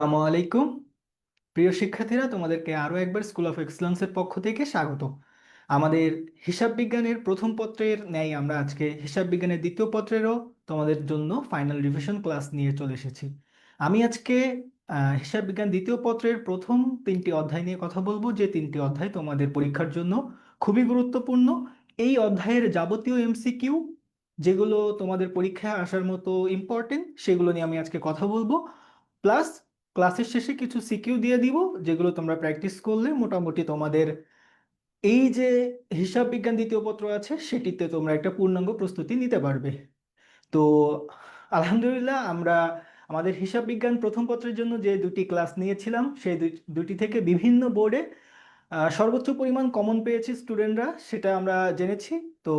আসসালামু আলাইকুম। প্রিয় শিক্ষার্থীরা, তোমাদেরকে আরো একবার স্কুল অফ এক্সেলেন্সের পক্ষ থেকে স্বাগত। আমাদের হিসাব বিজ্ঞানের প্রথম পত্রের ন্যায় আমরা আজকে হিসাব বিজ্ঞানের দ্বিতীয় পত্রেরও তোমাদের জন্য ফাইনাল রিভিশন ক্লাস নিয়ে চলে এসেছি। আমি আজকে হিসাব বিজ্ঞান দ্বিতীয় পত্রের প্রথম তিনটি অধ্যায় নিয়ে কথা বলবো, যে তিনটি অধ্যায় তোমাদের পরীক্ষার জন্য খুবই গুরুত্বপূর্ণ। এই অধ্যায়ের যাবতীয় এমসিকিউ, যেগুলো তোমাদের পরীক্ষায় আসার মতো ইম্পর্টেন্ট, সেগুলো নিয়ে আমি আজকে কথা বলবো। প্লাস ক্লাসের শেষে কিছু সিকিউ দিয়ে দিব, যেগুলো তোমরা প্র্যাকটিস করলে মোটামুটি তোমাদের এই যে হিসাব বিজ্ঞান দ্বিতীয় পত্র আছে সেটিতে তোমরা একটা পূর্ণাঙ্গ প্রস্তুতি নিতে পারবে। তো আলহামদুলিল্লাহ, আমরা আমাদের হিসাব বিজ্ঞান প্রথম পত্রের জন্য যে দুটি ক্লাস নিয়েছিলাম, সেই দুটি থেকে বিভিন্ন বোর্ডে সর্বোচ্চ পরিমাণ কমন পেয়েছি স্টুডেন্টরা, সেটা আমরা জেনেছি। তো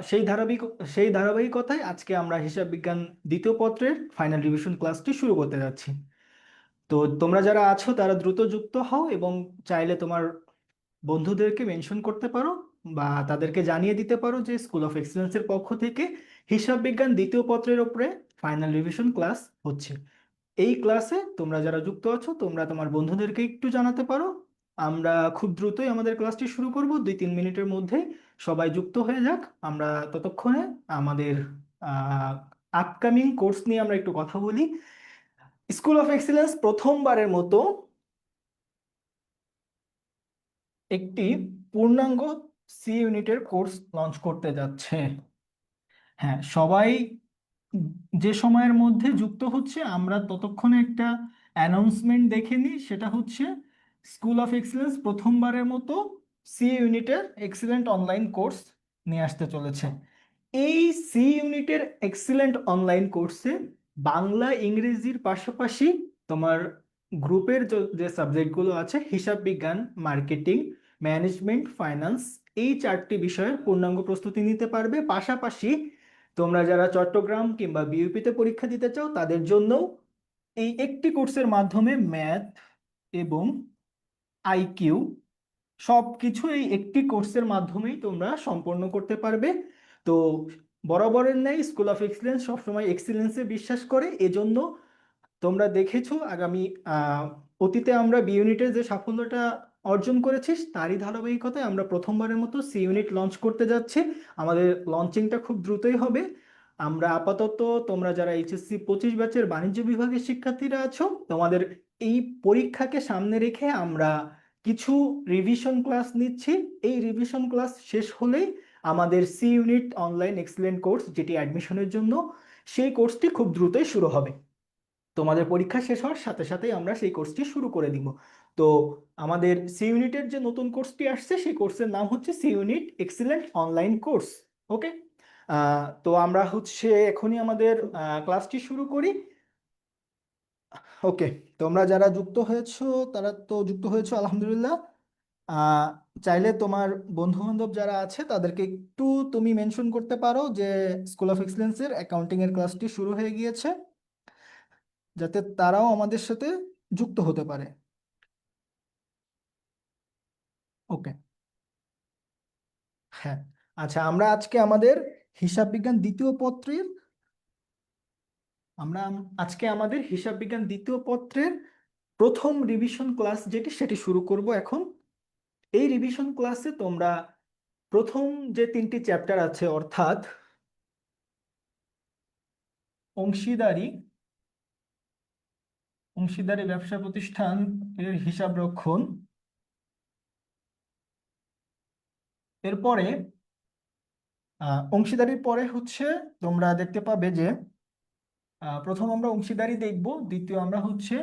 সেই ধারাবাহিকতায় আজকে আমরা হিসাব বিজ্ঞান দ্বিতীয় পত্রের ফাইনাল রিভিশন ক্লাসটি শুরু করতে যাচ্ছি। তো তোমরা যারা আছো তারা দ্রুত যুক্ত হও, এবং চাইলে তোমার বন্ধুদেরকে মেনশন করতে পারো বা তাদেরকে জানিয়ে দিতে পারো যে স্কুল অফ এক্সেলেন্সের পক্ষ থেকে হিসাব বিজ্ঞান দ্বিতীয় পত্রের উপরে ফাইনাল রিভিশন ক্লাস হচ্ছে। এই ক্লাসে তোমরা যারা যুক্ত আছো তোমরা তোমার বন্ধুদেরকে একটু জানাতে পারো। আমরা খুব দ্রুতই আমাদের ক্লাসটি শুরু করব, 2-3 মিনিটের মধ্যেই সবাই যুক্ত হয়ে যাক। আমরা ততক্ষণে আমাদের আপকামিং কোর্স নিয়ে আমরা একটু কথা বলি। স্কুল অফ এক্সেলেন্স প্রথমবারের মতো একটি পূর্ণাঙ্গ সি ইউনিটের কোর্স লঞ্চ করতে যাচ্ছে। হ্যাঁ, সবাই যে সময়ের মধ্যে যুক্ত হচ্ছে আমরা ততক্ষণে একটা অ্যানাউন্সমেন্ট দেখে নিই। সেটা হচ্ছে স্কুল অফ এক্সেলেন্স প্রথমবারের মতো সি ইউনিটের এক্সিলেন্ট অনলাইন কোর্স নিয়ে আসতে চলেছে। এই সি ইউনিটের এক্সিলেন্ট অনলাইন কোর্সে বাংলা ইংরেজির পাশাপাশি তোমার গ্রুপের যে সাবজেক্টগুলো আছে, হিসাব বিজ্ঞান, মার্কেটিং, ম্যানেজমেন্ট, ফাইন্যান্স, এই চারটি বিষয়ের পূর্ণাঙ্গ প্রস্তুতি নিতে পারবে। পাশাপাশি তোমরা যারা চট্টগ্রাম কিংবা বিইউপিতে পরীক্ষা দিতে চাও তাদের জন্যও এই একটি কোর্সের মাধ্যমে ম্যাথ এবং আইকিউ সব কিছু এই একটি কোর্সের মাধ্যমেই তোমরা সম্পন্ন করতে পারবে। তো বরাবরের ন্যায় স্কুল অফ এক্সিলেন্স সবসময় এক্সিলেন্সে বিশ্বাস করে, এজন্য তোমরা দেখেছো আগামী আহ, অতীতে আমরা বি ইউনিটের যে সাফল্যটা অর্জন করেছি তারই ধারাবাহিকতায় আমরা প্রথমবারের মতো সি ইউনিট লঞ্চ করতে যাচ্ছি। আমাদের লঞ্চিংটা খুব দ্রুতই হবে। আমরা আপাতত, তোমরা যারা এইচএসসি 25 ব্যাচের বাণিজ্য বিভাগের শিক্ষার্থীরা আছো, তোমাদের এই পরীক্ষাকে সামনে রেখে আমরা কিছু রিভিশন ক্লাস নিচ্ছি। এই রিভিশন ক্লাস শেষ হলেই আমাদের C unit online excellent course, যেটি অ্যাডমিশনের জন্য, সেই কোর্সটি খুব দ্রুতই শুরু হবে। তোমাদের পরীক্ষা শেষ হওয়ার সাথে সাথেই আমরা সেই কোর্সটি শুরু করে দিব। তো আমাদের সি ইউনিটের যে নতুন কোর্সটি আসছে সেই কোর্সের নাম হচ্ছে C unit excellent online course. Okay, তো আমরা হচ্ছে এখনই আমাদের ক্লাসটি শুরু করি। ওকে, তোমরা যারা যুক্ত হয়েছো তারা তো যুক্ত হয়েছো, আলহামদুলিল্লাহ। আহ, চাইলে তোমার বন্ধু বান্ধব যারা আছে তাদেরকে একটু তুমি মেনশন করতে পারো যে স্কুল অফ এক্সেলেন্সের অ্যাকাউন্টিং এর ক্লাসটি শুরু হয়ে গিয়েছে, যাতে তারাও আমাদের সাথে যুক্ত হতে পারে। ওকে, হ্যাঁ, আচ্ছা, আমরা আজকে আমাদের হিসাব বিজ্ঞান দ্বিতীয় পত্রের আমরা আজকে আমাদের হিসাব বিজ্ঞান দ্বিতীয় পত্রের প্রথম রিভিশন ক্লাস যেটি, সেটি শুরু করব এখন। এই রিভিশন ক্লাসে তোমরা প্রথম যে তিনটি চ্যাপ্টার আছে, অর্থাৎ অংশীদারি, অংশীদারি ব্যবসা প্রতিষ্ঠান এর হিসাব রক্ষণ, এরপরে অংশীদারির পরে হচ্ছে তোমরা দেখতে পাবে যে প্রথম আমরা অংশীদারি দেখব, দ্বিতীয় আমরা হচ্ছে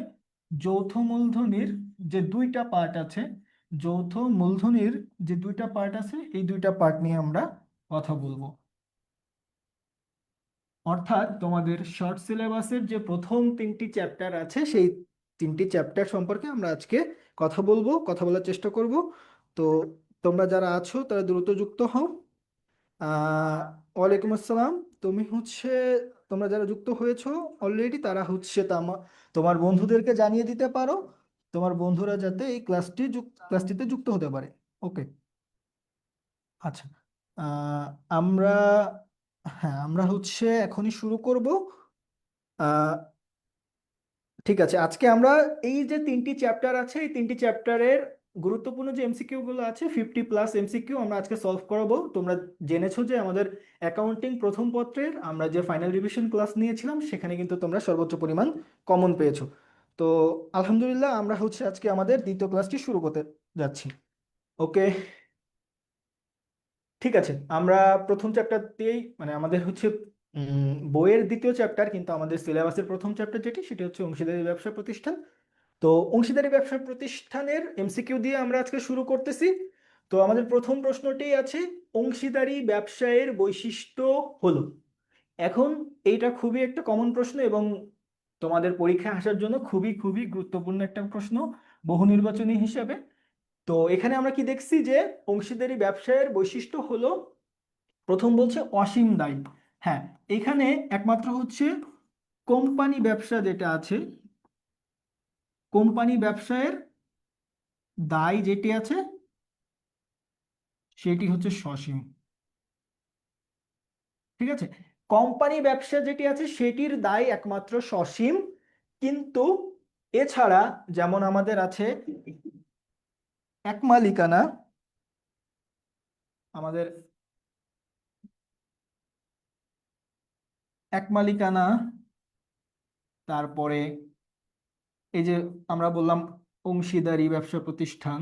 যৌথ মূলধনির যে দুইটা পার্ট আছে, যৌথ মূলধনির যে দুইটা পার্ট আছে এই দুইটা পার্ট নিয়ে আমরা কথা বলবো। অর্থাৎ তোমাদের শর্ট সিলেবাসের যে প্রথম তিনটি চ্যাপ্টার আছে সেই তিনটি চ্যাপ্টার সম্পর্কে আমরা আজকে কথা বলবো, কথা বলার চেষ্টা করব। তো তোমরা যারা আছো তারা দ্রুত যুক্ত হও। আহ ওয়ালাইকুম আসসালাম। তুমি হচ্ছে, তোমরা যারা যুক্ত হয়েছো অলরেডি তারা হচ্ছে তোমার বন্ধুদেরকে জানিয়ে দিতে পারো, তোমার বন্ধুরা যাতে এই ক্লাসটিতে যুক্ত হতে পারে। ওকে, আচ্ছা, আহ, আমরা হ্যাঁ, আমরা হচ্ছে এখনই শুরু করব। ঠিক আছে, আজকে আমরা এই যে তিনটি চ্যাপ্টার আছে, এই তিনটি চ্যাপ্টারের গুরুত্বপূর্ণ যে এমসিকিউ গুলো আছে, 50+ এমসিকিউ আমরা আজকে সলভ করাবো। তোমরা জেনেছো যে আমাদের অ্যাকাউন্টিং প্রথম পত্রের আমরা যে ফাইনাল রিভিশন ক্লাস নিয়েছিলাম সেখানে কিন্তু তোমরা সর্বোচ্চ পরিমাণ কমন পেয়েছো। তো আলহামদুলিল্লাহ, আমরা হচ্ছে আজকে আমাদের দ্বিতীয় ক্লাসটি শুরু করতে যাচ্ছি। ওকে, ঠিক আছে। আমরা প্রথম চ্যাপ্টার দিয়েই মানে আমাদের হচ্ছে বইয়ের দ্বিতীয় চ্যাপ্টার, কিন্তু আমাদের সিলেবাসের প্রথম চ্যাপ্টার যেটি সেটি হচ্ছে অংশীদারি ব্যবসা প্রতিষ্ঠান। তো অংশীদারি ব্যবসা প্রতিষ্ঠানের এমসিকিউ দিয়ে আমরা আজকে শুরু করতেছি। তো আমাদের প্রথম প্রশ্নটি আছে, অংশীদারি ব্যবসায়ের বৈশিষ্ট্য হলো। এখন এইটা খুবই একটা কমন প্রশ্ন এবং তোমাদের পরীক্ষায় আসার জন্য খুবই খুবই গুরুত্বপূর্ণ একটা প্রশ্ন বহু নির্বাচনী হিসেবে। তো এখানে আমরা কি দেখছি যে অংশীদারি ব্যবসায়ের বৈশিষ্ট্য হলো, প্রথম বলছে অসীম দায়ী। হ্যাঁ, এখানে একমাত্র হচ্ছে কোম্পানি ব্যবসা যেটা আছে, কোম্পানি ব্যবসায়ের দায় যেটি আছে সেটি হচ্ছে সসীম। ঠিক আছে, কোম্পানি ব্যবসা যেটি আছে সেটির দায় একমাত্র সসীম। কিন্তু এছাড়া যেমন আমাদের আছে এক মালিকানা, আমাদের এক মালিকানা, তারপরে এই যে আমরা বললাম অংশীদারি ব্যবসা প্রতিষ্ঠান,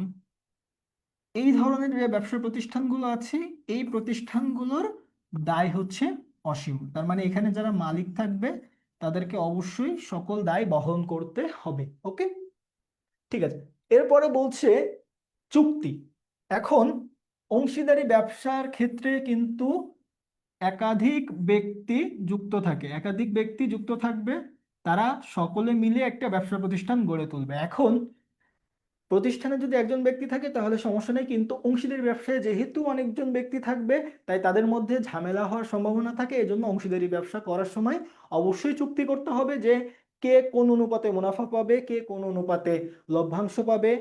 এই ধরনের যে ব্যবসা প্রতিষ্ঠানগুলো আছে এই প্রতিষ্ঠানগুলোর দায় হচ্ছে অসীম। তার মানে এখানে যারা মালিক থাকবে তাদেরকে অবশ্যই সকল দায় বহন করতে হবে। ওকে, ঠিক আছে। এরপরে বলছে চুক্তি। এখন অংশীদারি ব্যবসার ক্ষেত্রে কিন্তু একাধিক ব্যক্তি যুক্ত থাকে, একাধিক ব্যক্তি যুক্ত থাকবে, তারা সকলে মিলে একটা ব্যবসা প্রতিষ্ঠান গড়ে তুলবে। এখন প্রতিষ্ঠানে যদি একজন ব্যক্তি থাকে তাহলে সমস্যা নেই, কিন্তু অংশীদারি ব্যবসায় যেহেতু অনেকজন ব্যক্তি থাকবে তাই তাদের মধ্যে ঝামেলা হওয়ার সম্ভাবনা থাকে। এজন্য অংশীদারি ব্যবসা করার সময় অবশ্যই চুক্তি করতে হবে যে কে কোন অনুপাতে মুনাফা পাবে, কে কোন অনুপাতে লভ্যাংশ পাবে,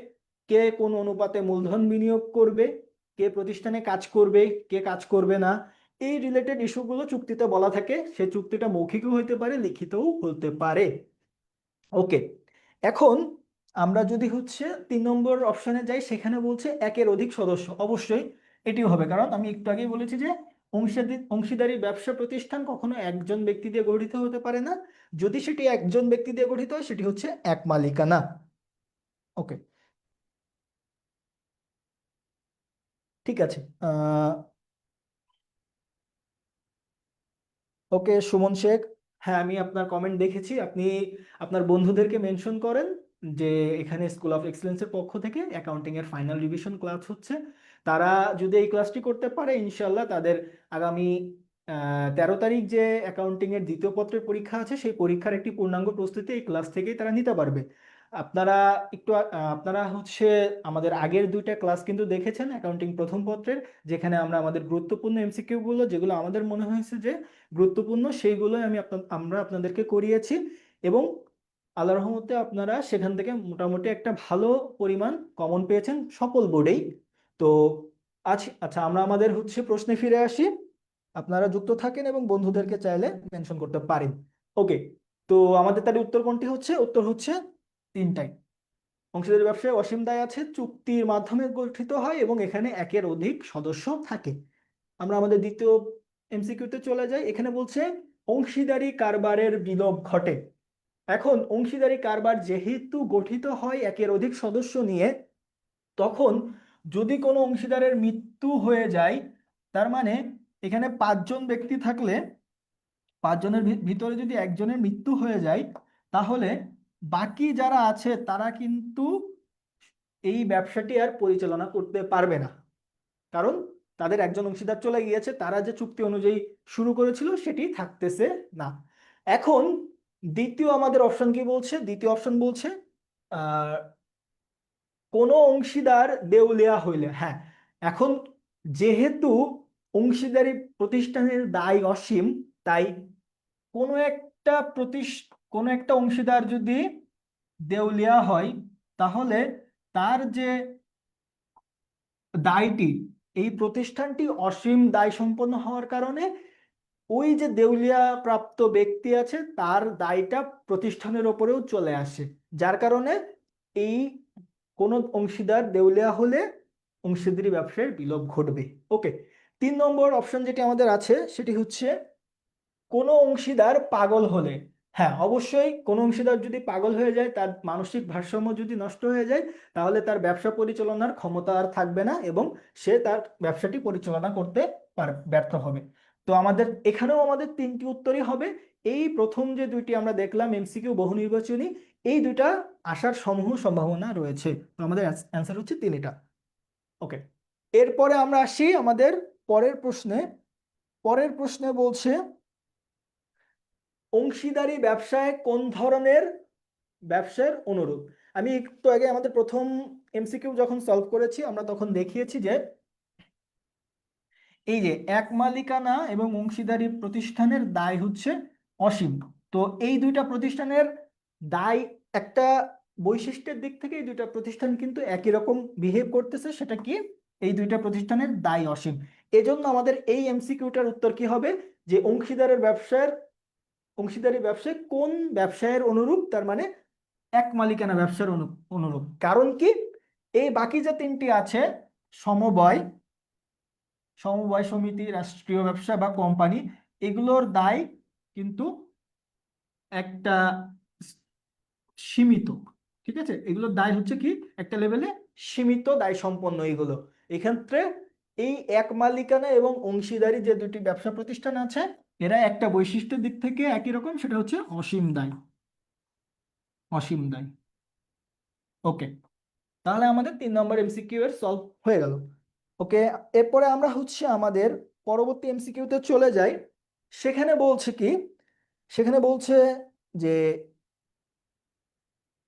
কে কোন অনুপাতে মূলধন বিনিয়োগ করবে, কে প্রতিষ্ঠানে কাজ করবে, কে কাজ করবে না। এই রিলেটেড ইস্যুগুলো চুক্তিতে বলা থাকে। সে চুক্তিটা মৌখিকও হতে পারে, লিখিতও হতে পারে। ওকে, এখন আমরা যদি হচ্ছে 3 নম্বর অপশনে যাই, সেখানে বলছে একের অধিক সদস্য। অবশ্যই এটিও হবে, কারণ আমি একটু আগেই বলেছি যে অংশীদারি ব্যবসা প্রতিষ্ঠান কখনো একজন ব্যক্তি দিয়ে গঠিত হতে পারে না। যদি সেটি একজন ব্যক্তি দিয়ে গঠিত হয় সেটি হচ্ছে এক মালিকানা। ওকে, ঠিক আছে। ওকে সুমন শেখ, হ্যাঁ আমি আপনার কমেন্ট দেখেছি। আপনি আপনার বন্ধুদেরকে মেনশন করেন যে এখানে স্কুল অফ এক্সেলেন্সের পক্ষ থেকে অ্যাকাউন্টিং এর ফাইনাল রিভিশন ক্লাস হচ্ছে। তারা যদি এই ক্লাসটি করতে পারে ইনশাল্লাহ তাদের আগামী 13 তারিখ যে অ্যাকাউন্টিং এর দ্বিতীয় পত্রের পরীক্ষা আছে সেই পরীক্ষার একটি পূর্ণাঙ্গ প্রস্তুতি এই ক্লাস থেকেই তারা নিতে পারবে। আপনারা আপনারা হচ্ছে আমাদের আগের 2টা ক্লাস কিন্তু দেখেছেন অ্যাকাউন্টিং প্রথম পত্রের, যেখানে আমরা আমাদের গুরুত্বপূর্ণ এমসিকিউ গুলো যেগুলো আমাদের মনে হয়েছে যে গুরুত্বপূর্ণ সেইগুলোই আমরা আপনাদেরকে করিয়েছি। এবং আল্লাহর রহমতে আপনারা সেখান থেকে মোটামুটি একটা ভালো পরিমাণ কমন পেয়েছেন সকল বোর্ডেই। তো আচ্ছা, আমরা আমাদের হচ্ছে প্রশ্নে ফিরে আসি। আপনারা যুক্ত থাকেন এবং বন্ধুদেরকে চাইলে মেনশন করতে পারেন। ওকে, তো আমাদের তাহলে উত্তর কোনটি হচ্ছে? উত্তর হচ্ছে তিনটাই। অংশীদারি ব্যবসায় অসীম দায় আছে, চুক্তির মাধ্যমে গঠিত হয় এবং এখানে একের অধিক সদস্য থাকে। আমরা আমাদের দ্বিতীয় এমসিকিউতে চলে যাই। এখানে বলছে অংশীদারি কারবারের বিলোপ ঘটে। এখন অংশীদারি কারবার যেহেতু গঠিত হয় একের অধিক সদস্য নিয়ে, তখন যদি কোনো অংশীদারের মৃত্যু হয়ে যায়, তার মানে এখানে 5জন ব্যক্তি থাকলে 5জনের ভিতরে যদি একজনের মৃত্যু হয়ে যায়, তাহলে বাকি যারা আছে তারা কিন্তু এই ব্যবসাটি আর পরিচালনা করতে পারবে না। কারণ তাদের একজন অংশীদার চলে গিয়েছে, তারা যে চুক্তি অনুযায়ী শুরু করেছিল সেটি থাকতেছে না। এখন দ্বিতীয় আমাদের অপশন কি বলছে? দ্বিতীয় অপশন বলছে আহ কোনো অংশীদার দেউলিয়া হইলে। হ্যাঁ, এখন যেহেতু অংশীদারি প্রতিষ্ঠানের দায় অসীম, তাই কোনো একটা কোনো একটা অংশীদার যদি দেউলিয়া হয় তাহলে তার যে দায়টি, এই প্রতিষ্ঠানটি অসীম দায় সম্পন্ন হওয়ার কারণে ওই যে দেউলিয়া প্রাপ্ত ব্যক্তি আছে তার দায়টা প্রতিষ্ঠানের ওপরেও চলে আসে, যার কারণে এই কোন অংশীদার দেউলিয়া হলে অংশীদারি ব্যবসায়ের বিলোপ ঘটবে। ওকে, 3 নম্বর অপশন যেটি আমাদের আছে সেটি হচ্ছে কোনো অংশীদার পাগল হলে। হ্যাঁ, অবশ্যই কোনো অংশীদার যদি পাগল হয়ে যায়, তার মানসিক ভারসাম্য যদি নষ্ট হয়ে যায়, তাহলে তার ব্যবসা পরিচালনার ক্ষমতা আর থাকবে না এবং সে তার ব্যবসাটি পরিচালনা করতে ব্যর্থ হবে। তো আমাদের এখানেও আমাদের 3টি উত্তরই হবে। এই প্রথম যে দুইটি আমরা দেখলাম এমসিকিউ বহু নির্বাচনী, এই দুইটা আসার সমূহ সম্ভাবনা রয়েছে। তো আমাদের অ্যান্সার হচ্ছে 3টা। ওকে, এরপরে আমরা আসি আমাদের পরের প্রশ্নে। পরের প্রশ্নে বলছে অংশীদারি ব্যবসায় কোন ধরনের ব্যবসার অনুরূপ। আমি একটু আগে আমাদের প্রথম এমসিকিউ যখন সলভ করেছি আমরা তখন দেখিয়েছি যে এই যে এক মালিকানা এবং অংশীদারি প্রতিষ্ঠানের দায় হচ্ছে অসীম। তো এই দুইটা প্রতিষ্ঠানের দায় একটা বৈশিষ্ট্যের দিক থেকে এই দুইটা প্রতিষ্ঠান কিন্তু একই রকম বিহেভ করতেছে, সেটা কি? এই দুইটা প্রতিষ্ঠানের দায় অসীম। এজন্য আমাদের এই এমসিকিউটার উত্তর কি হবে যে অংশীদারি ব্যবসায় কোন ব্যবসায়ের অনুরূপ, তার মানে এক মালিকানা ব্যবসার অনুরূপ। কারণ কি, এই বাকি যে 3টি আছে সমবায়, সমবায় সমিতি, রাষ্ট্রীয় ব্যবসা বা কোম্পানি, এগুলোর দায় কিন্তু একটা সীমিত। ঠিক আছে, এগুলোর দায় হচ্ছে কি একটা লেভেলে সীমিত দায় সম্পন্ন এগুলো। এক্ষেত্রে এই এক মালিকানা এবং অংশীদারি যে দুটি ব্যবসা প্রতিষ্ঠান আছে এরা একটা বৈশিষ্ট্যের দিক থেকে একই রকম, সেটা হচ্ছে অসীম দায়। অসীম দায়। ওকে, তাহলে আমাদের 3 নম্বর এমসিকিউ এর সলভ হয়ে গেল। ওকে, এরপরে আমরা হচ্ছে আমাদের পরবর্তী এমসিকিউতে চলে যাই। সেখানে বলছে কি, সেখানে বলছে যে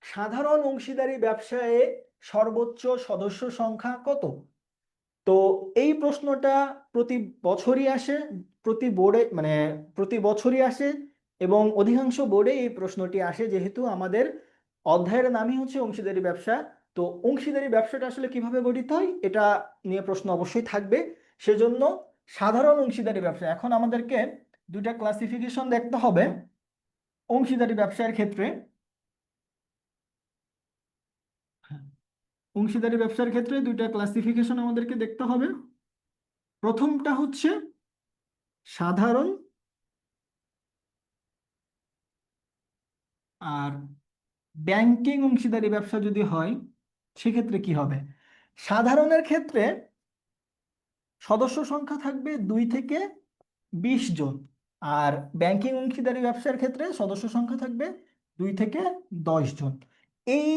সাধারণ অংশীদারি ব্যবসায়ে সর্বোচ্চ সদস্য সংখ্যা কত? তো এই প্রশ্নটা প্রতি বছরই আসে, প্রতি বোর্ডে মানে প্রতি বছরই আসে এবং অধিকাংশ বোর্ডে এই প্রশ্নটি আসে, যেহেতু আমাদের অধ্যায়ের নামই হচ্ছে অংশীদারি ব্যবসা। তো অংশীদারি ব্যবসাটা আসলে কিভাবে গঠিত হয় এটা নিয়ে প্রশ্ন অবশ্যই থাকবে। সেজন্য সাধারণ অংশীদারি ব্যবসা, এখন আমাদেরকে দুইটা ক্লাসিফিকেশন দেখতে হবে অংশীদারি ব্যবসার ক্ষেত্রে। অংশীদারি ব্যবসার ক্ষেত্রে দুইটা ক্লাসিফিকেশন আমাদেরকে দেখতে হবে। প্রথমটা হচ্ছে সাধারণ, আর ব্যাংকিং অংশীদারি ব্যবসা যদি হয় সেক্ষেত্রে কি হবে? সাধারণের ক্ষেত্রে সদস্য সংখ্যা থাকবে 2 থেকে 20 জন, আর ব্যাংকিং অংশীদারি ব্যবসার ক্ষেত্রে সদস্য সংখ্যা থাকবে 2 থেকে 10 জন। এই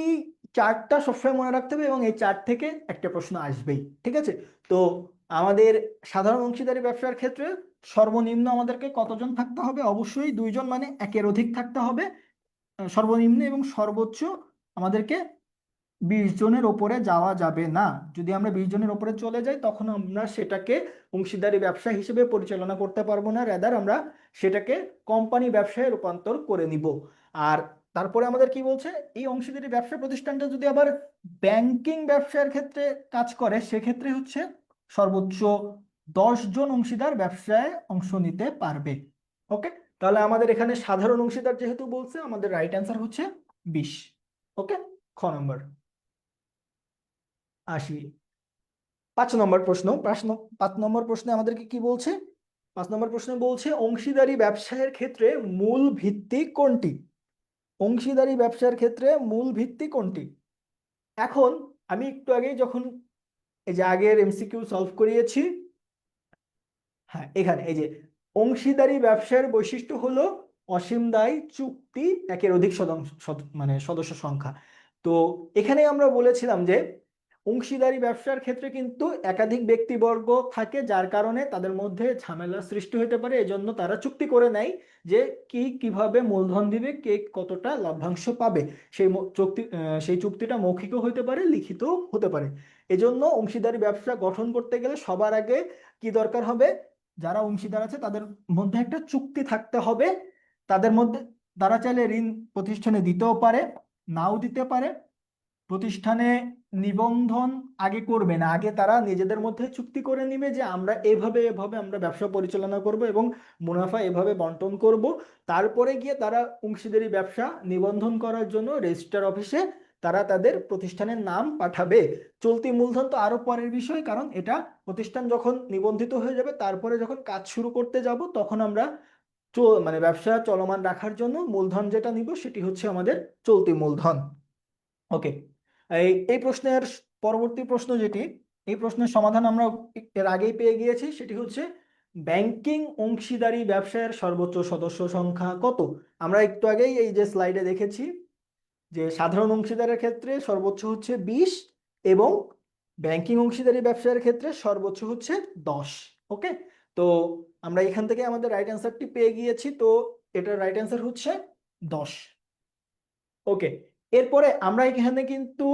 চার্টটা সবসময় মনে রাখতে হবে এবং এই চার্ট থেকে একটা প্রশ্ন আসবেই। ঠিক আছে, তো আমাদের সাধারণ অংশীদারি ব্যবসার ক্ষেত্রে সর্বনিম্ন আমাদেরকে কতজন থাকতে হবে? অবশ্যই 2 জন, মানে একের অধিক থাকতে হবে সর্বনিম্ন, এবং সর্বোচ্চ আমাদেরকে 20 জনের ওপরে যাওয়া যাবে না। যদি আমরা 20 জনের ওপরে চলে যাই তখন আমরা সেটাকে অংশীদারি ব্যবসা হিসেবে পরিচালনা করতে পারবো না, রেদার আমরা সেটাকে কোম্পানি ব্যবসায় রূপান্তর করে নিব। আর তারপরে আমাদের কি বলছে, এই অংশীদারি ব্যবসা প্রতিষ্ঠানটা যদি আবার ব্যাংকিং ব্যবসার ক্ষেত্রে কাজ করে সেক্ষেত্রে হচ্ছে সর্বোচ্চ 10 জন অংশীদার ব্যবসায় অংশ নিতে পারবে। ওকে, তাহলে আমাদের এখানে সাধারণ অংশীদার যেহেতু বলছে, আমাদের রাইট অ্যান্সার হচ্ছে 20। ওকে, খ নম্বর। আসি 5 নম্বর প্রশ্ন। 5 নম্বর প্রশ্নে আমাদেরকে কি বলছে? 5 নম্বর প্রশ্নে বলছে অংশীদারি ব্যবসায়ের ক্ষেত্রে মূল ভিত্তি কোনটি? অংশীদারি ব্যবসার ক্ষেত্রে মূল ভিত্তি কোনটি? এখন আমি একটু আগে যখন এই যে আগের এমসিকিউ সলভ করিয়েছি, হ্যাঁ এখানে এই যে অংশীদারি ব্যবসার বৈশিষ্ট্য হলো অসীম দায়, চুক্তি, একের অধিক মানে সদস্য সংখ্যা। তো এখানে আমরা বলেছিলাম যে অংশীদারি ব্যবসার ক্ষেত্রে কিন্তু একাধিক ব্যক্তিবর্গ থাকে, যার কারণে তাদের মধ্যে ঝামেলার সৃষ্টি হতে পারে। এজন্য তারা চুক্তি করে নেয় যে কিভাবে মূলধন দিবে, কে কতটা লভ্যাংশ পাবে। সেই চুক্তিটা মৌখিকও হতে পারে, লিখিতও হতে পারে। এজন্য অংশীদারি ব্যবসা গঠন করতে গেলে সবার আগে কি দরকার হবে? যারা অংশীদার আছে তাদের মধ্যে একটা চুক্তি থাকতে হবে। তাদের মধ্যে তারা চাইলে ঋণ প্রতিষ্ঠানে দিতেও পারে, নাও দিতে পারে। প্রতিষ্ঠানে নিবন্ধন আগে করবে না, আগে তারা নিজেদের মধ্যে চুক্তি করে নিবে যে আমরা এভাবে এভাবে আমরা ব্যবসা পরিচালনা করব এবং মুনাফা এভাবে বন্টন করব। তারপরে গিয়ে তারা অংশীদারি ব্যবসা নিবন্ধন করার জন্য রেজিস্ট্রার অফিসে তারা তাদের প্রতিষ্ঠানের নাম পাঠাবে। চলতি মূলধন তো আরো পরের বিষয়, কারণ এটা প্রতিষ্ঠান যখন নিবন্ধিত হয়ে যাবে তারপরে যখন কাজ শুরু করতে যাব তখন আমরা মানে ব্যবসা চলমান রাখার জন্য মূলধন যেটা নিব সেটি হচ্ছে আমাদের চলতি মূলধন। ওকে, এই এই প্রশ্নের পরবর্তী প্রশ্ন যেটি, এই প্রশ্নের সমাধান আমরা এর আগেই পেয়ে গিয়েছি, সেটি হচ্ছে ব্যাংকিং অংশীদারি ব্যবসায়ের সর্বোচ্চ সদস্য সংখ্যা কত। আমরা একটু আগেই এই যে স্লাইডে দেখেছি যে সাধারণ অংশীদারের ক্ষেত্রে সর্বোচ্চ হচ্ছে 20 এবং ব্যাংকিং অংশীদারি ব্যবসায়ের ক্ষেত্রে সর্বোচ্চ হচ্ছে 10। ওকে, তো আমরা এখান থেকে আমাদের রাইট অ্যান্সারটি পেয়ে গিয়েছি, তো এটার রাইট অ্যান্সার হচ্ছে 10। ওকে, এরপরে আমরা এখানে কিন্তু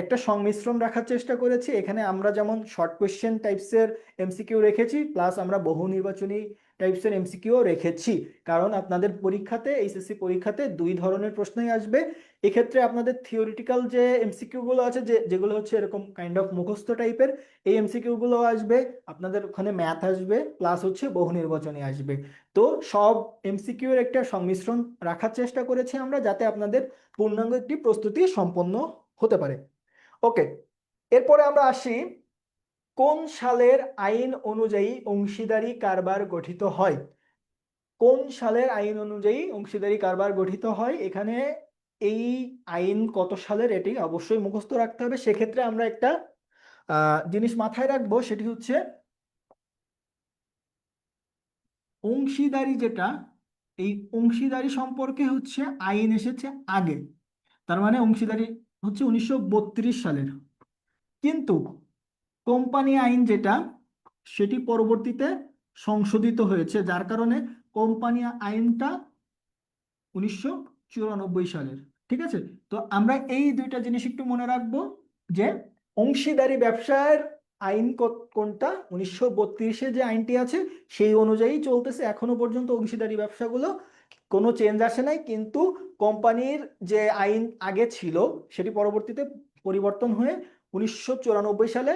একটা সংমিশ্রণ রাখার চেষ্টা করেছি। এখানে আমরা যেমন শর্ট কোয়েশ্চেন টাইপসের এমসিকিউ রেখেছি, প্লাস আমরা বহু নির্বাচনী টাইপসের এমসিকিউ রেখেছি, কারণ আপনাদের পরীক্ষাতে এইচএসসি পরীক্ষাতে দুই ধরনের প্রশ্নই আসবে। এক্ষেত্রে আপনাদের থিওরিটিক্যাল যে এমসিকিউ গুলো আছে, যেগুলো হচ্ছে এরকম কাইন্ড অফ মুখস্থ টাইপের, এই এমসিকিউ গুলো আসবে, আপনাদের ওখানে ম্যাথ আসবে, প্লাস হচ্ছে বহু নির্বাচনী আসবে। তো সব এমসিকিউ এর একটা সংমিশ্রণ রাখার চেষ্টা করেছি আমরা, যাতে আপনাদের পূর্ণাঙ্গ একটি প্রস্তুতি সম্পন্ন হতে পারে। ওকে, এরপরে আমরা আসি কোন সালের আইন অনুযায়ী অংশীদারি কারবার গঠিত হয়। কোন সালের আইন অনুযায়ী অংশীদারি কারবার গঠিত হয়, এখানে এই আইন কত সালের এটি অবশ্যই মুখস্থ রাখতে হবে। সেক্ষেত্রে আমরা একটা জিনিস মাথায় রাখবো, সেটি হচ্ছে অংশীদারি যেটা, এই অংশীদারি সম্পর্কে হচ্ছে আইন এসেছে আগে, তার মানে অংশীদারি হচ্ছে 1932 সালের, কিন্তু কোম্পানি আইন যেটা সেটি পরবর্তীতে সংশোধিত হয়েছে, যার কারণে কোম্পানি আইনটা 1994 সালের। ঠিক আছে, তো আমরা এই দুইটা জিনিস একটু মনে রাখবো যে অংশীদারি ব্যবসার আইন কোনটা, 1932-এ যে আইনটি আছে সেই অনুযায়ী চলতেছে এখনো পর্যন্ত অংশীদারি ব্যবসাগুলো, কোনো চেঞ্জ আসে নাই। কিন্তু কোম্পানির যে আইন আগে ছিল সেটি পরবর্তীতে পরিবর্তন হয়ে 1994 সালে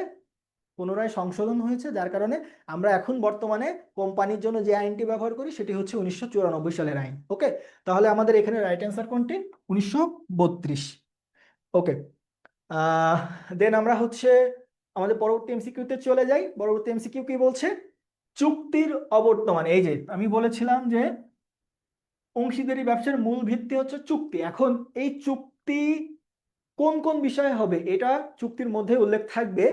পুনরায় সংশোধন হয়েছে, যার কারণে আমরা এখন বর্তমানে কোম্পানির জন্য যে আইনটি ব্যবহার করি সেটি হচ্ছে 1994 সালের আইন। ওকে, তাহলে আমাদের এখানে রাইট অ্যান্সার কোনটি, 1932। ওকে, দেন আমরা হচ্ছে আমাদের পরবর্তী এমসিকিউতে চলে যাই। পরবর্তী এমসিকিউ কি বলছে, চুক্তির অবর্তমান। এই যে আমি বলেছিলাম যে অংশীদারি ব্যবসার মূল ভিত্তি হচ্ছে চুক্তি। এখন এই চুক্তি কোন কোন বিষয়ে হবে এটা চুক্তির মধ্যে উল্লেখ থাকবে।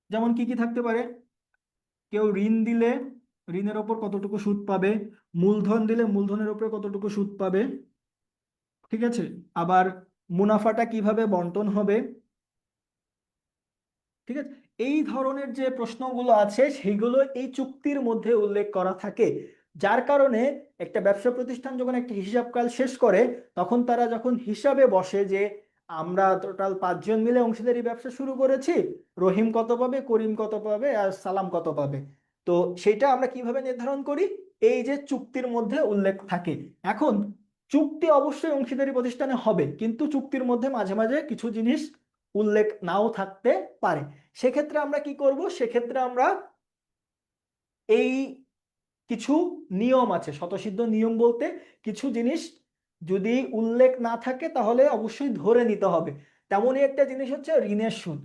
যেমন কি কি থাকতে পারে, কেউ ঋণ দিলে ঋণের ওপর কতটুকু সুদ পাবে, মূলধন দিলে মূলধনের ওপর কতটুকু সুদ পাবে, ঠিক আছে, আবার মুনাফাটা কিভাবে বন্টন হবে, ঠিক আছে, এই ধরনের যে প্রশ্নগুলো আছে সেগুলো এই চুক্তির মধ্যে উল্লেখ করা থাকে। যার কারণে একটা ব্যবসা প্রতিষ্ঠান যখন একটা হিসাবকাল শেষ করে তখন তারা যখন হিসাবে বসে যে আমরা টোটাল 5 জন মিলে অংশীদারি ব্যবসা শুরু করেছি, রহিম কত পাবে, করিম কত পাবে, আর সালাম কত পাবে, তো সেটা আমরা কিভাবে নির্ধারণ করি, এই যে চুক্তির মধ্যে উল্লেখ থাকে। এখন চুক্তি অবশ্যই অংশীদারি প্রতিষ্ঠানে হবে, কিন্তু চুক্তির মধ্যে মাঝে মাঝে কিছু জিনিস উল্লেখ নাও থাকতে পারে। সেক্ষেত্রে আমরা কি করব, সেক্ষেত্রে আমরা এই কিছু নিয়ম আছে, স্বতঃসিদ্ধ নিয়ম বলতে কিছু জিনিস যদি উল্লেখ না থাকে তাহলে অবশ্যই ধরে নিতে হবে। তেমনই একটা জিনিস হচ্ছে ঋণের সুদ।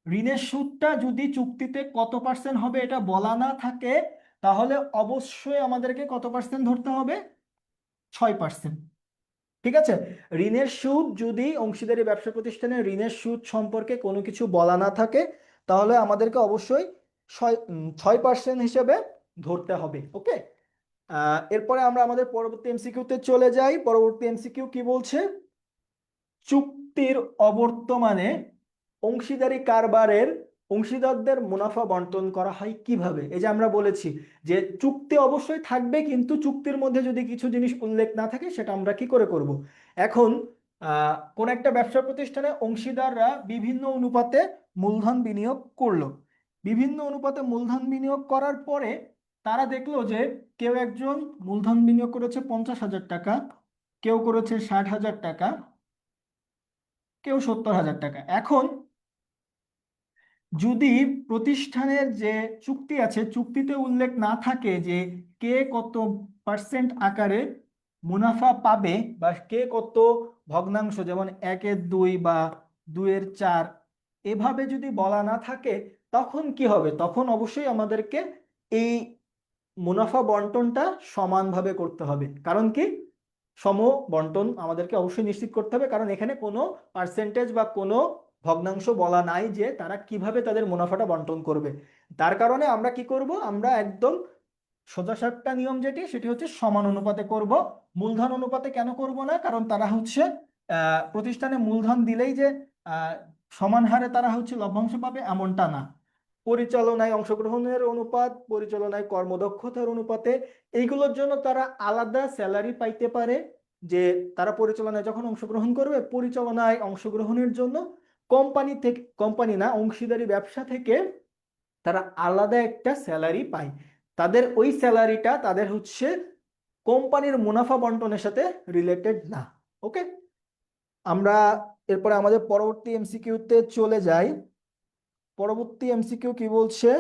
ঋণের সুদটা যদি চুক্তিতে কত পার্সেন্ট হবে এটা বলা না থাকে তাহলে অবশ্যই আমাদেরকে কত পার্সেন্ট ধরতে হবে, 6%। ঠিক আছে, ঋণের সুদ যদি অংশীদারি ব্যবসা প্রতিষ্ঠানের ঋণের সুদ সম্পর্কে কোনো কিছু বলা না থাকে তাহলে আমাদেরকে অবশ্যই 6% হিসেবে ধরতে হবে। ওকে, এরপরে আমরা আমাদের পরবর্তী এমসিকিউতে চলে যাই। পরবর্তী এমসিকিউ কি বলছে, চুক্তির অবর্তমানে অংশীদারি কারবারের অংশীদারদের মুনাফা বন্টন করা হয় কিভাবে। এই যে আমরা বলেছি যে চুক্তি অবশ্যই থাকবে, কিন্তু চুক্তির মধ্যে যদি কিছু জিনিস উল্লেখ না থাকে সেটা আমরা কি করে করব। এখন কোন একটা ব্যবসা প্রতিষ্ঠানে অংশীদাররা বিভিন্ন অনুপাতে মূলধন বিনিয়োগ করলো, বিভিন্ন অনুপাতে মূলধন বিনিয়োগ করার পরে তারা দেখলো যে কেউ একজন মূলধন বিনিয়োগ করেছে 50,000 টাকা, কেউ করেছে 60,000 টাকা, কেউ 70,000 টাকা। এখন যদি প্রতিষ্ঠানের যে চুক্তি আছে চুক্তিতে উল্লেখ না থাকে যে কে কত পার্সেন্ট আকারে মুনাফা পাবে বা কে কত ভগ্নাংশ, যেমন 1/2 বা 2/4, এভাবে যদি বলা না থাকে, তখন কি হবে? তখন অবশ্যই আমাদেরকে এই মুনাফা বন্টনটা সমানভাবে করতে হবে। কারণ কি? সম বন্টন আমাদেরকে অবশ্যই নিশ্চিত করতে হবে, কারণ এখানে কোনো পার্সেন্টেজ বা কোনো ভগ্নাংশ বলা নাই যে তারা কিভাবে তাদের মুনাফাটা বন্টন করবে। তার কারণে আমরা কি করব? আমরা একদম সোজাসাপটা নিয়ম সেটি হচ্ছে সমান অনুপাতে করব। মূলধন অনুপাতে কেন করব না? কারণ তারা হচ্ছে প্রতিষ্ঠানে মূলধন দিলেই যে আহ, সমান হারে তারা হচ্ছে লভ্যাংশ পাবে এমনটা না। পরিচালনায় অংশগ্রহণের অনুপাত, পরিচালনায় কর্মদক্ষতার অনুপাতে, এইগুলোর জন্য তারা আলাদা স্যালারি পাইতে পারে। যে তারা পরিচালনায় যখন অংশগ্রহণ করবে, পরিচালনায় অংশগ্রহণের জন্য কোম্পানি থেকে, কোম্পানি না, অংশীদারি ব্যবসা থেকে তারা আলাদা একটা স্যালারি পায়। তাদের ওই স্যালারিটা তাদের হচ্ছে কোম্পানির মুনাফা বন্টনের সাথে রিলেটেড না। ওকে, আমরা এরপরে আমাদের পরবর্তী এমসিকিউতে চলে যাই। পরবর্তী এমসিকিউ কি বলছে?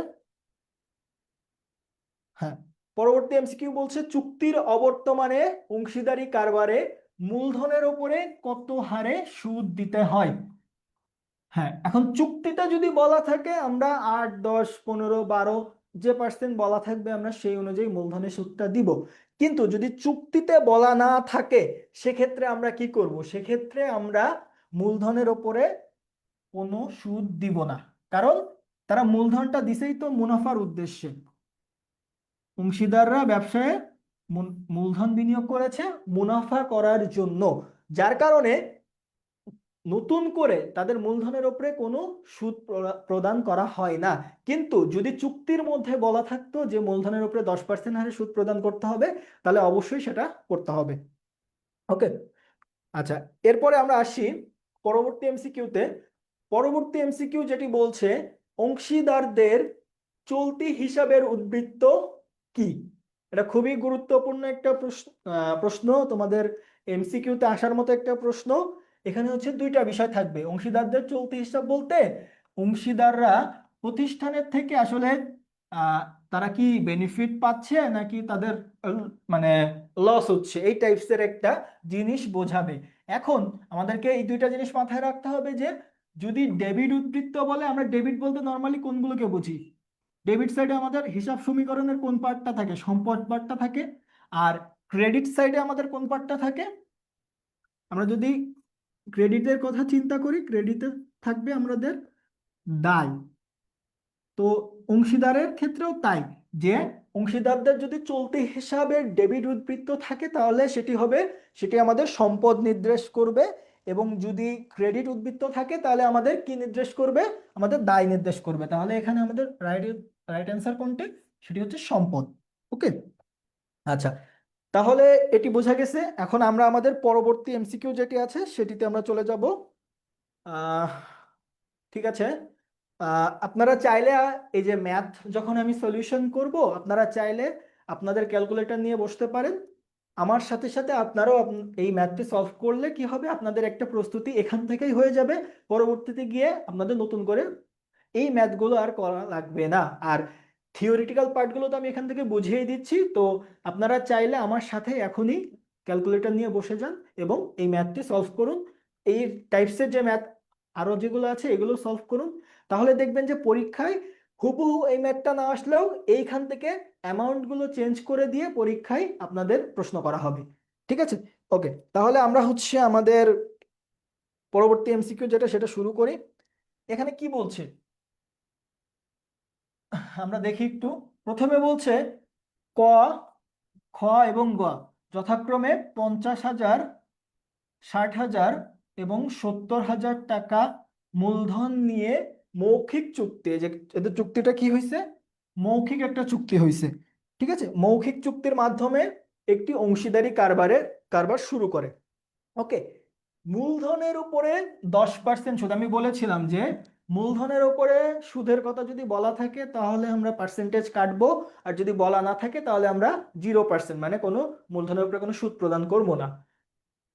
হ্যাঁ, পরবর্তী এমসিকিউ বলছে চুক্তির অবর্তমানে অংশীদারি কারবারে মূলধনের উপরে কত হারে সুদ দিতে হয়। হ্যাঁ, এখন চুক্তিটা যদি বলা থাকে আমরা 8, 10, 15, 12 যে পার্সেন্ট বলা থাকবে আমরা সেই অনুযায়ী মূলধনের সুদটা দিব। কিন্তু যদি চুক্তিতে বলা না থাকে সেক্ষেত্রে আমরা কি করব? সেক্ষেত্রে আমরা মূলধনের ওপরে কোনো সুদ দিব না। কারণ তারা মূলধনটা দিছেই তো মুনাফার উদ্দেশ্যে। অংশীদাররা ব্যবসায় মূলধন বিনিয়োগ করেছে মুনাফা করার জন্য, যার কারণে নতুন করে তাদের মূলধনের উপরে কোনো সুদ প্রদান করা হয় না। কিন্তু যদি চুক্তির মধ্যে বলা থাকতো যে মূলধনের উপরে 10% হারে সুদ প্রদান করতে হবে, তাহলে অবশ্যই সেটা করতে হবে। ওকে, আচ্ছা, এরপরে আমরা আসি পরবর্তী এমসিকিউতে। পরবর্তী এমসিকিউ যেটি বলছে অংশীদারদের চলতি হিসাবের উদ্বৃত্ত কি। এটা খুবই গুরুত্বপূর্ণ একটা প্রশ্ন, তোমাদের এমসিকিউতে আসার মতো একটা প্রশ্ন। এখানে হচ্ছে দুইটা বিষয় থাকবে। অংশীদারদের চলতি হিসাব বলতে অংশীদাররা প্রতিষ্ঠানের থেকে আসলে আহ, তারা কি বেনিফিট পাচ্ছে নাকি তাদের মানে লস হচ্ছে, এই টাইপসের একটা জিনিস বোঝাবে। এখন আমাদেরকে এই দুইটা জিনিস মাথায় রাখতে হবে যে যদি ডেবিট উদ্বৃত্ত বলে, আমরা ডেবিট বলতে নর্মালি কোনগুলোকে বুঝি? ডেবিট সাইডে আমাদের হিসাব সমীকরণের কোন পার্টটা থাকে? সম্পদ পার্টটা থাকে। আর ক্রেডিট সাইডে আমাদের কোন পার্টটা থাকে? আমরা যদি ক্রেডিটের কথা চিন্তা করি, ক্রেডিটে থাকবে আমাদের দায়। তো অংশীদারের ক্ষেত্রেও তাই, যে অংশীদারদের যদি চলতি হিসাবে ডেবিট উদ্বৃত্ত থাকে তাহলে সেটি আমাদের সম্পদ নির্দেশ করবে, এবং যদি ক্রেডিট উদ্বৃত্ত থাকে তাহলে আমাদের কি নির্দেশ করবে? আমাদের দায় নির্দেশ করবে। তাহলে এখানে আমাদের রাইট অ্যান্সার কোনটি? সেটি হচ্ছে সম্পদ। ওকে, আচ্ছা, তাহলে এটি বোঝা গেছে। এখন আমরা আমাদের পরবর্তী এমসিকিউ যেটি আছে সেটিতে আমরা চলে যাব। আহ ঠিক আছে, আপনারা চাইলে এই যে ম্যাথ যখন আমি সলিউশন করব, আপনারা চাইলে আপনাদের ক্যালকুলেটর নিয়ে বসতে পারেন। আমার সাথে সাথে আপনারাও এই ম্যাথটি সলভ করলে কি হবে, আপনাদের একটা প্রস্তুতি এখান থেকেই হয়ে যাবে। পরবর্তীতে গিয়ে আপনাদের নতুন করে এই ম্যাথগুলো আর করা লাগবে না। আর থিওরিটিক্যাল পার্টগুলো তো আমি এখান থেকে বুঝিয়ে দিচ্ছি, তো আপনারা চাইলে আমার সাথে এখনই ক্যালকুলেটর নিয়ে বসে যান এবং এই ম্যাথটি সলভ করুন। এই টাইপসের যে ম্যাথ আরো যেগুলো আছে এগুলো সলভ করুন। তাহলে দেখবেন যে পরীক্ষায় হুবহু এই ম্যাথটা না আসলেও এইখান থেকে অ্যামাউন্ট গুলো চেঞ্জ করে দিয়ে পরীক্ষায় আপনাদের প্রশ্ন করা হবে। ঠিক আছে, ওকে, তাহলে আমরা হচ্ছে আমাদের পরবর্তী এমসিকিউ যেটা সেটা শুরু করি। এখানে কি বলছে আমরা দেখি একটু। প্রথমে বলছে ক, খ এবং গ যথাক্রমে 50,000, 60,000 এবং 70,000 টাকা মূলধন নিয়ে মৌখিক চুক্তি, যে এদের চুক্তিটা কি হয়েছে? মৌখিক একটা চুক্তি হয়েছে। ঠিক আছে, মৌখিক চুক্তির মাধ্যমে একটি অংশীদারি কারবার শুরু করে। ওকে, মূলধনের উপরে 10% সুদ। আমি বলেছিলাম যে মূলধনের উপরে সুদের কথা যদি বলা থাকে তাহলে আমরা পার্সেন্টেজ কাটবো, আর যদি বলা না থাকে তাহলে আমরা 0%, মানে কোনো মূলধনের উপরে কোনো সুদ প্রদান করব না।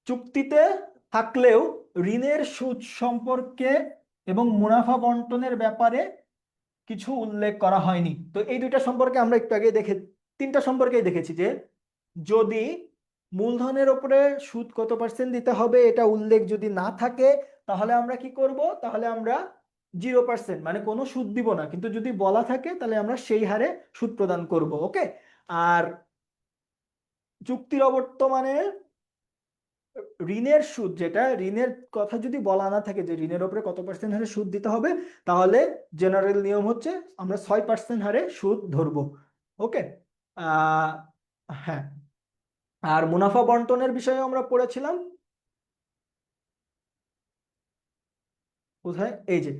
চুক্তিতে থাকলেও ঋণের সুদ সম্পর্কে এবং মুনাফা বন্টনের ব্যাপারে কিছু উল্লেখ করা হয়নি। তো এই দুইটা সম্পর্কে আমরা একটু আগে তিনটা সম্পর্কেই দেখেছি যে যদি মূলধনের উপরে সুদ কত পার্সেন্ট দিতে হবে এটা উল্লেখ যদি না থাকে তাহলে আমরা কি করব, তাহলে আমরা 0% মানে কোনো সুদ দিব না, কিন্তু যদি বলা থাকে তাহলে আমরা সেই হারে সুদ প্রদান করব। ওকে। আর চুক্তির অবর্তমানে ঋণের সুদ, যেটা ঋণের কথা যদি বলা না থাকে যে ঋণের উপরে কত পার্সেন্ট হারে সুদ দিতে হবে, তাহলে জেনারেল নিয়ম হচ্ছে আমরা 6% হারে সুদ ধরবো। ওকে। হ্যাঁ, আর মুনাফা বন্টনের বিষয়ে আমরা পড়েছিলাম কোথায়, এই যে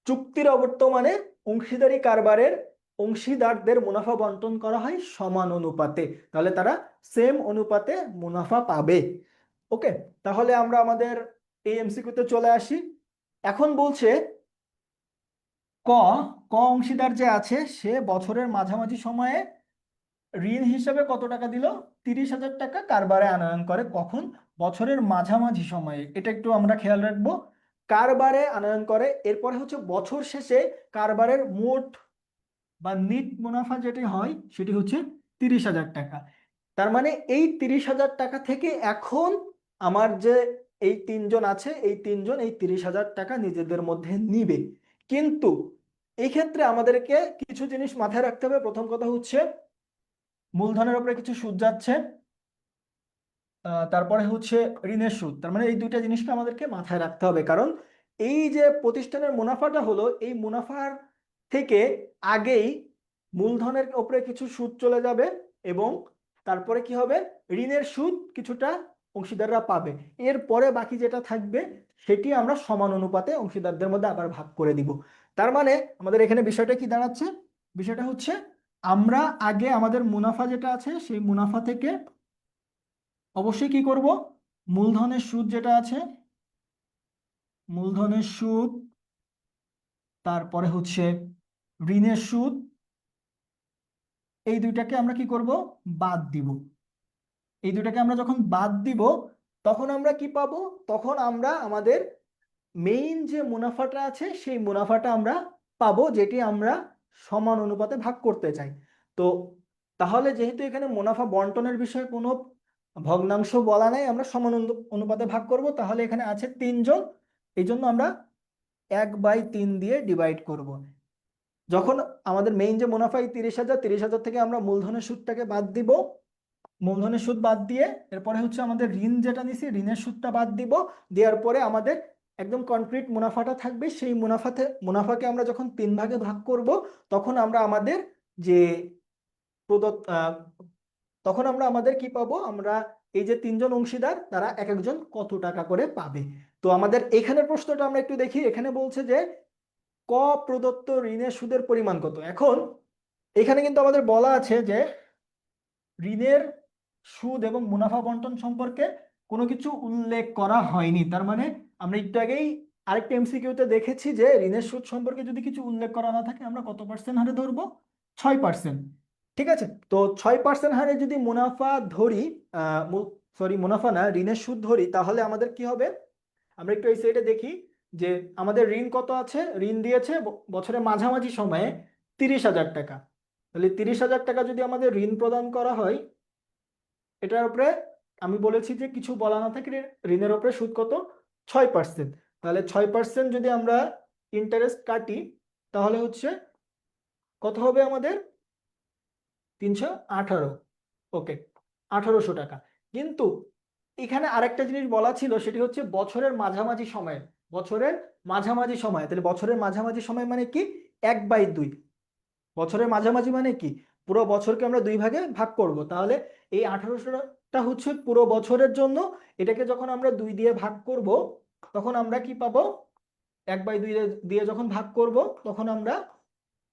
চুক্তির অবর্তমানে অংশীদারি কারবারের অংশীদারদের মুনাফা বন্টন করা হয় সমান অনুপাতে, তাহলে তারা সেম অনুপাতে মুনাফা পাবে। ওকে, তাহলে আমরা আমাদের এই এমসিকিউতে চলে আসি। এখন বলছে ক ক অংশীদার যে আছে সে বছরের মাঝামাঝি সময়ে ঋণ হিসেবে কত টাকা দিল, 30,000 টাকা কারবারে আনয়ন করে। কখন? বছরের মাঝামাঝি সময়ে। এটা একটু আমরা খেয়াল রাখবো, কারবারে আনয়ন করে। এরপরে হচ্ছে বছর শেষে কারবারের মোট বা নিট মুনাফা যেটি হয় সেটি হচ্ছে 30,000 টাকা। তার মানে এই 30,000 টাকা থেকে এখন আমার যে এই তিনজন আছে এই তিনজন এই 30,000 টাকা নিজেদের মধ্যে নিবে। কিন্তু এই ক্ষেত্রে আমাদেরকে কিছু জিনিস মাথায় রাখতে হবে। প্রথম কথা হচ্ছে মূলধনের উপরে কিছু সুদ যাচ্ছে, তারপরে হচ্ছে ঋণের সুদ। তার মানে এই দুইটা জিনিসকে আমাদেরকে মাথায় রাখতে হবে, কারণ এই যে প্রতিষ্ঠানের মুনাফাটা হলো এই মুনাফার থেকে আগেই মূলধনের উপরে কিছু সুদ চলে যাবে এবং তারপরে কি হবে, ঋণের সুদ কিছুটা অংশীদাররা পাবে। এরপরে বাকি যেটা থাকবে সেটি আমরা সমান অনুপাতে অংশীদারদের মধ্যে আবার ভাগ করে দিব। তার মানে আমাদের এখানে বিষয়টা কি দাঁড়াচ্ছে, বিষয়টা হচ্ছে আমরা আগে আমাদের মুনাফা যেটা আছে সেই মুনাফা থেকে অবশ্যই কি করব, মূলধনের সুদ যেটা আছে মূলধনের সুদ, তারপরে হচ্ছে ঋণের সুদ, এই দুইটাকে আমরা কি করব, বাদ দিব। এই দুইটাকে আমরা যখন বাদ দিব তখন আমরা কি পাবো, তখন আমরা আমাদের মেইন যে মুনাফাটা আছে সেই মুনাফাটা আমরা পাবো, যেটি আমরা সমান অনুপাতে ভাগ করতে চাই। তো তাহলে যেহেতু এখানে মুনাফা বন্টনের বিষয়ে কোনো ভগ্নাংশ বলা নাই, আমরা সমান অনুপাতে ভাগ করব, তাহলে এখানে আছে তিনজন, এই জন্য আমরা 1/3 দিয়ে ডিভাইড করব। যখন আমাদের মেইন যে মুনাফা এই 30,000, 30,000 থেকে আমরা মূলধনের সুদটাকে বাদ দিব, মূলধনের সুদ বাদ দিয়ে এরপরে হচ্ছে আমাদের ঋণ যেটা নিছি ঋণের সুদটা বাদ দিব, দেওয়ার পরে আমাদের একদম কনক্রিট মুনাফাটা থাকবে। সেই মুনাফাকে আমরা যখন 3 ভাগে ভাগ করব তখন আমরা আমাদের যে প্রদত্ত তখন আমরা আমাদের কি পাবো, আমরা এই যে তিনজন অংশীদার তারা এক একজন কত টাকা করে পাবে। তো আমাদের এখানের প্রশ্নটা আমরা একটু দেখি। এখানে বলছে যে ক প্রদত্ত ঋণের সুদের পরিমাণ কত। এখন এখানে কিন্তু আমাদের বলা আছে যে ঋণের সুদ এবং মুনাফা বন্টন সম্পর্কে কোনো কিছু উল্লেখ করা হয়নি। তার মানে আমরা একটু আগেই আরেকটা এমসিকিউতে দেখেছি যে ঋণের সুদ সম্পর্কে যদি কিছু উল্লেখ করা না থাকে আমরা কত পার্সেন্ট হারে ধরবো, 6%। ঠিক আছে, তো 6% হারে যদি মুনাফা ধরি, সরি মুনাফা না, ঋণের সুদ ধরি, তাহলে আমাদের কি হবে, আমরা একটু এই সাইডে দেখি যে আমাদের ঋণ কত আছে, ঋণ দিয়েছে বছরের মাঝামাঝি সময়ে 30,000 টাকা। তাহলে 30,000 টাকা যদি আমাদের ঋণ প্রদান করা হয়, এটার উপরে আমি বলেছি যে কিছু বলা না থাকে ঋণের উপরে সুদ কত, 6%। তাহলে 6% যদি আমরা ইন্টারেস্ট কাটি তাহলে হচ্ছে কত হবে আমাদের, 318। ওকে, 1,800 টাকা। কিন্তু এখানে আরেকটা জিনিস বলা ছিল, সেটি হচ্ছে বছরের মাঝামাঝি সময়ে, বছরের মাঝামাঝি সময়। তাহলে বছরের মাঝামাঝি সময় মানে কি, 1/2। বছরের মাঝামাঝি মানে কি, পুরো বছরকে আমরা 2 ভাগে ভাগ করব। তাহলে এই 1,800টা হচ্ছে পুরো বছরের জন্য। এটাকে যখন আমরা 2 দিয়ে ভাগ করব তখন আমরা কি পাবো, 1/2 দিয়ে যখন ভাগ করব তখন আমরা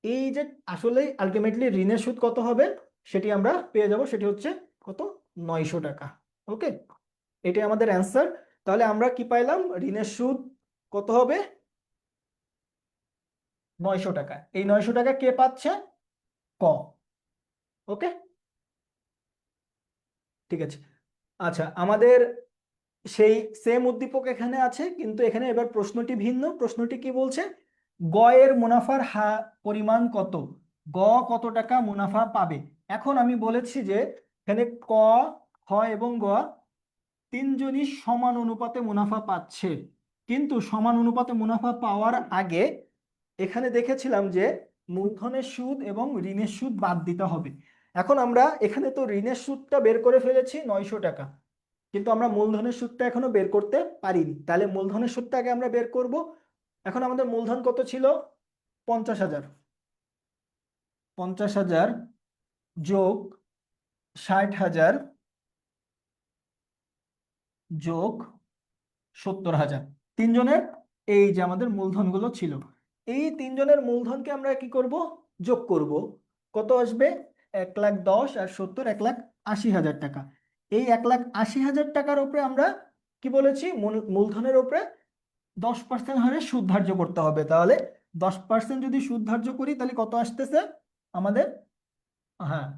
এই যে আসলে আলটিমেটলি ঋণের সুদ কত হবে সেটি আমরা পেয়ে যাব, সেটি হচ্ছে কত, 900 টাকা। ওকে, এটাই আমাদের অ্যান্সার। তাহলে আমরা কি পাইলাম, ঋণের সুদ কত হবে, 900 টাকা। এই 900 টাকা কে পাচ্ছে, ক। ওকে, ঠিক আছে। আচ্ছা, আমাদের সেই সেম উদ্দীপক এখানে আছে, কিন্তু এখানে এবার প্রশ্নটি ভিন্ন। প্রশ্নটি কি বলছে? গ এর মুনাফার পরিমাণ কত, গ কত টাকা মুনাফা পাবে। এখন আমি বলেছি যে এখানে ক, খ এবং গ তিনজনই সমান অনুপাতে মুনাফা পাচ্ছে, কিন্তু সমান অনুপাতে মুনাফা পাওয়ার আগে এখানে দেখেছিলাম যে মূলধনের সুদ এবং ঋণের সুদ বাদ দিতে হবে। এখন আমরা এখানে তো ঋণের সুদটা বের করে ফেলেছি 900 টাকা, কিন্তু আমরা মূলধনের সুদটা এখনো বের করতে পারিনি। তাহলে মূলধনের সুদটা আগে আমরা বের করব। এখন আমাদের মূলধন কত ছিল? 50,000। 50,000 যোগ 60,000 যোগ 70,000, তিনজনের এই যে আমাদের মূলধনগুলো ছিল, এই তিনজনের মূলধনকে আমরা কি করব? যোগ করব। কত আসবে? 1,10,000 আর 70, 1,80,000 টাকা। এই 1,80,000 টাকার উপরে আমরা কি বলেছি? মূলধনের উপরে 10% হারে সুদ ধার্য করতে হবে। তাহলে 10% যদি সুদ ধার্য করি তাহলে কত আসতেছে আমাদের? হ্যাঁ,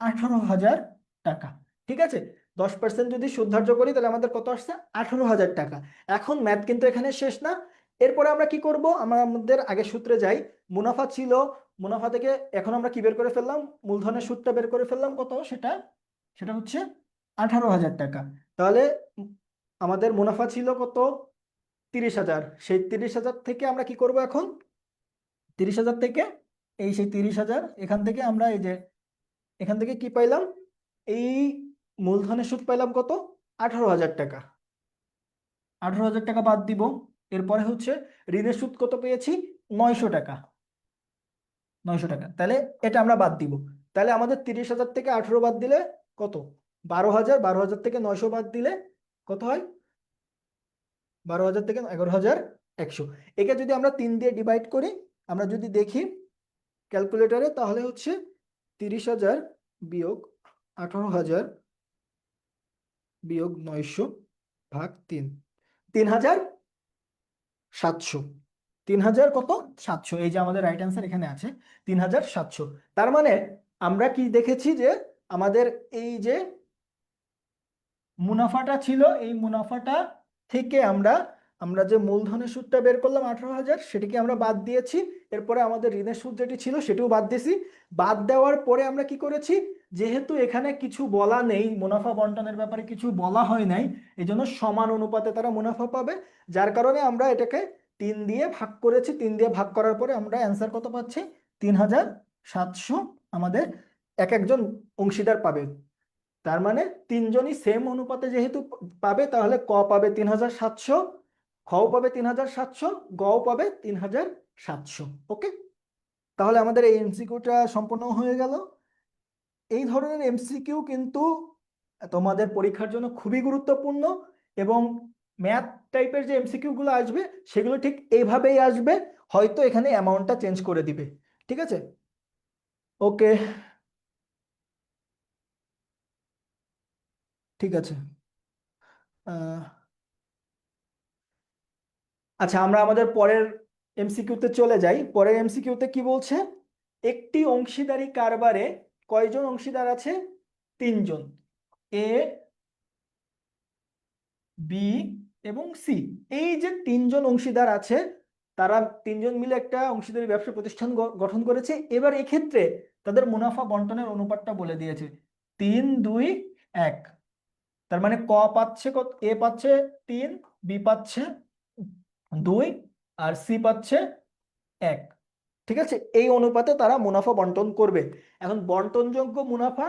18,000 টাকা। ঠিক আছে, 10% যদি সুদ ধার্য করি তাহলে আমাদের কত আসছে? 18,000 টাকা। এখন ম্যাথ কিন্তু এখানে শেষ না। এরপরে আমরা কি করব? আমরা আমাদের আগের সূত্রে যাই। মুনাফা ছিল, মুনাফা থেকে এখন আমরা কি বের করে ফেললাম? মূলধনের সুদটা বের করে ফেললাম। কত সেটা? সেটা হচ্ছে 18,000 টাকা। তাহলে আমাদের মুনাফা ছিল কত? 30,000। সেই 30,000 থেকে আমরা কি করব এখন? 30,000 থেকে এই সেই 30,000, এখান থেকে আমরা এই যে এখান থেকে কি পাইলাম? এই মূলধনের সুদ পাইলাম কত? 18,000 টাকা। 18,000 টাকা বাদ দিব। এরপরে হচ্ছে ঋণের সুদ কত পেয়েছি? 900 টাকা। 900 টাকা, তাহলে এটা আমরা বাদ দিব। তাহলে আমাদের 30,000 থেকে 18 বাদ দিলে কত? 12,000। 12,000 থেকে 900 বাদ দিলে কত হয়? 12,000 থেকে 11,100। একে যদি আমরা 3 দিয়ে ডিভাইড করি, আমরা যদি দেখি ক্যালকুলেটরে, তাহলে হচ্ছে 30,000 বিয়োগ 18,000 বিয়োগ 900 ভাগ 3, 3,700। 3,000 কত? 700। এই যে আমাদের রাইট অ্যান্সার এখানে আছে 3,700। তার মানে আমরা কি দেখেছি যে আমাদের এই যে মুনাফাটা ছিল, এই মুনাফাটা থেকে আমরা আমরা যে মূলধনের সুদটা বের করলাম 18,000, সেটিকে আমরা বাদ দিয়েছি। এরপরে আমাদের ঋণের সুদ যেটি ছিল সেটিও বাদ দিয়েছি। বাদ দেওয়ার পরে আমরা কি করেছি? যেহেতু এখানে কিছু বলা নেই, মুনাফা বন্টনের ব্যাপারে কিছু বলা হয় নাই, এই জন্য সমান অনুপাতে তারা মুনাফা পাবে। যার কারণে আমরা এটাকে 3 দিয়ে ভাগ করেছি। 3 দিয়ে ভাগ করার পরে আমরা অ্যান্সার কত পাচ্ছি? 3,700 আমাদের এক একজন অংশীদার পাবে। তার মানে তিনজনই সেম অনুপাতে যেহেতু পাবে, তাহলে ক পাবে 3,700, খও পাবে 3,700, গও পাবে 3,700। ওকে, তাহলে আমাদের এই এমসিকিউটা সম্পূর্ণ হয়ে গেল। এই ধরনের এমসিকিউ কিন্তু তোমাদের পরীক্ষার জন্য খুবই গুরুত্বপূর্ণ, এবং ম্যাথ টাইপের যে এমসিকিউ গুলো আসবে সেগুলো ঠিক এইভাবেই আসবে, হয়তো এখানে অ্যামাউন্টটা চেঞ্জ করে দিবে। ঠিক আছে, ওকে, ঠিক আছে। আহ আচ্ছা, আমরা আমাদের পরের এমসিকিউতে চলে যাই। পরের এমসিকিউতে কি বলছে? একটি অংশীদারি কারবারে কয়জন অংশীদার আছে? 3 জন, এ, বি এবং সি। এই যে 3 জন অংশীদার আছে, তারা 3 জন মিলে একটা অংশীদারি ব্যবসা প্রতিষ্ঠান গঠন করেছে। এবার এক্ষেত্রে তাদের মুনাফা বন্টনের অনুপাতটা বলে দিয়েছে 3-2-1। তার মানে ক পাচ্ছে কত? এ পাচ্ছে 3, বি পাচ্ছে 2, আর সি পাচ্ছে 1। ঠিক আছে, এই অনুপাতে তারা মুনাফা বন্টন করবে। এখন বন্টনযোগ্য মুনাফা,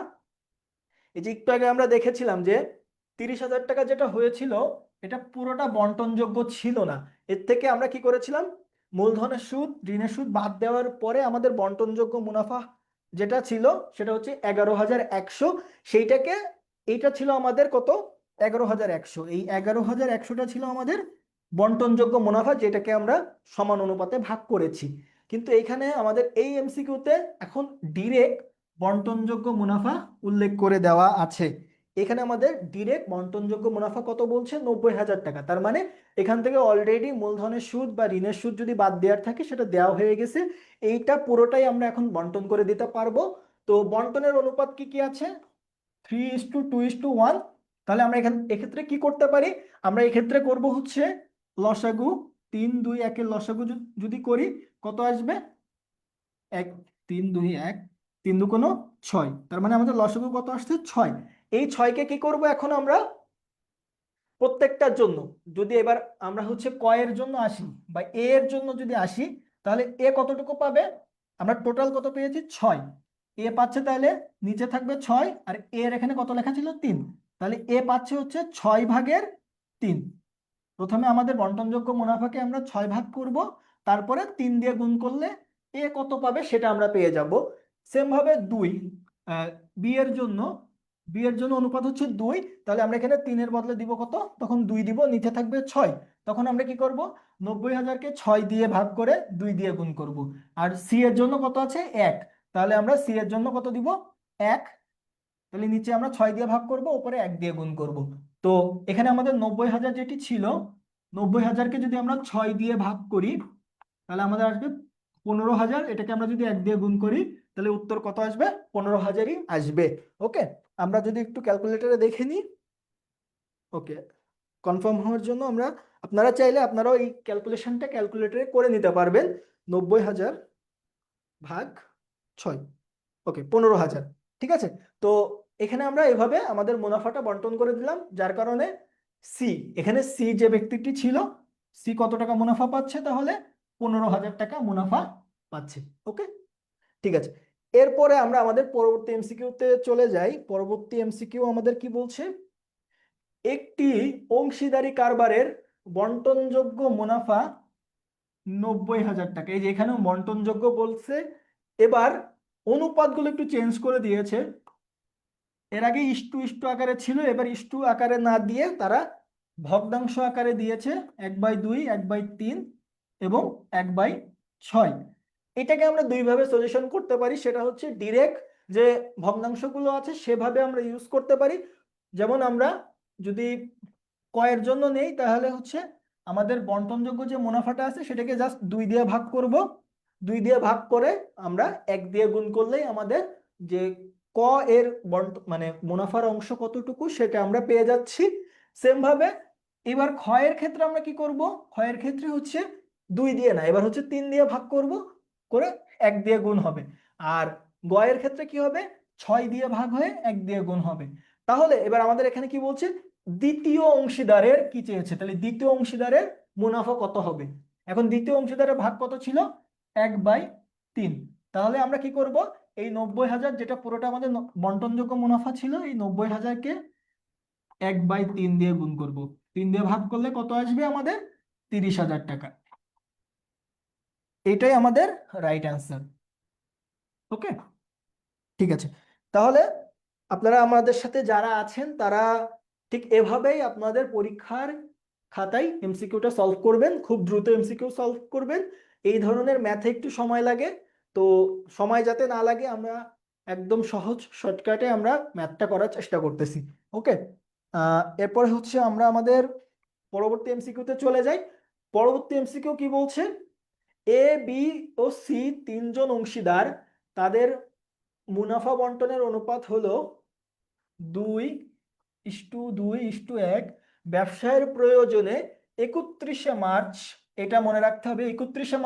এই যে একটু আগে আমরা দেখেছিলাম যে 30,000 টাকা যেটা হয়েছিল, এটা পুরোটা বন্টনযোগ্য ছিল না। এর থেকে আমরা কি করেছিলাম? মূলধনের সুদ, ঋণের সুদ বাদ দেওয়ার পরে আমাদের বন্টনযোগ্য মুনাফা যেটা ছিল সেটা হচ্ছে 11,100। সেইটাকে, এইটা ছিল আমাদের কত? 11,100। এই 11,100টা ছিল আমাদের বন্টনযোগ্য মুনাফা, যেটাকে আমরা সমান অনুপাতে ভাগ করেছি। কিন্তু এইখানে আমাদের এই এমসিকিউতে এখন ডিরেক্ট বন্টনযোগ্য মুনাফা উল্লেখ করে দেওয়া আছে। এখানে আমাদের ডিরেক্ট বন্টনযোগ্য মুনাফা কত বলছে? 90,000 টাকা। তার মানে এখান থেকে অলরেডি মূলধনের সুদ বা ঋণের সুদ যদি বাদ দেওয়ার থাকে সেটা দেওয়া হয়ে গেছে। এইটা পুরোটাই আমরা এখন বন্টন করে দিতে পারবো। তো বন্টনের অনুপাত কি কি আছে? 3:2:1। তাহলে আমরা এক্ষেত্রে কি করতে পারি, আমরা এক্ষেত্রে করব হচ্ছে লসাগু, 3 2 1 লসাগু যদি করি কত আসবে, 1 3 2 1, 3 2 কোনো 6, তার মানে আমাদের লসাগু কত আসছে 6। এই 6কে কি করব এখন আমরা প্রত্যেকটার জন্য, যদি এবার আমরা হচ্ছে ক এর জন্য আসি বা এ এর জন্য যদি আসি, তাহলে এ কতটুকু পাবে, আমরা টোটাল কত পেয়েছি 6, এ পাচ্ছে তাহলে নিচে থাকবে 6, আর এ এর এখানে কত লেখা ছিল 3, তাহলে এ পাচ্ছে হচ্ছে 6/3। প্রথমে আমাদের বন্টনযোগ্য মুনাফাকে আমরা 6 ভাগ করব, তারপরে 3 দিয়ে গুণ করলে এ কত পাবে সেটা আমরা পেয়ে যাব। সেম ভাবে 2 বি এর জন্য, বি এর জন্য অনুপাত হচ্ছে 2, তাহলে আমরা এখানে 3 এর বদলে দিব কত, তখন 2 দিব, নিচে থাকবে 6, তখন আমরা কি করব 90,000কে 6 দিয়ে ভাগ করে 2 দিয়ে গুণ করব। আর সি এর জন্য কত আছে 1, তাহলে আমরা সি এর জন্য কত দিব 1, তাহলে নিচে আমরা 6 দিয়ে ভাগ করব, উপরে 1 দিয়ে গুণ করব। তো এখানে আমাদের 90,000 যেটি ছিল, 90,000কে যদি আমরা 6 দিয়ে ভাগ করি তাহলে আমাদের আসবে 15,000, এটাকে আমরা যদি 1 দিয়ে গুণ করি তাহলে উত্তর কত আসবে, 15,000ই আসবে। ওকে, আমরা যদি একটু ক্যালকুলেটরে দেখে নিই। ওকে, কনফার্ম হওয়ার জন্য আমরা, আপনারা চাইলে আপনারাও এই ক্যালকুলেশনটা ক্যালকুলেটরে করে নিতে পারবেন। 90,000 ভাগ 6, ওকে 15,000, ঠিক আছে। তো এখানে আমরা এভাবে আমাদের মুনাফাটা বন্টন করে দিলাম, যার কারণে সি, এখানে সি যে ব্যক্তিটি ছিল, সি কত টাকা মুনাফা পাচ্ছে, তাহলে 15,000 টাকা মুনাফা পাচ্ছে। ওকে, ঠিক আছে। এরপরে আমরা আমাদের পরবর্তী এমসিকিউতে চলে যাই। পরবর্তী এমসিকিউ আমাদের কি বলছে, একটি অংশীদারি কারবারের বন্টনযোগ্য মুনাফা 90,000 টাকা। এই যে এখানেও বন্টনযোগ্য বলছে, এবার অনুপাতগুলো একটু চেঞ্জ করে দিয়েছে। এর আগে ইস্টু ইস্টু আকারে ছিল, এবার ইস্টু আকারে না দিয়ে তারা ভগ্নাংশ আকারে দিয়েছে, 1/2, 1/3 এবং 1/6। এটাকে আমরা দুইভাবে সলিউশন করতে পারি, সেটা হচ্ছে ডিরেক্ট যে ভগ্নাংশগুলো আছে সেভাবে আমরা ইউজ করতে পারি। যেমন আমরা যদি কয়ের জন্য নেই, তাহলে হচ্ছে আমাদের বন্টনযোগ্য যে মুনাফাটা আছে সেটাকে জাস্ট 2 দিয়ে ভাগ করব, 2 দিয়ে ভাগ করে আমরা 1 দিয়ে গুণ করলেই আমাদের যে ক এর মানে মুনাফার অংশ কতটুকু সেটা আমরা পেয়ে যাচ্ছি। সেম ভাবে এবার ক্ষয়ের ক্ষেত্রে আমরা কি করব, ক্ষয়ের ক্ষেত্রে হচ্ছে 2 দিয়ে না, এবার হচ্ছে 3 দিয়ে ভাগ করব, করে 1 দিয়ে গুণ হবে। আর গয়ের ক্ষেত্রে কি হবে, 6 দিয়ে ভাগ হয়ে 1 দিয়ে গুণ হবে। তাহলে এবার আমাদের এখানে কি বলছে, দ্বিতীয় অংশীদারের কি চেয়েছে, তাহলে দ্বিতীয় অংশীদারের মুনাফা কত হবে। এখন দ্বিতীয় অংশীদারের ভাগ কত ছিল, 1/3। তাহলে আমরা কি করব, এই 90,000 যেটা পুরোটা আমাদের বন্টনযোগ্য মুনাফা ছিল, এই 90,000কে 1/3 দিয়ে গুণ করব, 3 দিয়ে ভাগ করলে কত আসবে আমাদের, 30,000 টাকা। এটাই আমাদের রাইট অ্যান্সার। ওকে, ঠিক আছে। তাহলে আপনারা আমাদের সাথে যারা আছেন তারা ঠিক এভাবেই আপনাদের পরীক্ষার খাতায় এমসিকিউটা সলভ করবেন, খুব দ্রুত এমসিকিউ সলভ করবেন। এই ধরনের ম্যাথে একটু সময় লাগে, তো সময় যাতে না লাগে আমরা একদম সহজ শর্টকাটে আমরা ম্যাথটা করার চেষ্টা করতেছি। ওকে, এরপরে হচ্ছে আমরা আমাদের পরবর্তী এমসিকিউতে চলে যাই। পরবর্তী এমসিকিউ কি বলছে, এ বি ও সি তিনজন অংশীদার, তাদের মুনাফা বন্টনের অনুপাত হলো 2:2:1। ব্যবসায়ের প্রয়োজনে 31শে মার্চ, এটা মনে রাখতে হবে, 31শে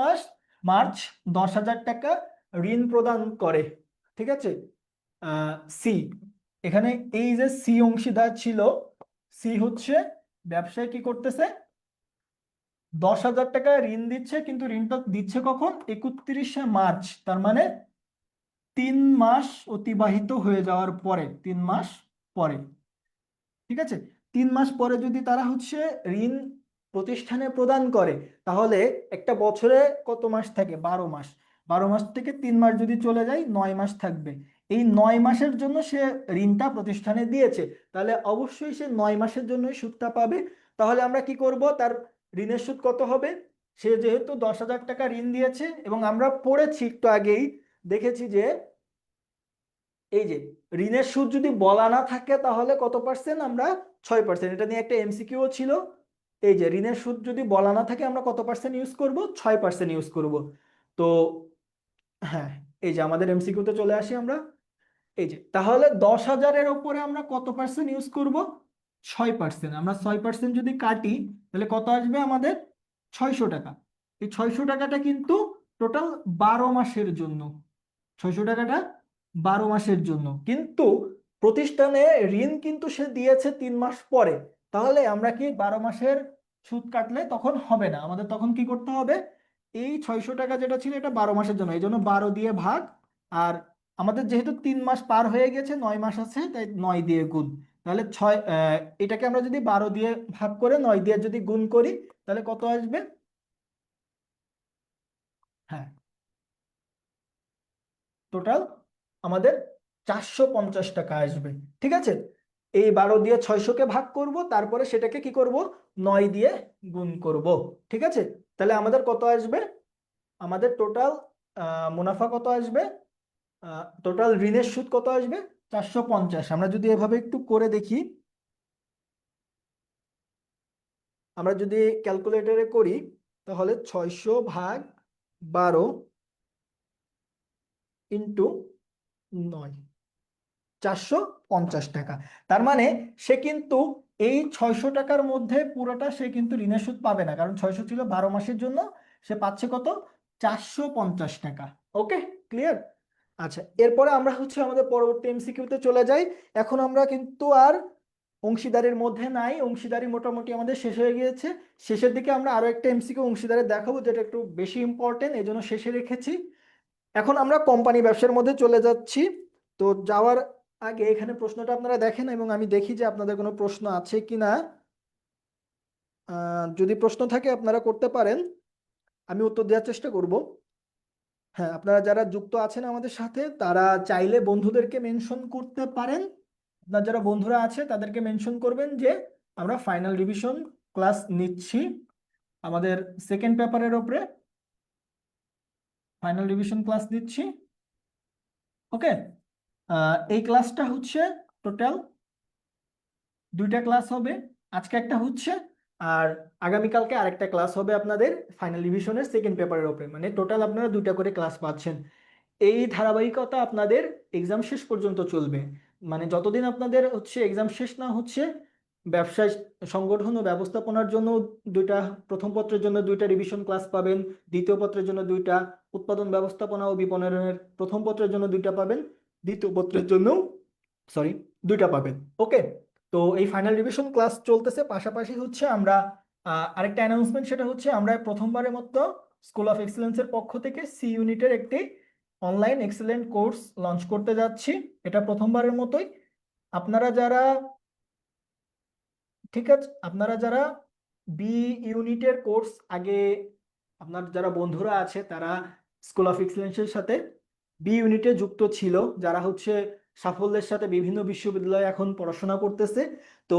মার্চ 10,000 টাকা ঋণ প্রদান করে। ঠিক আছে, সি, এখানে এই যে সি অংশীদার ছিল, সি হচ্ছে ব্যবসায় কি করতেছে, 10,000 টাকা ঋণ দিচ্ছে, কিন্তু ঋণটা দিচ্ছে কখন, 31শে মার্চ, তার মানে 3 মাস অতিবাহিত হয়ে যাওয়ার পরে, 3 মাস পরে। ঠিক আছে, 3 মাস পরে যদি তারা হচ্ছে ঋণ প্রতিষ্ঠানে প্রদান করে, তাহলে একটা বছরে কত মাস থাকে, 12 মাস। 12 মাস থেকে 3 মাস যদি চলে যায়, 9 মাস থাকবে। এই 9 মাসের জন্য সে ঋণটা প্রতিষ্ঠানে দিয়েছে, তাহলে অবশ্যই সে 9 মাসের জন্যই সুদটা পাবে। তাহলে আমরা কি করব, তার ঋণের সুদ কত হবে, সে যেহেতু 10,000 টাকা ঋণ দিয়েছে, এবং আমরা পড়েছি একটু আগেই, দেখেছি যে এই যে ঋণের সুদ যদি বলা না থাকে তাহলে কত পার্সেন্ট, আমরা 6%। এটা নিয়ে একটা এমসিকিউ ছিল, এই যে ঋণের সুদ যদি বলা না থাকে আমরা কত পার্সেন্ট ইউজ করব, 6% ইউজ করব। তো হ্যাঁ, এই যে আমাদের এমসিকিউতে চলে আসি আমরা, এই যে তাহলে 10,000-এর উপরে আমরা কত পার্সেন্ট ইউজ করব, 6%, আমরা 6% যদি কাটি তাহলে কত আসবে আমাদের? 600 টাকা। এই 600 টাকাটা কিন্তু টোটাল 12 মাসের জন্য। 600 টাকাটা 12 মাসের জন্য, কিন্তু প্রতিষ্ঠানে ঋণ কিন্তু সে দিয়েছে 3 মাস পরে। তাহলে আমরা কি 12 মাসের সুদ কাটলে তখন হবে না, আমাদের তখন কি করতে হবে? এই 600 টাকা যেটা ছিল এটা 12 মাসের জন্য, এই জন্য 12 দিয়ে ভাগ। আর আমাদের যেহেতু 3 মাস পার হয়ে গেছে, 9 মাস আছে, তাই 9 দিয়ে গুণ। তাহলে এটাকে আমরা যদি 12 দিয়ে ভাগ করে 9 দিয়ে যদি গুণ করি তাহলে কত আসবে? হ্যাঁ, টোটাল আমাদের 450 টাকা আসবে। ঠিক আছে, এই 12 দিয়ে 600-কে ভাগ করব, তারপরে সেটাকে কি করব? 9 দিয়ে গুণ করব। ঠিক আছে, তাহলে আমাদের কত আসবে? আমাদের টোটাল মুনাফা কত আসবে? টোটাল ঋণের সুদ কত আসবে? 450। আমরা যদি এভাবে একটু করে দেখি, আমরা যদি ক্যালকুলেটরে করি তাহলে 600/12 × 9, 450 টাকা। তার মানে সে কিন্তু এই 600 টাকার মধ্যে পুরোটা সে কিন্তু ঋণের সুদ পাবে না, কারণ 600 ছিল 12 মাসের জন্য, সে পাচ্ছে কত? 450 টাকা। ওকে, ক্লিয়ার? আচ্ছা, এরপরে আমরা আমাদের পরবর্তী এমসিকিউতে চলে যাই। এখন আমরা কিন্তু আর অংশীদারির মধ্যে নাই, অংশীদারি মোটামুটি আমাদের শেষ হয়ে গিয়েছে। শেষের দিকে আমরা আরো একটা এমসিকিউ অংশীদারে দেখাবো, যেটা একটু বেশি ইম্পর্টেন্ট, এই জন্য শেষে রেখেছি। এখন আমরা কোম্পানি ব্যবসার মধ্যে চলে যাচ্ছি। তো যাওয়ার আগে এখানে প্রশ্নটা আপনারা দেখেন এবং আমি দেখি যে আপনাদের কোনো প্রশ্ন আছে কিনা। যদি প্রশ্ন থাকে আপনারা করতে পারেন, আমি উত্তর দেওয়ার চেষ্টা করব। হ্যাঁ, আপনারা যারা যুক্ত আছেন আমাদের সাথে তারা চাইলে বন্ধুদেরকে মেনশন করতে পারেন। আপনার যারা বন্ধুরা আছে তাদেরকে মেনশন করবেন যে আমরা ফাইনাল রিভিশন ক্লাস নিচ্ছি আমাদের সেকেন্ড পেপারের ওপরে, ফাইনাল রিভিশন ক্লাস নিচ্ছি। ওকে, এই ক্লাসটা টোটাল 2টা ক্লাস হবে। আজকে একটা হচ্ছে, আর আগামীকালকে আরেকটা ক্লাস হবে আপনাদের ফাইনাল রিভিশনের সেকেন্ড পেপারের ওপরে, মানে টোটাল আপনারা 2টা করে ক্লাস পাচ্ছেন। এই ধারাবাহিকতা আপনাদের এক্সাম শেষ পর্যন্ত চলবে, মানে যতদিন আপনাদের এক্সাম শেষ না হচ্ছে। ব্যবসায় সংগঠন ও ব্যবস্থাপনার জন্য 2টা, প্রথম পত্রের জন্য 2টা রিভিশন ক্লাস পাবেন, দ্বিতীয় পত্রের জন্য 2টা, উৎপাদন ব্যবস্থাপনা ও বিপণনের প্রথম পত্রের জন্য 2টা পাবেন, দ্বিতীয় পত্রের জন্য 2টা পাবেন। ওকে, তো এই ফাইনাল রিভিশন ক্লাস চলতেছে, পাশাপাশি আমরা আরেকটা অ্যানাউন্সমেন্ট, সেটা আমরা প্রথমবারের মতো স্কুল অফ এক্সেলেন্সের পক্ষ থেকে সি ইউনিটের একটি অনলাইন এক্সেলেন্ট কোর্স লঞ্চ করতে যাচ্ছি। এটা প্রথমবারের মতোই। আপনারা যারা ঠিক আছে, আপনারা যারা বি ইউনিটের কোর্স আগে, আপনার যারা বন্ধুরা আছে তারা স্কুল অফ এক্সেলেন্সের সাথে বি ইউনিটে যুক্ত ছিল, যারা সাফল্যের সাথে বিভিন্ন বিশ্ববিদ্যালয়ে এখন পড়াশোনা করতেছে, তো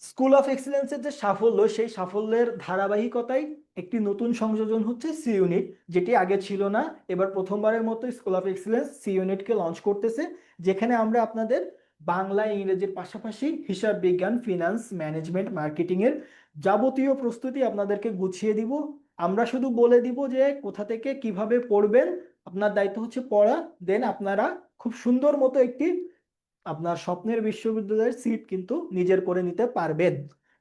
স্কুল অফ এক্সেলেন্সের যে সাফল্য, সেই সাফল্যের ধারাবাহিকতায় একটি নতুন সংযোজন সি ইউনিট, যেটি আগে ছিল না। এবার প্রথমবারের মতো স্কুল অফ এক্সেলেন্স সি ইউনিটকে লঞ্চ করতেছে, যেখানে আমরা আপনাদের বাংলা ইংরেজির পাশাপাশি হিসাব বিজ্ঞান, ফিনান্স, ম্যানেজমেন্ট, মার্কেটিং এর যাবতীয় প্রস্তুতি আপনাদেরকে গুছিয়ে দিব। আমরা শুধু বলে দিব যে কোথা থেকে কিভাবে পড়বেন, আপনার দায়িত্ব পড়া, দেন আপনারা খুব সুন্দর মতো একটি আপনার স্বপ্নের বিশ্ববিদ্যালয়ের সিট কিন্তু নিজের করে নিতে পারবেন।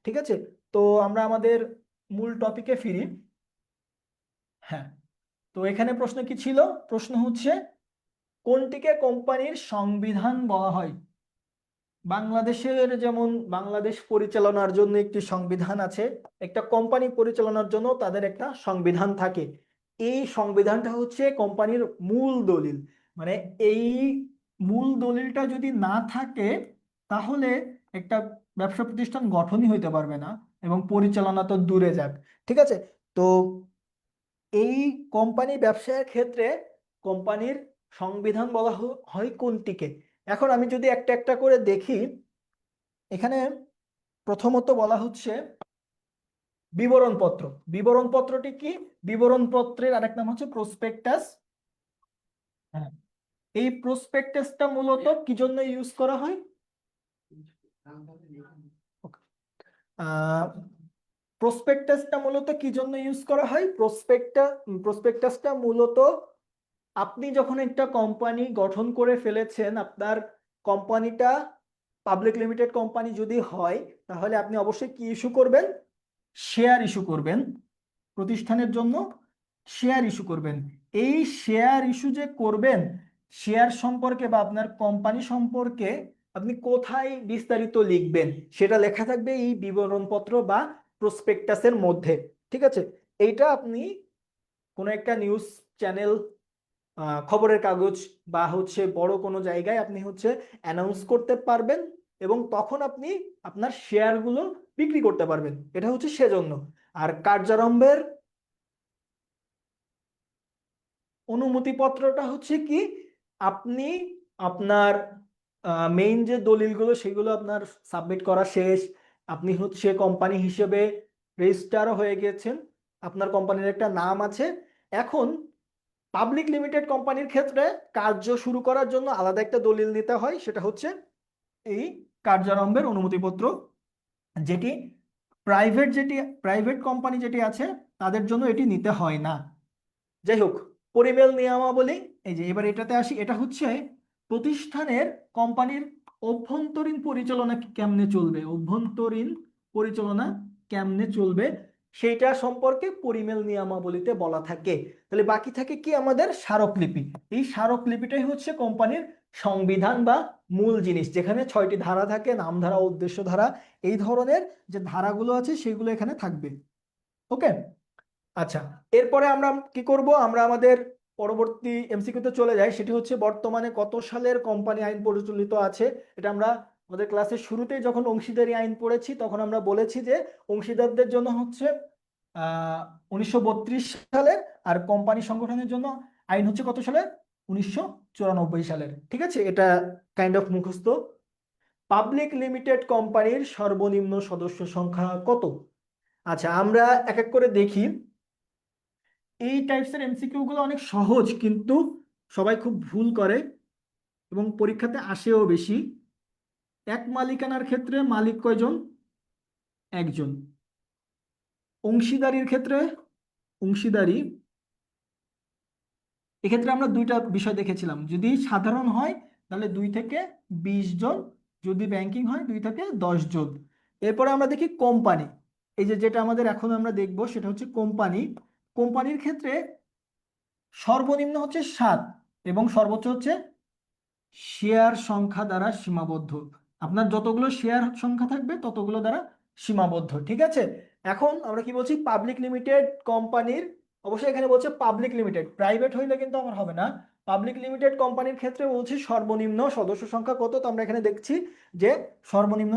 ঠিক আছে, তো আমরা আমাদের মূল টপিকে ফিরি। হ্যাঁ, তো এখানে প্রশ্ন কি ছিল? প্রশ্ন কোনটিকে কোম্পানির সংবিধান বলা হয়? বাংলাদেশের যেমন বাংলাদেশ পরিচালনার জন্য একটি সংবিধান আছে, একটা কোম্পানি পরিচালনার জন্য তাদের একটা সংবিধান থাকে। এই সংবিধানটা কোম্পানির মূল দলিল, মানে এই মূল দলিলটা যদি না থাকে তাহলে একটা ব্যবসা প্রতিষ্ঠান গঠনই হইতে পারবে না, এবং পরিচালনা তো দূরে যাক। ঠিক আছে, তো এই কোম্পানি ব্যবসায়ের ক্ষেত্রে কোম্পানির সংবিধান বলা হয় কোনটিকে? এখন আমি যদি একটা একটা করে দেখি, এখানে প্রথমত বলা বিবরণপত্র। বিবরণপত্রটি কি? বিবরণপত্রের আরেক নাম প্রসপেক্টাস। হ্যাঁ, এই প্রসপেক্টাসটা মূলত কি জন্য ইউজ করা হয়? প্রসপেক্টাসটা মূলত কি জন্য ইউজ করা হয়? প্রসপেক্টাসটা মূলত আপনি যখন একটা কোম্পানি গঠন করে ফেলেছেন, আপনার কোম্পানিটা পাবলিক লিমিটেড কোম্পানি যদি হয় তাহলে আপনি অবশ্যই কি ইস্যু করবেন? শেয়ার ইস্যু করবেন প্রতিষ্ঠানের জন্য, শেয়ার ইস্যু করবেন। এই শেয়ার ইস্যু যে করবেন, শেয়ার সম্পর্কে বা আপনার কোম্পানি সম্পর্কে আপনি কোথায় বিস্তারিত লিখবেন সেটা লেখা থাকবে এই বিবরণপত্র বা প্রসপেক্টাসের মধ্যে। ঠিক আছে, এইটা আপনি কোনো একটা নিউজ চ্যানেল, খবরের কাগজ বা বড় কোনো জায়গায় আপনি অ্যানাউন্স করতে পারবেন এবং তখন আপনি আপনার শেয়ারগুলো বিক্রি করতে পারবেন, এটা সেজন্য। আর কার্যারম্ভের অনুমতিপত্রটা কি, আপনি আপনার মেইন যে দলিলগুলো সেগুলো আপনার সাবমিট করা শেষ, আপনি কোম্পানি হিসেবে রেজিস্টারও হয়ে গেছেন, আপনার কোম্পানির একটা নাম আছে। এখন পাবলিক লিমিটেড কোম্পানির ক্ষেত্রে কার্য শুরু করার জন্য আলাদা একটা দলিল নিতে হয়, সেটা এই কার্যারম্ভের অনুমতিপত্র, যেটি প্রাইভেট কোম্পানি যেটি আছে তাদের জন্য এটি নিতে হয় না। যাই হোক, পরিমেল নিয়মাবলী, এই যে এবার এটাতে আসি, এটা প্রতিষ্ঠানের কোম্পানির অভ্যন্তরীণ পরিচালনা কেমনে চলবে, অভ্যন্তরীণ পরিচালনা কেমনে চলবে সেইটা সম্পর্কে পরিমেল নিয়মাবলীতে বলা থাকে। তাহলে বাকি থাকে কি আমাদের স্মারকলিপি। এই স্মারকলিপিটাই কোম্পানির সংবিধান বা মূল জিনিস, যেখানে 6টি ধারা থাকে, নামধারা, উদ্দেশ্য ধারা, এই ধরনের যে ধারাগুলো আছে সেগুলো এখানে থাকবে। ওকে, আচ্ছা, এরপরে আমরা কি করব, আমরা আমাদের পরবর্তী এমসিকিউতে চলে যাই। সেটি বর্তমানে কত সালের কোম্পানি আইন প্রচলিত আছে। এটা আমরা আমাদের ক্লাসের শুরুতেই যখন অংশীদারি আইন পড়েছি তখন আমরা বলেছি যে অংশীদারদের জন্য 1932 সালের, আর কোম্পানি সংগঠনের জন্য আইন কত সালের, 1994 সালের। ঠিক আছে, এটা কাইন্ড অফ মুখস্থ। পাবলিক লিমিটেড কোম্পানির সর্বনিম্ন সদস্য সংখ্যা কত? আচ্ছা, আমরা এক এক করে দেখি। এই টাইপসের এমসিকিউ গুলো অনেক সহজ, কিন্তু সবাই খুব ভুল করে এবং পরীক্ষাতে আসেও বেশি। এক মালিকানার ক্ষেত্রে মালিক কয়জন? একজন। অংশীদারির ক্ষেত্রে, অংশীদারি এক্ষেত্রে আমরা দুইটা বিষয় দেখেছিলাম, যদি সাধারণ হয় তাহলে 2 থেকে 20 জন, যদি ব্যাংকিং হয় 2 থেকে 10 জন। এরপরে আমরা দেখি কোম্পানি, এই যে যেটা আমাদের এখন আমরা দেখব সেটা কোম্পানি। কোম্পানির ক্ষেত্রে সর্বনিম্ন 7 এবং সর্বোচ্চ শেয়ার সংখ্যা দ্বারা সীমাবদ্ধ। আপনার যতগুলো শেয়ার সংখ্যা থাকবে ততগুলো দ্বারা সীমাবদ্ধ। ঠিক আছে, এখন আমরা কি বলছি, পাবলিক লিমিটেড কোম্পানির, অবশ্যই এখানে বলছে পাবলিক লিমিটেড, প্রাইভেট হইলে কিন্তু আমার হবে না। পাবলিক লিমিটেড কোম্পানির ক্ষেত্রে বলছি সর্বনিম্ন সদস্য সংখ্যা কত, তো আমরা এখানে দেখছি যে সর্বনিম্ন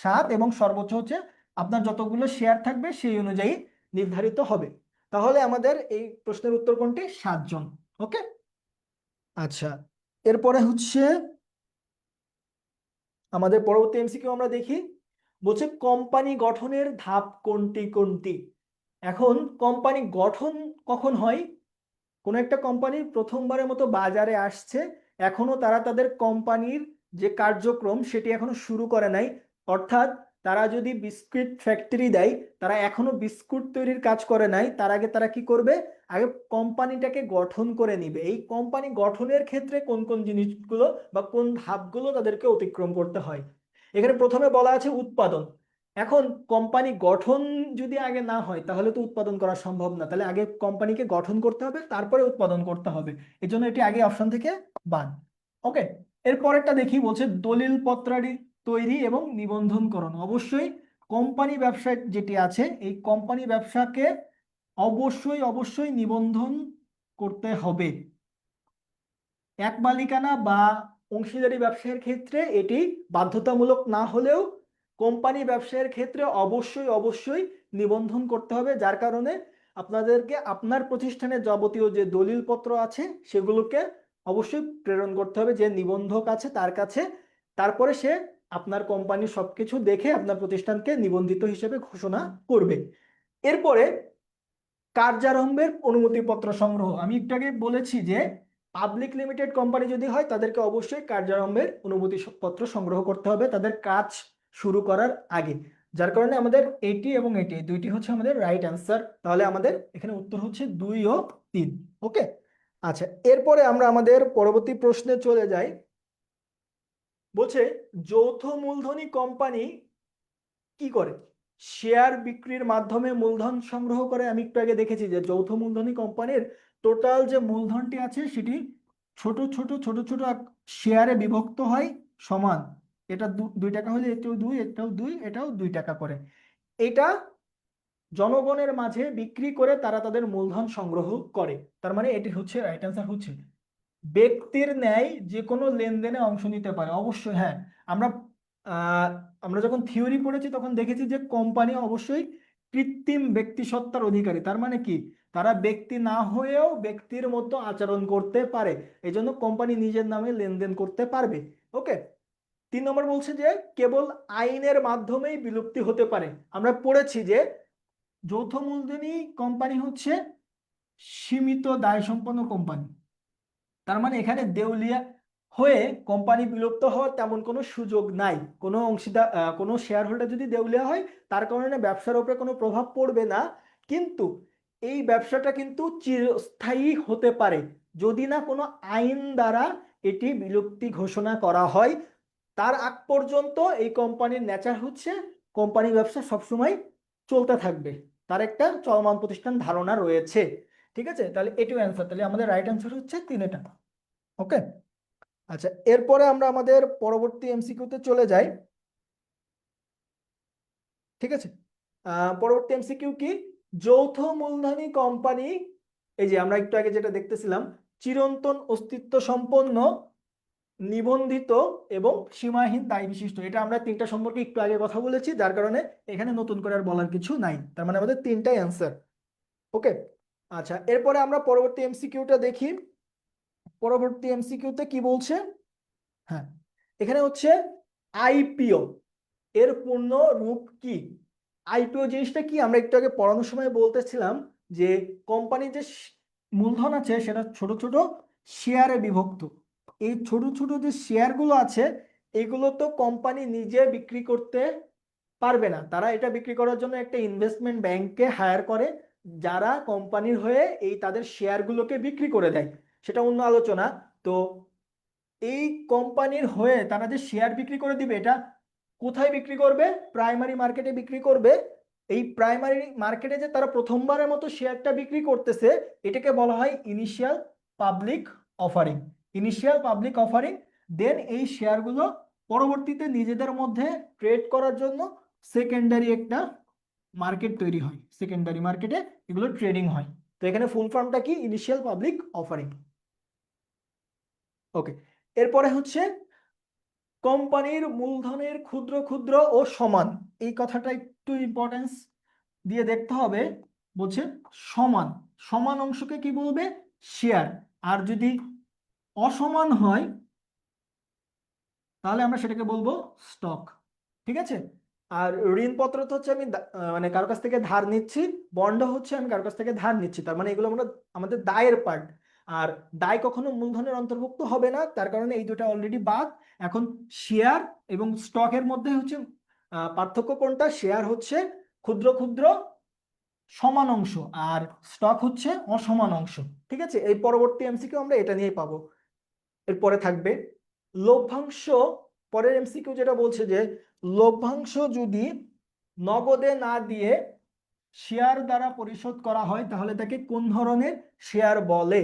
7 এবং সর্বোচ্চ আপনার যতগুলো শেয়ার থাকবে সেই অনুযায়ী নির্ধারিত হবে। তাহলে আমাদের এই প্রশ্নের উত্তর কোনটি? 7 জন। ওকে, আচ্ছা, এরপরে আমাদের পরবর্তী এমসিকিউ আমরা দেখি। বলছে কোম্পানি গঠনের ধাপ কোনটি কোনটি। এখন কোম্পানি গঠন কখন হয়? কোন একটা কোম্পানি প্রথমবারের মতো বাজারে আসছে, এখনো তারা তাদের কোম্পানির যে কার্যক্রম সেটি এখনো শুরু করে নাই। অর্থাৎ তারা যদি বিস্কুট ফ্যাক্টরি দেয়, তারা এখনো বিস্কুট তৈরির কাজ করে নাই, তার আগে তারা কি করবে, আগে কোম্পানিটাকে গঠন করে নিবে। এই কোম্পানি গঠনের ক্ষেত্রে কোন কোন জিনিসগুলো বা কোন ধাপগুলো তাদেরকে অতিক্রম করতে হয়। এখানে প্রথমে বলা আছে উৎপাদন। এখন কোম্পানি গঠন যদি আগে না হয় তাহলে তো উৎপাদন করা সম্ভব না, তাহলে আগে কোম্পানিকে গঠন করতে হবে তারপরে উৎপাদন করতে হবে, এই জন্য এটি আগে অপশন থেকে বাদ। ওকে, এরপরেরটা দেখি, বলছে দলিল পত্রাদি তৈরি এবং নিবন্ধনকরণ। অবশ্যই কোম্পানি ব্যবসা যেটি আছে এই কোম্পানি ব্যবসাকে অবশ্যই অবশ্যই নিবন্ধন করতে হবে। এক মালিকানা বা অংশীদারি ব্যবসায়ের ক্ষেত্রে এটি বাধ্যতামূলক না হলেও কোম্পানি ব্যবসায়ের ক্ষেত্রে অবশ্যই অবশ্যই নিবন্ধন করতে হবে, যার কারণে আপনাদেরকে আপনার প্রতিষ্ঠানের যাবতীয় যে দলিলপত্র আছে সেগুলোকে অবশ্যই প্রেরণ করতে হবে যে নিবন্ধক আছে তার কাছে, তারপরে সে আপনার কোম্পানির সবকিছু দেখে আপনার প্রতিষ্ঠানকে নিবন্ধিত হিসেবে ঘোষণা করবে। এরপরে কার্যারম্ভের অনুমতিপত্র সংগ্রহ, আমি একটু আগে বলেছি যে পাবলিক লিমিটেড কোম্পানি যদি হয় তাদেরকে অবশ্যই কার্যারম্ভের অনুমতিপত্র সংগ্রহ করতে হবে তাদের কাজ শুরু করার আগে, যার কারণে আমাদের এটি এবং এটি দুইটি আমাদের রাইট অ্যান্সার। তাহলে আমাদের এখানে উত্তর 2 ও 3। ওকে, আচ্ছা, এরপরে আমরা আমাদের পরবর্তী প্রশ্নে চলে যাই। বলছে যৌথ মূলধনী কোম্পানি কি করে? শেয়ার বিক্রির মাধ্যমে মূলধন সংগ্রহ করে। আমি একটু আগে দেখেছি যে যৌথ মূলধনী কোম্পানির টোটাল যে মূলধনটি আছে সেটি ছোট ছোট ছোট ছোট শেয়ারে বিভক্ত হয় সমান। এটা 2 টাকা হলে এটাও 2, এটাও 2, এটাও 2 টাকা করে। এটা জনগণের মাঝে বিক্রি করে তারা তাদের মূলধন সংগ্রহ করে। তার মানে এটি হচ্ছে রাইট অ্যান্সার হচ্ছে ব্যক্তির ন্যায় যে কোনো লেনদেনে অংশ নিতে পারে। অবশ্যই হ্যাঁ, আমরা আহ, আমরা যখন থিওরি পড়েছি তখন দেখেছি যে কোম্পানি অবশ্যই কৃত্রিম ব্যক্তিসত্তার অধিকারী। তার মানে কি, তারা ব্যক্তি না হয়েও ব্যক্তির মতো আচরণ করতে পারে, এই জন্য কোম্পানি নিজের নামে লেনদেন করতে পারবে। ওকে, 3 নম্বর বলছে যে কেবল আইনের মাধ্যমেই বিলুপ্তি হতে পারে। আমরা পড়েছি যে যৌথ মূলধনী কোম্পানি হচ্ছে সীমিত দায় সম্পন্ন কোম্পানি। তার মানে এখানে দেউলিয়া হয়ে কোম্পানি বিলুপ্ত হওয়ার তেমন কোনো সুযোগ নাই। কোনো অংশীদার কোনো শেয়ার হোল্ডার যদি দেউলিয়া হয় তার কারণে ব্যবসার উপরে কোনো প্রভাব পড়বে না, কিন্তু এই ব্যবসাটা কিন্তু চিরস্থায়ী হতে পারে যদি না কোনো আইন দ্বারা এটি বিলুপ্তি ঘোষণা করা হয়। তার আগ পর্যন্ত এই কোম্পানির নেচার হচ্ছে কোম্পানি ব্যবসা সবসময় চলতে থাকবে, তার একটা চলমান প্রতিষ্ঠান ধারণা রয়েছে। ঠিক আছে, তাহলে এটিও অ্যান্সার। তাহলে আমাদের রাইট অ্যান্সার হচ্ছে 3টা। ওকে, আচ্ছা, এরপরে আমরা আমাদের পরবর্তী এমসিকিউতে চলে যাই। ঠিক আছে, পরবর্তী এমসিকিউ কি? যৌথ মূলধনী কোম্পানি, এই যে আমরা একটু আগে যেটা দেখতেছিলাম, চিরন্তন অস্তিত্ব সম্পন্ন, নিবন্ধিত এবং সীমাহীন দায় বিশিষ্ট। এটা আমরা 3টা সম্পর্কে একটু আগে কথা বলেছি, যার কারণে এখানে নতুন করে আর বলার কিছু নাই। তার মানে আমাদের 3টাই অ্যান্সার। ওকে, আচ্ছা, এরপরে আমরা পরবর্তী এমসিকিউটা দেখি। পরবর্তী এমসিকিউতে কি বলছে? হ্যাঁ, এখানে হচ্ছে আইপিও এর পূর্ণ রূপ কি? আইপিও জিনিসটা কি আমরা একটু আগে পড়ানোর সময় বলতেছিলাম যে কোম্পানির যে মূলধন আছে সেটা ছোট ছোট শেয়ারে বিভক্ত। এই ছোট ছোট যে শেয়ারগুলো আছে এগুলো তো কোম্পানি নিজে বিক্রি করতে পারবে না, তারা এটা বিক্রি করার জন্য একটা ইনভেস্টমেন্ট ব্যাংককে হায়ার করে, যারা কোম্পানির হয়ে এই তাদের শেয়ারগুলোকে বিক্রি করে দেয়, সেটা অন্য আলোচনা। তো এই কোম্পানির হয়ে তারা যে শেয়ার বিক্রি করে দিবে, এটা কোথায় বিক্রি করবে? প্রাইমারি মার্কেটে বিক্রি করবে। এই প্রাইমারি মার্কেটে যে তারা প্রথমবারের মতো শেয়ারটা বিক্রি করতেছে এটাকে বলা হয় initial public offering. Initial public offering, then এই শেয়ারগুলো পরবর্তীতে নিজেদের মধ্যে ট্রেড করার জন্য সেকেন্ডারি একটা মার্কেট তৈরি হয়, সেকেন্ডারি মার্কেটে এগুলো ট্রেডিং হয়। তো এখানে ফুল ফর্মটা কি? Initial public offering. ওকে, এরপরে হচ্ছে কোম্পানির মূলধনের ক্ষুদ্র ক্ষুদ্র ও সমান, এই কথাটা একটু ইম্পর্টেন্স দিয়ে দেখতে হবে। বলছে সমান, সমান অংশকে কি বলবে? শেয়ার। আর যদি অসমান হয় তাহলে আমরা সেটাকে বলবো স্টক। ঠিক আছে, আর ঋণপত্র তো হচ্ছে আমি মানে কারোর কাছ থেকে ধার নিচ্ছি, বন্ড হচ্ছে আমি কারোর কাছ থেকে ধার নিচ্ছি, তার মানে এগুলো আমরা আমাদের দায়ের পার্ট। আর দায় কখনো মূলধনের অন্তর্ভুক্ত হবে না, তার কারণে এই দুটো অলরেডি বাদ। এখন শেয়ার এবং স্টকের মধ্যে হচ্ছে পার্থক্য কোনটা? শেয়ার হচ্ছে ক্ষুদ্র ক্ষুদ্র সমান অংশ আর স্টক হচ্ছে অসমান অংশ। ঠিক আছে, এই পরবর্তী এমসিকিউ আমরা এটা নিয়েই পাবো। এরপরে থাকবে লভ্যাংশ। পরের এমসিকিউ যেটা বলছে যে লভ্যাংশ যদি নগদে না দিয়ে শেয়ার দ্বারা পরিশোধ করা হয় তাহলে তাকে কোন ধরনের শেয়ার বলে?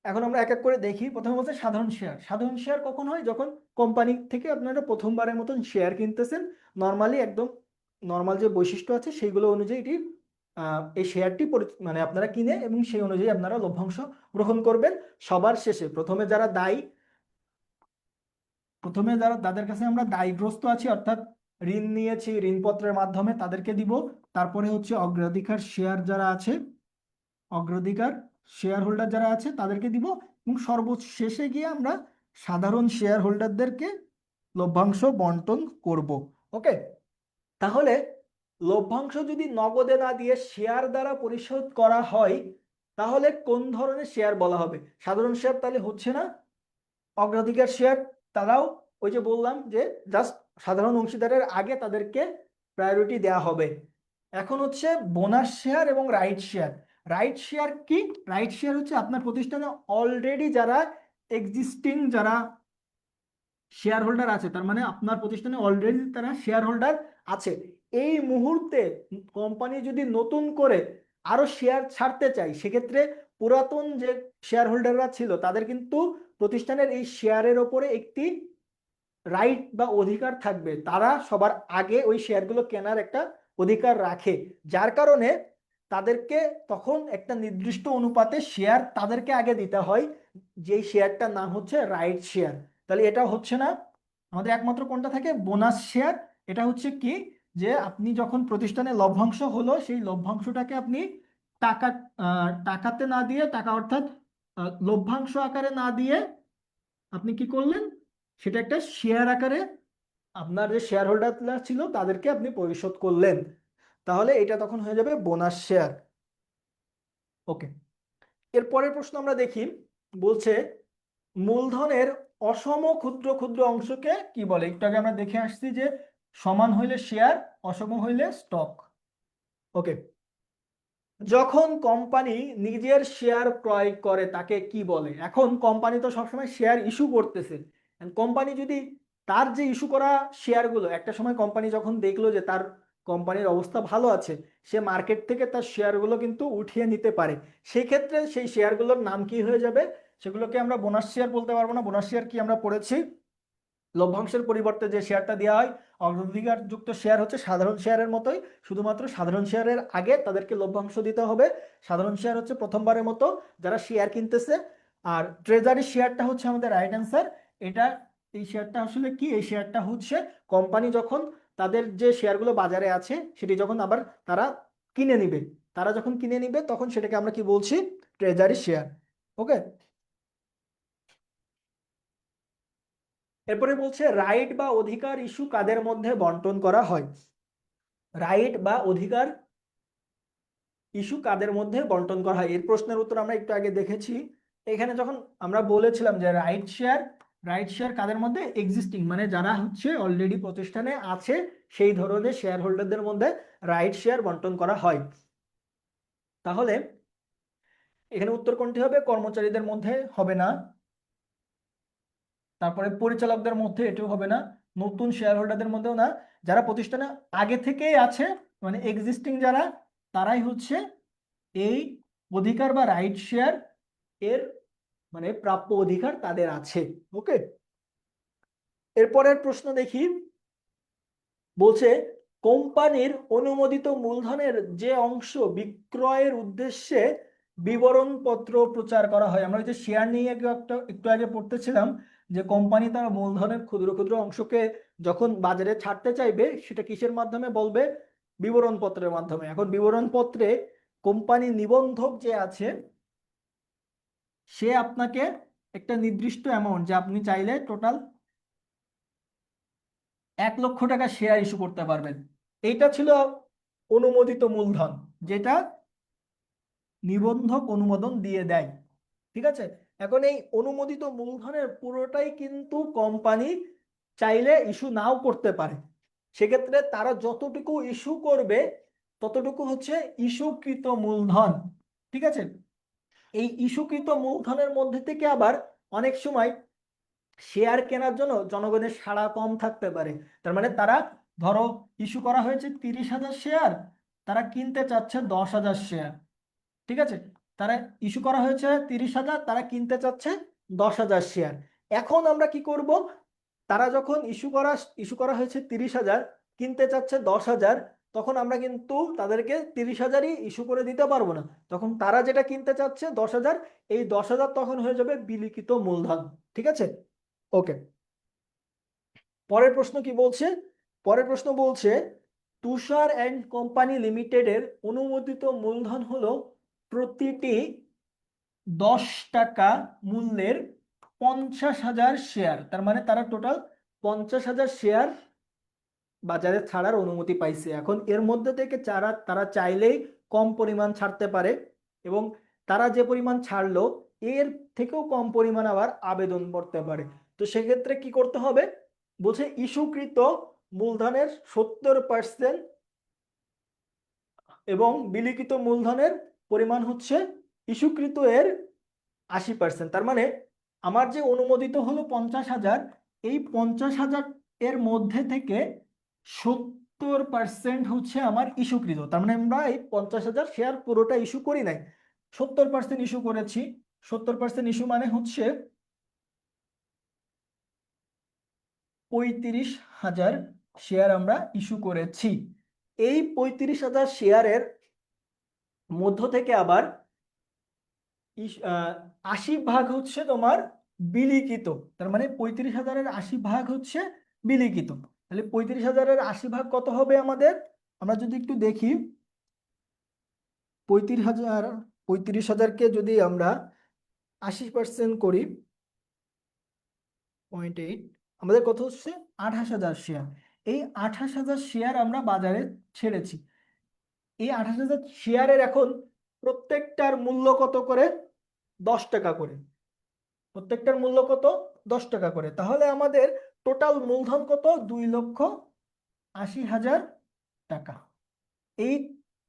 এখন আমরা এক এক করে দেখি। প্রথমে বলছে সাধারণ শেয়ার। সাধারণ শেয়ার কখন হয়? যখন কোম্পানি থেকে আপনারা প্রথমবারের মতন শেয়ার কিনতেছেন, নর্মালি একদম নর্মাল যে বৈশিষ্ট্য আছে সেইগুলো অনুযায়ী এটি এই শেয়ারটি মানে আপনারা কিনে এবং সেই অনুযায়ী আপনারা লভ্যাংশ গ্রহণ করবেন। সবার শেষে প্রথমে যারা তাদের কাছে আমরা দায়গ্রস্ত আছি, অর্থাৎ ঋণ নিয়েছি, ঋণপত্রের মাধ্যমে তাদেরকে দিব। তারপরে হচ্ছে অগ্রাধিকার শেয়ার যারা আছে, অগ্রাধিকার শেয়ার হোল্ডার যারা আছে তাদেরকে দিব, এবং সর্বশেষে গিয়ে আমরা সাধারণ শেয়ার হোল্ডারদেরকে লভ্যাংশ বন্টন করব। ওকে, তাহলে লভ্যাংশ যদি নগদে না দিয়ে শেয়ার দ্বারা পরিশোধ করা হয় তাহলে কোন ধরনের শেয়ার বলা হবে? সাধারণ শেয়ার তাহলে হচ্ছে না। অগ্রাধিকার শেয়ার, তারাও ওই যে বললাম যে জাস্ট সাধারণ অংশীদারের আগে তাদেরকে প্রায়োরিটি দেওয়া হবে। এখন হচ্ছে বোনাস শেয়ার এবং রাইট শেয়ার। রাইট শেয়ার কি? রাইট শেয়ার হচ্ছে আপনার প্রতিষ্ঠানে অলরেডি যারা এক্সিস্টিং যারা শেয়ার হোল্ডার আছে, তার মানে আপনার প্রতিষ্ঠানে অলরেডি তারা শেয়ার হোল্ডার আছে। এই মুহূর্তে কোম্পানি যদি নতুন করে আরো শেয়ার ছাড়তে চায়, সেক্ষেত্রে পুরাতন যে শেয়ার হোল্ডাররা ছিল তাদের কিন্তু প্রতিষ্ঠানের এই শেয়ারের ওপরে একটি রাইট বা অধিকার থাকবে, তারা সবার আগে ওই শেয়ারগুলো কেনার একটা অধিকার রাখে, যার কারণে তাদেরকে তখন একটা নির্দিষ্ট অনুপাতে শেয়ার তাদেরকে আগে দিতে হয়, যেই শেয়ারটার নাম হচ্ছে রাইট শেয়ার। তাহলে এটা হচ্ছে না, আমাদের একমাত্র কোনটা থাকে, বোনাস শেয়ার। এটা হচ্ছে কি, যে আপনি যখন প্রতিষ্ঠানে লভ্যাংশ হলো, সেই লভ্যাংশটাকে আপনি টাকা টাকাতে না দিয়ে, টাকা অর্থাৎ লভ্যাংশ আকারে না দিয়ে আপনি কি করলেন, সেটা একটা শেয়ার আকারে আপনার যে শেয়ার হোল্ডাররা ছিল তাদেরকে আপনি পরিশোধ করলেন, তাহলে এটা তখন হয়ে যাবে বোনাস শেয়ার। ওকে, এর পরের প্রশ্ন আমরা দেখি, বলছে মূলধনের অসম ক্ষুদ্র ক্ষুদ্র অংশকে কি বলে। একটু আগে আমরা দেখে আসছি যে সমান হইলে শেয়ার, অসম হইলে স্টক। ওকে, যখন কোম্পানি নিজের শেয়ার ক্রয় করে তাকে কি বলে। এখন কোম্পানি তো সবসময় শেয়ার ইস্যু করতেছে, কোম্পানি যদি তার যে ইস্যু করা শেয়ারগুলো, একটা সময় কোম্পানি যখন দেখলো যে তার কোম্পানির অবস্থা ভালো আছে, সে মার্কেট থেকে তার শেয়ারগুলো কিন্তু উঠিয়ে নিতে পারে, সেই ক্ষেত্রে সেই শেয়ারগুলোর নাম কি হয়ে যাবে, সেগুলোকে আমরা বোনাস শেয়ার বলতে পারবো না। বোনাস শেয়ার কি আমরা পড়েছি, লভ্যাংশের পরিবর্তে যে শেয়ারটা দেওয়া হয়, অগ্রাধিকারযুক্ত শেয়ার হচ্ছে সাধারণ শেয়ারের মতোই, শুধুমাত্র সাধারণ শেয়ারের আগে তাদেরকে লভ্যাংশ দিতে হবে। সাধারণ শেয়ার হচ্ছে প্রথমবারের মতো যারা শেয়ার কিনতেছে, আর ট্রেজারি শেয়ারটা হচ্ছে আমাদের রাইট অ্যান্সার। এটা, এই শেয়ারটা আসলে কি, এই শেয়ারটা হচ্ছে কোম্পানি যখন তাদের যে শেয়ারগুলো বাজারে আছে সেটি যখন আবার তারা কিনে নিবে, তারা যখন কিনে নিবে তখন সেটাকে আমরা কি বলছি, ট্রেজারি শেয়ার। ওকে, এরপরে বলছে রাইট বা অধিকার ইস্যু কাদের মধ্যে বন্টন করা হয়। রাইট বা অধিকার ইস্যু কাদের মধ্যে বন্টন করা হয়, এর প্রশ্নের উত্তর আমরা একটু আগে দেখেছি। এখানে যখন আমরা বলেছিলাম যে রাইট শেয়ার, রাইট শেয়ার কাদের মধ্যে, এক্সিস্টিং মানে যারা হচ্ছে অলরেডি প্রতিষ্ঠানে আছে সেই ধরনের শেয়ার হোল্ডারদের মধ্যে রাইট শেয়ার বন্টন করা হয়। তাহলে এখানে উত্তর কোনটি হবে, কর্মচারীদের মধ্যে হবে না, তারপরে পরিচালকদের মধ্যে এটিও হবে না, নতুন শেয়ার হোল্ডারদের মধ্যেও না, যারা প্রতিষ্ঠানে আগে থেকেই আছে মানে এক্সিস্টিং যারা, তারাই হচ্ছে এই অধিকার বা রাইট শেয়ার এর মানে প্রাপ্য অধিকার তাদের আছে। ওকে, এরপরের প্রশ্ন দেখি, বলছে কোম্পানির অনুমোদিত মূলধনের যে অংশ বিক্রয়ের উদ্দেশ্যে বিবরণপত্র প্রচার করা হয়। আমরা যে শেয়ার নিয়ে একটু আগে পড়তেছিলাম যে কোম্পানি তার মূলধনের ক্ষুদ্র ক্ষুদ্র অংশকে যখন বাজারে ছাড়তে চাইবে সেটা কিসের মাধ্যমে বলবে, বিবরণপত্রের মাধ্যমে। এখন বিবরণপত্রে কোম্পানি নিবন্ধক যে আছে সে আপনাকে একটা নির্দিষ্ট অ্যামাউন্ট, যে আপনি চাইলে টোটাল 1 লক্ষ টাকা শেয়ার ইস্যু করতে পারবেন, এইটা ছিল অনুমোদিত মূলধন, যেটা নিবন্ধক অনুমোদন দিয়ে দেয়। ঠিক আছে, এখন এই অনুমোদিত মূলধনের পুরোটাই কিন্তু কোম্পানি চাইলে ইস্যু নাও করতে পারে, সেক্ষেত্রে তারা যতটুকু ইস্যু করবে ততটুকু হচ্ছে ইস্যুকৃত মূলধন। ঠিক আছে, এই ইস্যুকৃত মূলধনের মধ্যে থেকে আবার অনেক সময় শেয়ার কেনার জন্য জনগণের সাড়া কম থাকতে পারে, তার মানে তারা, ধরো ইস্যু করা হয়েছে 30,000 শেয়ার, তারা কিনতে চাচ্ছে 10,000 শেয়ার। ঠিক আছে, তারা ইস্যু করা হয়েছে 30,000, তারা কিনতে চাচ্ছে 10,000 শেয়ার। এখন আমরা কি করব, তারা যখন ইস্যু করা হয়েছে 30,000, কিনতে চাচ্ছে 10,000, তখন আমরা কিন্তু তাদেরকে 30,000ই ইস্যু করে দিতে পারবো না, তখন তারা যেটা কিনতে চাচ্ছে 10,000, এই 10,000 তখন হয়ে যাবে বিলিখিত মূলধন। ঠিক আছে, ওকে, পরের প্রশ্ন কি বলছে, পরের প্রশ্ন বলছে তুষার অ্যান্ড কোম্পানি লিমিটেডের অনুমোদিত মূলধন হলো প্রতিটি 10 টাকা মূল্যের 50,000 শেয়ার, তার মানে তারা টোটাল 50,000 শেয়ার বাজারে ছাড়ার অনুমতি পাইছে। এখন এর মধ্যে থেকে তারা চাইলেই কম পরিমাণ ছাড়তে পারে, এবং তারা যে পরিমাণ ছাড়লো এর থেকেও কম পরিমাণ আবার আবেদন করতে পারে। তো সেক্ষেত্রে কি করতে হবে, বলছে ইস্যুকৃত মূলধনের 70% এবং বিলিখিত মূলধনের পরিমাণ হচ্ছে ইস্যুকৃত এর 80%। তার মানে আমার যে অনুমোদিত হলো 50,000, এই 50,000 এর মধ্যে থেকে 70% হচ্ছে আমার ইস্যুকৃত। তার মানে আমরা এই 50,000 শেয়ার পুরোটা ইস্যু করি নাই, 70% ইস্যু করেছি। 70% ইস্যু মানে হচ্ছে 35,000 শেয়ার আমরা ইস্যু করেছি। এই 35,000 শেয়ারের মধ্য থেকে আবার 80 ভাগ হচ্ছে তোমার বিলিখিত। তার মানে 35,000-এর 80 ভাগ হচ্ছে বিলিখিত। তাহলে 35,000-এর 80 ভাগ কত হবে আমাদের? আমরা যদি একটু দেখি, 35,000কে যদি আমরা 80% করি, 0.8, আমাদের কত হচ্ছে? 28,000 শেয়ার। এই 28,000 শেয়ার আমরা বাজারে ছেড়েছি। এই 28,000 শেয়ারের এখন প্রত্যেকটার মূল্য কত করে? 10 টাকা করে। প্রত্যেকটার মূল্য কত? 10 টাকা করে। তাহলে আমাদের টোটাল মূলধন কত? 2,80,000 টাকা। এই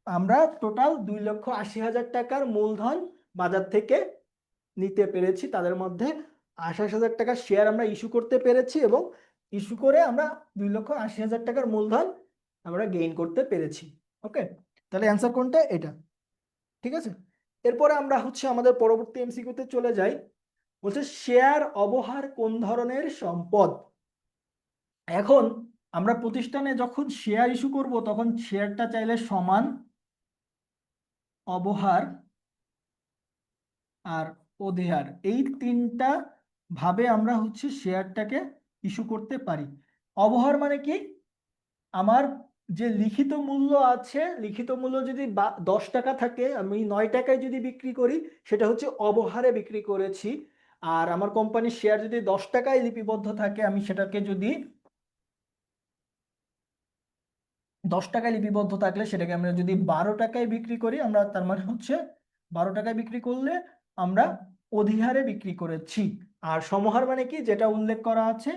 আমরা টোটাল 2,80,000 টাকার মূলধন বাজার থেকে নিতে পেরেছি। তাদের মধ্যে 28,000 টাকার শেয়ার আমরা ইস্যু করতে পেরেছি এবং ইস্যু করে আমরা 2,80,000 টাকার মূলধন আমরা গেইন করতে পেরেছি। ওকে, তাহলে অ্যান্সার কোনটা? এটা। ঠিক আছে, এরপরে আমরা হচ্ছে আমাদের পরবর্তী এমসিকিউতে চলে যাই। বলছে শেয়ার অবহার কোন ধরনের সম্পদ? এখন আমরা প্রতিষ্ঠানে যখন শেয়ার ইস্যু করব তখন শেয়ারটা চাইলে সমান, অবহার আর অধিহার, এই তিনটা ভাবে আমরা হচ্ছে শেয়ারটাকে ইস্যু করতে পারি। অবহার মানে কি? আমার যে লিখিত মূল্য আছে, লিখিত মূল্য যদি 10 টাকা থাকে, আমি 9 টাকায় যদি বিক্রি করি সেটা হচ্ছে অবহারে বিক্রি করেছি। আর আমার কোম্পানির শেয়ার যদি 10 টাকায় লিপিবদ্ধ থাকে, আমি সেটাকে যদি 10 টাকায় লিপিবদ্ধ থাকলে সেটাকে আমরা যদি 12 টাকায় বিক্রি করি, আমরা তার মানে হচ্ছে 12 টাকায় বিক্রি করলে আমরা অধিহারে বিক্রি করেছি। আর সমহার মানে কি? যেটা উল্লেখ করা আছে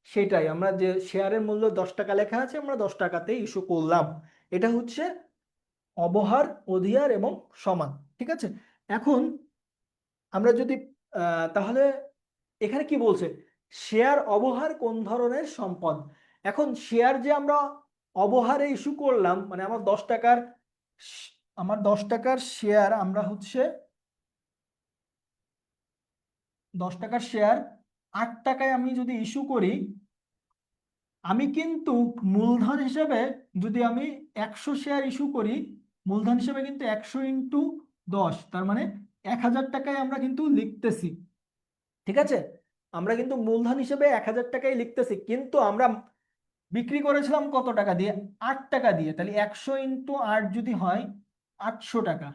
সেটাই, আমরা যে শেয়ারের মূল্য 10 টাকা লেখা আছে আমরা 10 টাকাতে ইস্যু করলাম। এটা হচ্ছে অবহার, অধিহার এবং সমান। ঠিক আছে, এখন আমরা যদি তাহলে এখানে কি বলছে? শেয়ার অবহার কোন ধরনের সম্পদ? এখন শেয়ার যে আমরা অবহারে ইস্যু করলাম, মানে আমার 10 টাকার আমার 10 টাকার শেয়ার আমরা হচ্ছে 10 টাকার শেয়ার 8 টাকায় আমি যদি ইস্যু করি, আমি কিন্তু মূলধন হিসেবে যদি আমি 100 শেয়ার ইস্যু করি, মূলধন হিসেবে কিন্তু 100 ইন্টু 10, তার মানে 1,000 টাকায় আমরা কিন্তু লিখতেছি। ঠিক আছে, আমরা কিন্তু মূলধন হিসেবে 1,000 টাকাই লিখতেছি, কিন্তু আমরা বিক্রি করেছিলাম কত টাকা দিয়ে? 8 টাকা দিয়ে। তাহলে 100 ইন্টু 8 যদি হয় 800 টাকা।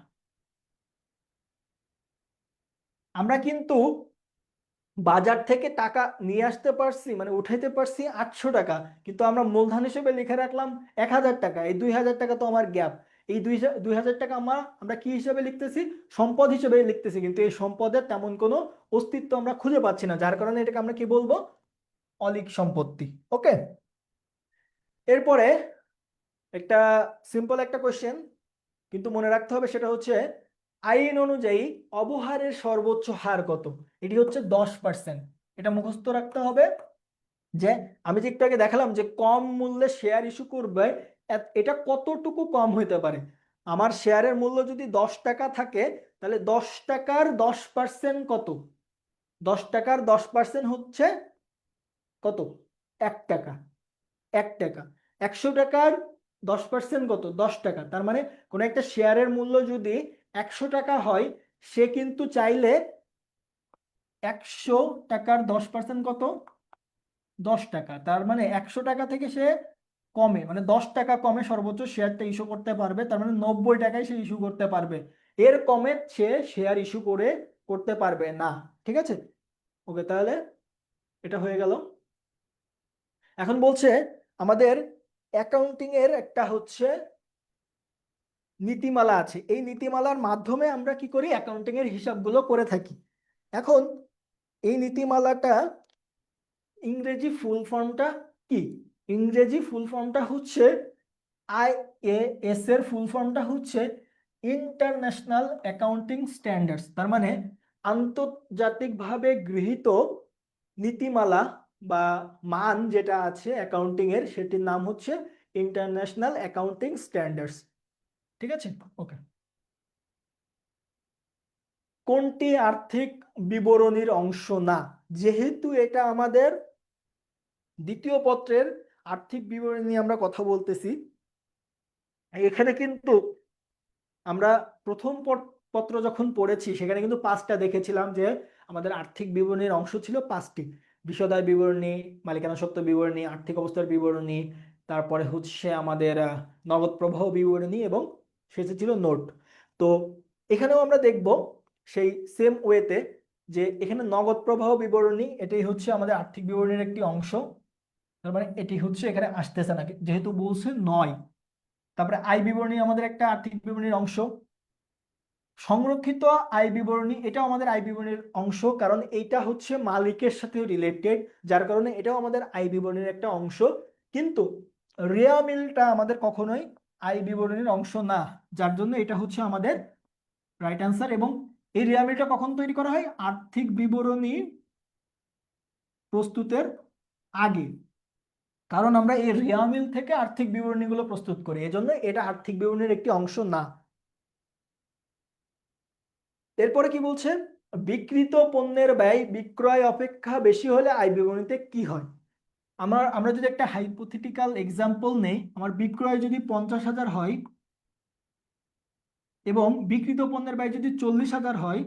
আমরা কিন্তু বাজার থেকে টাকা নিয়ে আসতে পারছি, মানে উঠাইতে পারছি 800 টাকা, কিন্তু আমরা মূলধন হিসেবে লিখে রাখলাম 1,000 টাকা। এই 2,000 টাকা তো আমার গ্যাপ। এই 2,000 টাকা আমরা কি হিসেবে লিখতেছি? সম্পদ হিসেবে লিখতেছি, কিন্তু এই সম্পদের তেমন কোনো অস্তিত্ব আমরা খুঁজে পাচ্ছি না, যার কারণে এটাকে আমরা কি বলবো? অলিক সম্পত্তি। ওকে, এরপরে একটা সিম্পল একটা কোশ্চেন কিন্তু মনে রাখতে হবে, সেটা হচ্ছে আইন অনুযায়ী অবহারের সর্বোচ্চ হার কত? এটি হচ্ছে 10%। এটা মুখস্থ রাখতে হবে যে আমি যে একটু আগে দেখালাম যে কম মূল্যে শেয়ার ইস্যু করবে, এটা কতটুকু কম হইতে পারে। আমার শেয়ারের মূল্য যদি 10 টাকা থাকে, তাহলে 10 টাকার 10% কত? 10 টাকার 10% হচ্ছে কত? 1 টাকা। 1 টাকা। 100 টাকার 10% কত? 10 টাকা। তার মানে কোন একটা শেয়ারের মূল্য যদি 100 টাকা হয়, সে কিন্তু চাইলে 100 টাকার 10% কত? 10 টাকা। তার মানে 100 টাকা থেকে সে কমে, মানে 10 টাকা কমে সর্বোচ্চ শেয়ারটা ইস্যু করতে পারবে। তার মানে 90 টাকায় সে ইস্যু করতে পারবে, এর কমে সে শেয়ার ইস্যু করতে পারবে না। ঠিক আছে, ওকে, তাহলে এটা হয়ে গেল। এখন বলছে আমাদের অ্যাকাউন্টিং এর একটা হচ্ছে নীতিমালা আছে। এই নীতিমালার মাধ্যমে আমরা কি করি? অ্যাকাউন্টিং এর হিসাবগুলো করে থাকি। এখন এই নীতিমালাটা ইংরেজি ফুল ফর্মটা কি? ইংরেজি ফুল ফর্মটা হচ্ছে IAS এর ফুল ফর্মটা হচ্ছে ইন্টারন্যাশনাল অ্যাকাউন্টিং স্ট্যান্ডার্ডস। তার মানে আন্তর্জাতিকভাবে গৃহীত নীতিমালা বা মান যেটা আছে অ্যাকাউন্টিং এর সেটির নাম হচ্ছে ইন্টারন্যাশনাল অ্যাকাউন্টিং স্ট্যান্ডার্ডস। ঠিক আছে, ওকে। কোনটি আর্থিক বিবরণীর অংশ না? যেহেতু এটা আমাদের দ্বিতীয় পত্রের আর্থিক বিবরণী নিয়ে আমরা কথা বলতেছি, এখানে কিন্তু আমরা প্রথম পত্র যখন পড়েছি সেখানে কিন্তু 5টা দেখেছিলাম যে আমাদের আর্থিক বিবরণীর অংশ ছিল 5টি: বিশদায় বিবরণী, মালিকানা সত্ত্ব বিবরণী, আর্থিক অবস্থার বিবরণী, তারপরে হচ্ছে আমাদের নগদ প্রবাহ বিবরণী এবং শেষে ছিল নোট। তো এখানেও আমরা দেখব সেই সেম ওয়েতে যে এখানে নগদ প্রবাহ বিবরণী এটাই হচ্ছে আমাদের আর্থিক বিবরণীর একটি অংশ, তার মানে এটি হচ্ছে এখানে আসতেছে না যেহেতু বলছে নয়। তারপরে আয় বিবরণী আমাদের একটা আর্থিক বিবরণীর অংশ। সংরক্ষিত আয় বিবরণী এটাও আমাদের আয় বিবরণীর অংশ, কারণ এইটা হচ্ছে মালিকের সাথে রিলেটেড, যার কারণে এটাও আমাদের আয় বিবরণীর একটা অংশ। কিন্তু রেয়া মিলটা আমাদের কখনোই আয় বিবরণীর অংশ না, যার জন্য এটা হচ্ছে আমাদের রাইট অ্যান্সার। এবং এই রেয়া মিলটা কখন তৈরি করা হয়? আর্থিক বিবরণী প্রস্তুতের আগে, কারণ আমরা এই রেয়া মিল থেকে আর্থিক বিবরণীগুলো প্রস্তুত করি, এজন্য এটা আর্থিক বিবরণীর একটি অংশ না। এরপরে কি বলছে? বিক্রিত পণ্যের ব্যয় বিক্রয় অপেক্ষা বেশি হলে আয় বিবরণীতে কি হয়? আমরা যদি একটা হাইপোথেটিক্যাল এক্সাম্পল নেই, আমার বিক্রয় যদি 50,000 হয় এবং বিক্রিত পণ্যের ব্যয় যদি 40,000 হয়,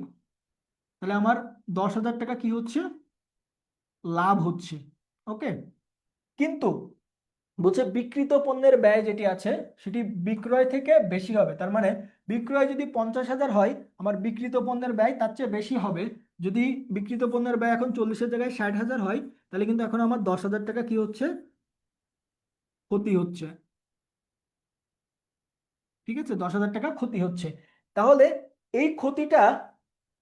তাহলে আমার 10,000 টাকা কি হচ্ছে? লাভ হচ্ছে। ওকে, কিন্তু বলছে বিক্রিত পণ্যের ব্যয় যেটি আছে সেটি বিক্রয় থেকে বেশি হবে, তার মানে বিক্রয় যদি 50,000 হয়, আমার বিক্রিত পণ্যের ব্যয় তার চেয়ে বেশি হবে। যদি বিক্রিত পণ্যের ব্যয় এখন 40-এর জায়গায় 60,000 হয়, তাহলে কিন্তু এখন আমার 10,000 টাকা কি হচ্ছে? ক্ষতি হচ্ছে। ঠিক আছে, 10,000 টাকা ক্ষতি হচ্ছে। তাহলে এই ক্ষতিটা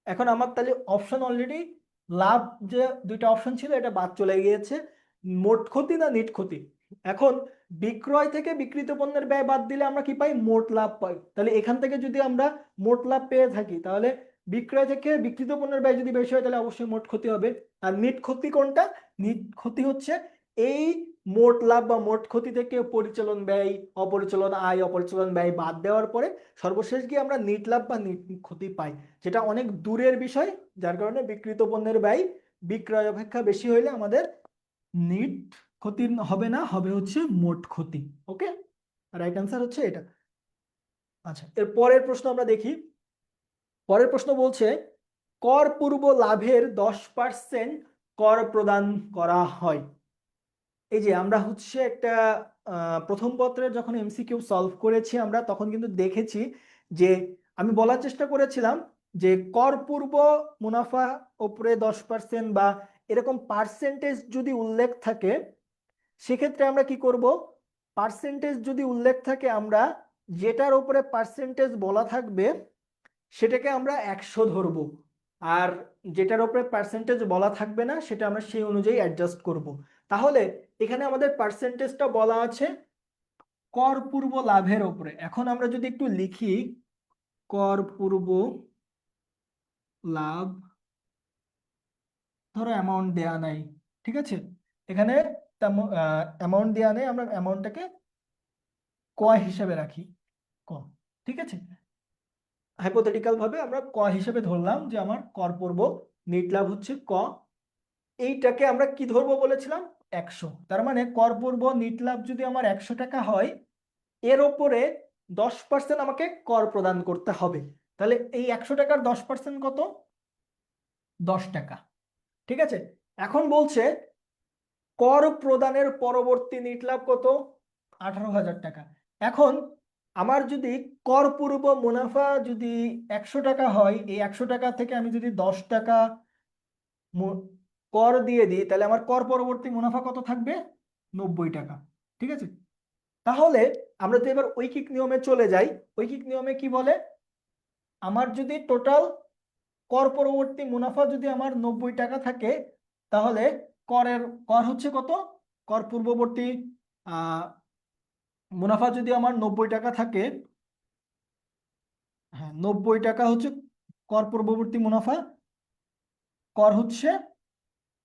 এখন আমার তাহলে অপশন অলরেডি লাভ, যে দুইটা অপশন ছিল এটা বাদ চলে গিয়েছে। মোট ক্ষতি না নিট ক্ষতি? এখন বিক্রয় থেকে বিক্রিত পণ্যের ব্যয় বাদ দিলে আমরা কি পাই? মোট লাভ পাই। তাহলে এখান থেকে যদি আমরা মোট লাভ পেয়ে থাকি, তাহলে বিক্রয় থেকে বিক্রিত পণ্যের ব্যয় যদি বেশি হয় তাহলে অবশ্যই মোট ক্ষতি হবে। আর নিট ক্ষতি কোনটা? নিট ক্ষতি হচ্ছে এই মোট লাভ বা মোট ক্ষতি থেকে পরিচালন ব্যয়, অপরিচালন আয়, অপরিচালন ব্যয় বাদ দেওয়ার পরে সর্বশেষ গিয়ে আমরা নিট লাভ বা নিট ক্ষতি পাই, যেটা অনেক দূরের বিষয়। যার কারণে বিক্রিত পণ্যের ব্যয় বিক্রয় অপেক্ষা বেশি হইলে আমাদের নিট ক্ষতি হবে না, হবে হচ্ছে মোট ক্ষতি। ওকে, রাইট অ্যান্সার হচ্ছে এটা। আচ্ছা, এর পরের প্রশ্ন আমরা দেখি। পরের প্রশ্ন বলছে কর পূর্ব লাভের 10% কর প্রদান করা হয়। এই যে আমরা হচ্ছে একটা প্রথম পত্রের যখন এমসিকিউ সলভ করেছি আমরা তখন কিন্তু দেখেছি যে আমি বলার চেষ্টা করেছিলাম যে কর পূর্ব মুনাফা উপরে 10% বা এরকম পার্সেন্টেজ যদি উল্লেখ থাকে, সেক্ষেত্রে আমরা কি করব? পার্সেন্টেজ যদি উল্লেখ থাকে, আমরা যেটার উপরে পার্সেন্টেজ বলা থাকবে সেটাকে আমরা 100 ধরবো, আর যেটার উপরে পার্সেন্টেজ বলা থাকবে না সেটা আমরা সেই অনুযায়ী অ্যাডজাস্ট করব। তাহলে এখানে আমাদের পার্সেন্টেজটা বলা আছে কর পূর্ব লাভের উপরে। এখন আমরা যদি একটু লিখি কর পূর্ব লাভ, ধরো অ্যামাউন্ট দেয়া নাই, ঠিক আছে, এখানে অ্যামাউন্ট দেয়া নেই, আমরা অ্যামাউন্টটাকে ক হিসেবে রাখি, ক। ঠিক আছে, হাইপোথেটিক্যাল ভাবে আমরা ক হিসেবে ধরলাম যে আমার কর পূর্ব নিট লাভ হচ্ছে ক। এইটাকে আমরা কি ধরবো বলেছিলাম? 100। তার মানে কর পূর্ব নিট লাভ যদি আমার 100 টাকা হয়, এর ওপরে 10% আমাকে কর প্রদান করতে হবে। তাহলে এই 100 টাকার 10% কত? 10 টাকা। ঠিক আছে, এখন বলছে কর প্রদানের পরবর্তী নিট লাভ কত? 18,000 টাকা। এখন আমার যদি কর পূর্ব মুনাফা যদি 100 টাকা হয়, এই 100 টাকা থেকে আমি যদি 10 টাকা কর দিয়ে দিই, তাহলে আমার কর পরবর্তী মুনাফা কত থাকবে? 90 টাকা। ঠিক আছে, তাহলে আমরা যদি এবার ঐকিক নিয়মে চলে যাই, ঐকিক নিয়মে কি বলে? আমার যদি টোটাল কর পরবর্তী মুনাফা যদি আমার 90 টাকা থাকে, তাহলে কর হচ্ছে কত? কর পূর্ববর্তী আহ মুনাফা যদি আমার 90 টাকা থাকে, হ্যাঁ 90 টাকা হচ্ছে কর পূর্ববর্তী মুনাফা, কর হচ্ছে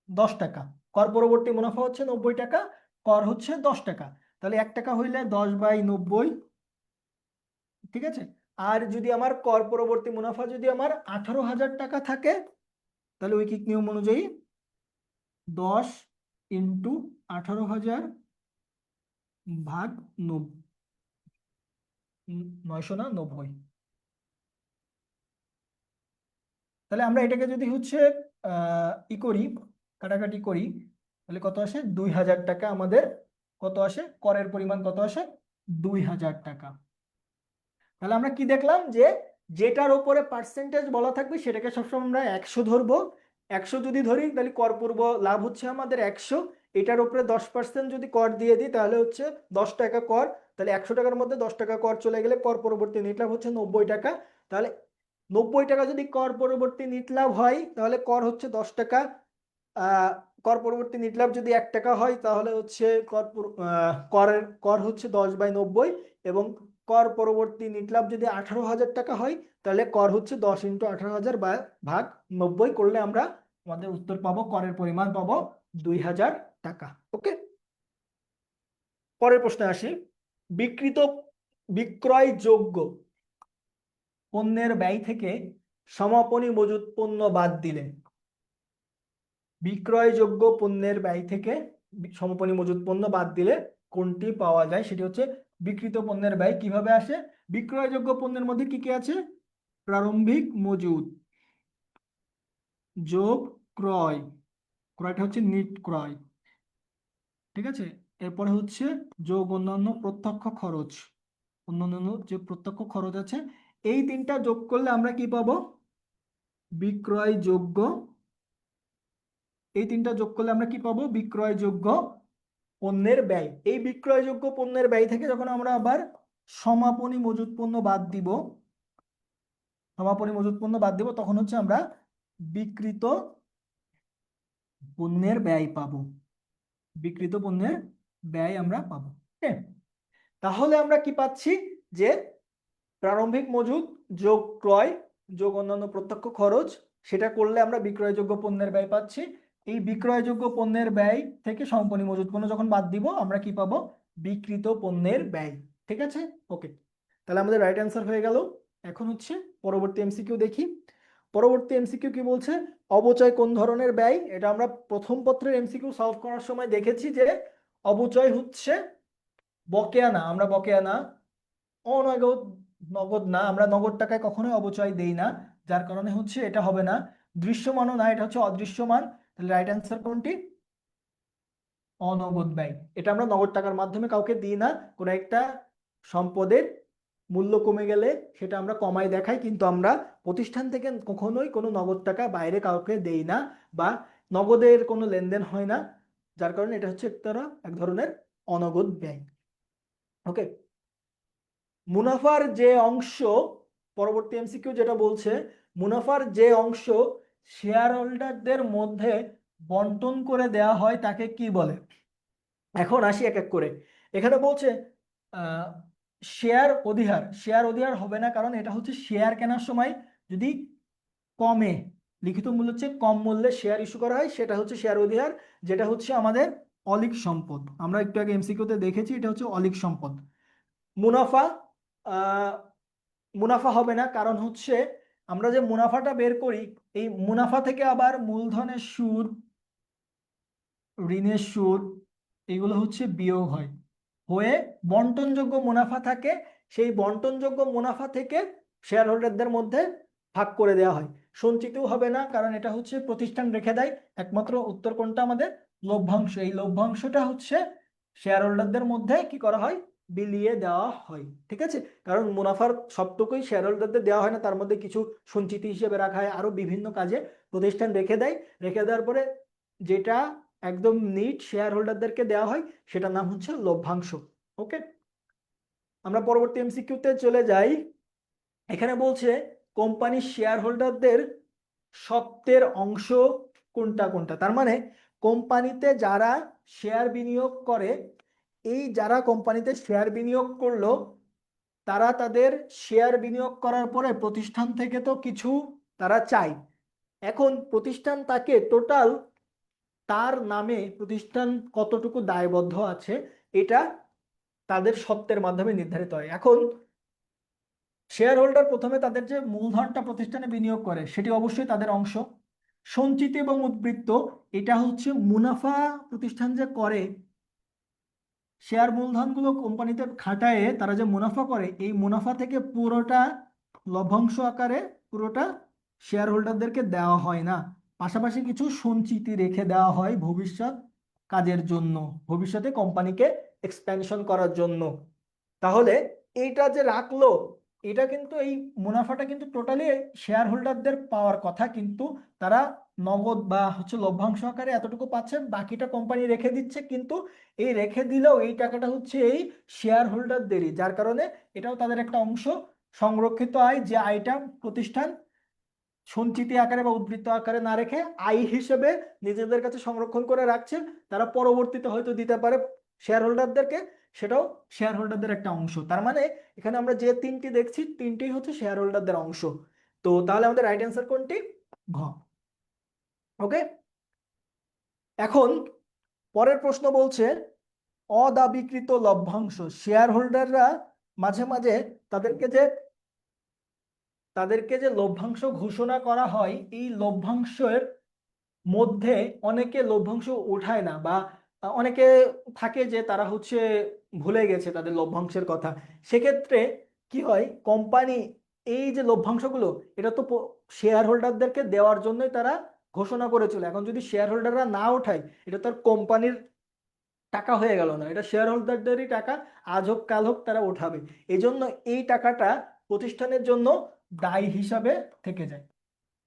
10 টাকা। কর পরবর্তী মুনাফা হচ্ছে 90 টাকা, কর হচ্ছে 10 টাকা, তাহলে 1 টাকা হইলে 10/90। ঠিক আছে, আর যদি আমার কর পরবর্তী মুনাফা যদি আমার 18,000 টাকা থাকে, তাহলে ঐকিক নিয়ম অনুযায়ী 10 × 18,000 ভাগ 900 না 90। তাহলে আমরা এটাকে যদি হচ্ছে করি, কাটাকাটি করি, তাহলে কত আসে? 2,000 টাকা আমাদের কত আসে? করের পরিমাণ কত আসে? 2,000 টাকা। তাহলে আমরা কি দেখলাম যে যেটার উপরে পার্সেন্টেজ বলা থাকবে সেটাকে সবসময় আমরা 100 ধরবো। 100 যদি ধরি তাহলে কর পূর্ব লাভ হচ্ছে আমাদের 100, এটার উপরে 10% যদি কর দিয়ে দিই তাহলে হচ্ছে 10 টাকা কর, তাহলে 100 টাকার মধ্যে 10 টাকা কর চলে গেলে কর পরবর্তী নেট লাভ হচ্ছে 90 টাকা। তাহলে 90 টাকা যদি কর পরবর্তী নিট লাভ হয় তাহলে কর হচ্ছে 10 টাকা, কর পরবর্তী নিট লাভ যদি 1 টাকা হয় তাহলে হচ্ছে কর হচ্ছে 10/90, এবং কর পরবর্তী নিট লাভ যদি 18,000 টাকা হয় তাহলে কর হচ্ছে 10 × 18,000 ভাগ 90 করলে আমরা আমাদের উত্তর পাবো, করের পরিমাণ পাবো 2,000 টাকা। ওকে, পরের প্রশ্নে আসি। বিক্রয়যোগ্য পণ্যের ব্যয় থেকে সমাপনী মজুত পণ্য বাদ দিলে, বিক্রয়যোগ্য পণ্যের ব্যয় থেকে সমাপনী মজুত পণ্য বাদ দিলে কোনটি পাওয়া যায়? সেটি হচ্ছে বিক্রিত পণ্যের ব্যয়। কিভাবে আসে? বিক্রয়যোগ্য পণ্যের মধ্যে কি কি আছে? প্রারম্ভিক মজুত যোগ ক্রয়, ক্রয়টা হচ্ছে নিট ক্রয়, ঠিক আছে, এরপরে হচ্ছে যোগ অন্যান্য প্রত্যক্ষ খরচ, অন্যান্য যে প্রত্যক্ষ খরচ আছে, এই তিনটা যোগ করলে আমরা কি পাবো? বিক্রয়যোগ্য, এই তিনটা যোগ করলে আমরা কি পাবো? বিক্রয়যোগ্য পণ্যের ব্যয়। এই বিক্রয়যোগ্য পণ্যের ব্যয় থেকে যখন আমরা আবার সমাপনী মজুত পণ্য বাদ দিব, সমাপনী মজুত পণ্য বাদ দিব, তখন হচ্ছে আমরা বিক্রিত পণ্যের ব্যয় পাবো, বিক্রিত পণ্যের ব্যয় আমরা পাবো। ঠিক, তাহলে আমরা কি পাচ্ছি? যে প্রারম্ভিক মজুত যোগ ক্রয় যোগ অন্যান্য প্রত্যক্ষ খরচ, সেটা করলে আমরা বিক্রয়যোগ্য পণ্যের ব্যয় পাচ্ছি। এই বিক্রয়যোগ্য পণ্যের ব্যয় থেকে সমাপনী মজুত পণ্য যখন বাদ দিব আমরা কি পাবো? বিক্রিত পণ্যের ব্যয়। ঠিক আছে, ওকে, তাহলে আমাদের রাইট অ্যান্সার হয়ে গেল। এখন হচ্ছে পরবর্তী এমসিকিউ দেখি। পরবর্তী এমসিকিউ কি বলছে? অবচয় কোন ধরনের ব্যয়? এটা আমরা প্রথম পত্রের এমসিকিউ সলভ করার সময় দেখেছি যে অবচয় হচ্ছে বকেয়া না, আমরা বকেয়া না, অনগদ, নগদ না, আমরা নগদ টাকায় কখনোই অবচয় দেই না, যার কারণে হচ্ছে এটা হবে না। দৃশ্যমানও না, এটা হচ্ছে অদৃশ্যমান। তাহলে রাইট অ্যান্সার কোনটি? অনগদ ব্যয়। এটা আমরা নগদ টাকার মাধ্যমে কাউকে দিই না। কোনো একটা সম্পদের মূল্য কমে গেলে সেটা আমরা কমাই দেখাই, কিন্তু আমরা প্রতিষ্ঠান থেকে কখনোই কোনো নগদ টাকা বাইরে কাউকে দেই না, বা নগদের কোনো লেনদেন হয় না, যার কারণে এটা হচ্ছে এক ধরনের অনগদ ব্যয়। ওকে, মুনাফার যে অংশ, পরবর্তী এমসিকিউ যেটা বলছে মুনাফার যে অংশ শেয়ার হোল্ডারদের মধ্যে বন্টন করে দেওয়া হয় তাকে কি বলে? এখন আসি এক এক করে। এখানে বলছে শেয়ার অধিহার, শেয়ার অধিহার হবে না, কারণ এটা হচ্ছে শেয়ার কেনার সময় যদি কমে, লিখিত মূল্য হচ্ছে কম মূল্যে শেয়ার ইস্যু করা হয়, সেটা হচ্ছে শেয়ার অধিহার, যেটা হচ্ছে আমাদের অলীক সম্পদ। আমরা একটু আগে এমসিকিউতে দেখেছি এটা হচ্ছে অলীক সম্পদ। মুনাফা, মুনাফা হবে না, কারণ হচ্ছে আমরা যে মুনাফাটা বের করি এই মুনাফা থেকে আবার মূলধনের সুদ, ঋণের সুদ, এগুলো হচ্ছে বিয়োগ হয়, হয়ে বন্টনযোগ্য মুনাফা থাকে, সেই বন্টনযোগ্য মুনাফা থেকে শেয়ার হোল্ডারদের মধ্যে ভাগ করে দেওয়া হয়। সঞ্চিতও হবে না, কারণ এটা হচ্ছে প্রতিষ্ঠান রেখে দেয়। একমাত্র উত্তর কোনটা? আমাদের লভ্যাংশ। এই লভ্যাংশটা হচ্ছে শেয়ার হোল্ডারদের মধ্যে কি করা হয়? বিলিয়ে দেওয়া হয়। ঠিক আছে, কারণ মুনাফার সবটুকুই শেয়ার হোল্ডারদের দেওয়া হয় না, তার মধ্যে কিছু সঞ্চিতি হিসেবে রাখা হয়, আরো বিভিন্ন কাজে প্রতিষ্ঠান রেখে দেয়। রেখে দেওয়ার পরে যেটা একদম নিট শেয়ার হোল্ডারদেরকে দেওয়া হয় সেটার নাম হচ্ছে লভ্যাংশ। ওকে, আমরা পরবর্তী এমসিকিউতে চলে যাই। এখানে বলছে কোম্পানির শেয়ার হোল্ডারদের স্বত্বের অংশ কোনটা কোনটা, তার মানে কোম্পানিতে যারা শেয়ার বিনিয়োগ করে, এই যারা কোম্পানিতে শেয়ার বিনিয়োগ করলো তারা তাদের শেয়ার বিনিয়োগ করার পরে প্রতিষ্ঠান থেকে তো কিছু তারা চায়। এখন প্রতিষ্ঠান তাকে টোটাল তার নামে প্রতিষ্ঠান কতটুকু দায়বদ্ধ আছে এটা তাদের সত্ত্বের মাধ্যমে নির্ধারিত হয়। এখন শেয়ার হোল্ডার প্রথমে তাদের যে মূলধনটা প্রতিষ্ঠানে বিনিয়োগ করে সেটি অবশ্যই তাদের অংশ। সঞ্চিতি এবং উদ্বৃত্ত এটা হচ্ছে মুনাফা প্রতিষ্ঠান যে করে, শেয়ার মূলধনগুলো কোম্পানিতে খাটায় তারা যে মুনাফা করে, এই মুনাফা থেকে পুরোটা লভ্যাংশ আকারে পুরোটা শেয়ার হোল্ডারদেরকে দেওয়া হয় না, পাশাপাশি কিছু সঞ্চিতি রেখে দেওয়া হয় ভবিষ্যৎ কাজের জন্য, ভবিষ্যতে কোম্পানিকে এক্সপ্যানশন করার জন্য। তাহলে এইটা যে রাখলো, এটা কিন্তু এই মুনাফাটা কিন্তু টোটালি শেয়ার হোল্ডারদের পাওয়ার কথা, কিন্তু তারা নগদ বা হচ্ছে লভ্যাংশ আকারে এতটুকু পাচ্ছে, বাকিটা কোম্পানি রেখে দিচ্ছে। কিন্তু এই রেখে দিলেও এই টাকাটা হচ্ছে এই শেয়ার হোল্ডারদেরই, যার কারণে এটাও তাদের একটা অংশ, সংরক্ষিত আয়, যে আয়টা প্রতিষ্ঠান সঞ্চিতি আকারে বা উদ্বৃত্ত আকারে না রেখে আয় হিসেবে নিজেদের কাছে সংরক্ষণ করে রাখছে, তারা পরবর্তীতে হয়তো দিতে পারে শেয়ার হোল্ডারদেরকে, সেটাও শেয়ার হোল্ডারদের একটা অংশ। তার মানে এখানে আমরা যে তিনটি দেখছি তিনটেই হচ্ছে শেয়ার হোল্ডারদের অংশ। তো তাহলে আমাদের রাইট অ্যান্সার কোনটি? ঘ। ওকে, এখন পরের প্রশ্ন বলছে অদাবিকৃত লভ্যাংশ। শেয়ার হোল্ডাররা মাঝে মাঝে তাদেরকে যে লভ্যাংশ ঘোষণা করা হয়, এই লভ্যাংশের মধ্যে অনেকে লভ্যাংশ উঠায় না, বা অনেকে থাকে যে তারা হচ্ছে ভুলে গেছে তাদের লভ্যাংশের কথা। সেক্ষেত্রে কি হয়, কোম্পানি এই যে লভ্যাংশগুলো এটা তো শেয়ার হোল্ডারদেরকে দেওয়ার জন্যই তারা ঘোষণা করেছিল। এখন যদি শেয়ার হোল্ডাররা না ওঠায়, এটা তো আর কোম্পানির টাকা হয়ে গেল না, এটা শেয়ার হোল্ডারদেরই টাকা, আজ হোক কাল হোক তারা উঠাবে। এই জন্য এই টাকাটা প্রতিষ্ঠানের জন্য দায় হিসাবে থেকে যায়,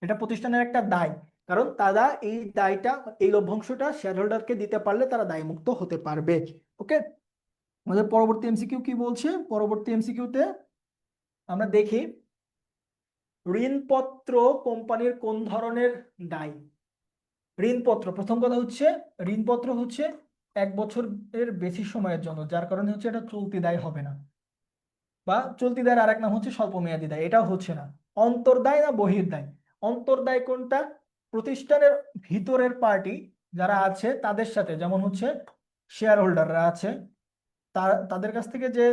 এটা প্রতিষ্ঠানের একটা দায়, কারণ তারা এই দায়টা, এই লভ্যাংশটা শেয়ার হোল্ডারকে দিতে পারলে তারা দায়মুক্ত হতে পারবে। ওকে, আমাদের পরবর্তী এমসিকিউ কি বলছে? পরবর্তী এমসিকিউতে আমরা দেখি ঋণপত্র কোম্পানির কোন ধরনের দায়। ঋণপত্র, প্রথম কথা হচ্ছে ঋণপত্র হচ্ছে 1 বছরের বেশি সময়ের জন্য, যার কারণে হচ্ছে এটা চলতি দায় হবে না, বা চলতি দায়ের আরেক নাম হচ্ছে স্বল্প মেয়াদী দায়, এটাও হচ্ছে না। অন্তর্দায় না বহির্দায়? অন্তর্দায় কোনটা? প্রতিষ্ঠানের ভিতরের পার্টি যারা আছে তাদের সাথে, যেমন হচ্ছে শেয়ার হোল্ডাররা আছে, তাদের কাছ থেকে যে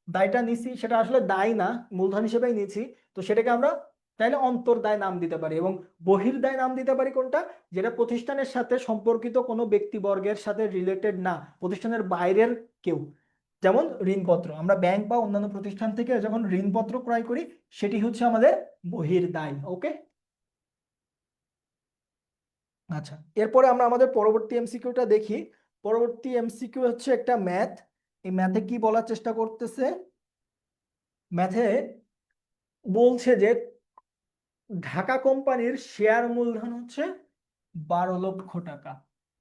দায়টা নিছি সেটা আসলে দায় না, মূলধন হিসেবেই নিছি, তো সেটাকে আমরা চাইলে অন্তর্দায় নাম দিতে পারি। এবং বহির্দায় নাম দিতে পারি কোনটা? যেটা প্রতিষ্ঠানের সাথে সম্পর্কিত কোনো ব্যক্তিবর্গের সাথে রিলেটেড না, প্রতিষ্ঠানের বাইরের কেউ। যেমন ঋণপত্র, আমরা ব্যাংক বা অন্যান্য প্রতিষ্ঠান থেকে যখন ঋণপত্র ক্রয় করি, সেটি হচ্ছে আমাদের বহির্দায়। ওকে, আচ্ছা, এরপরে আমরা আমাদের পরবর্তী এমসিকিউটা দেখি। পরবর্তী এমসিকিউ হচ্ছে একটা ম্যাথ। এই ম্যাথে কি বলার চেষ্টা করতেছে? ম্যাথে বলছে যে ঢাকা কোম্পানির শেয়ার মূলধন হচ্ছে 12 লক্ষ টাকা,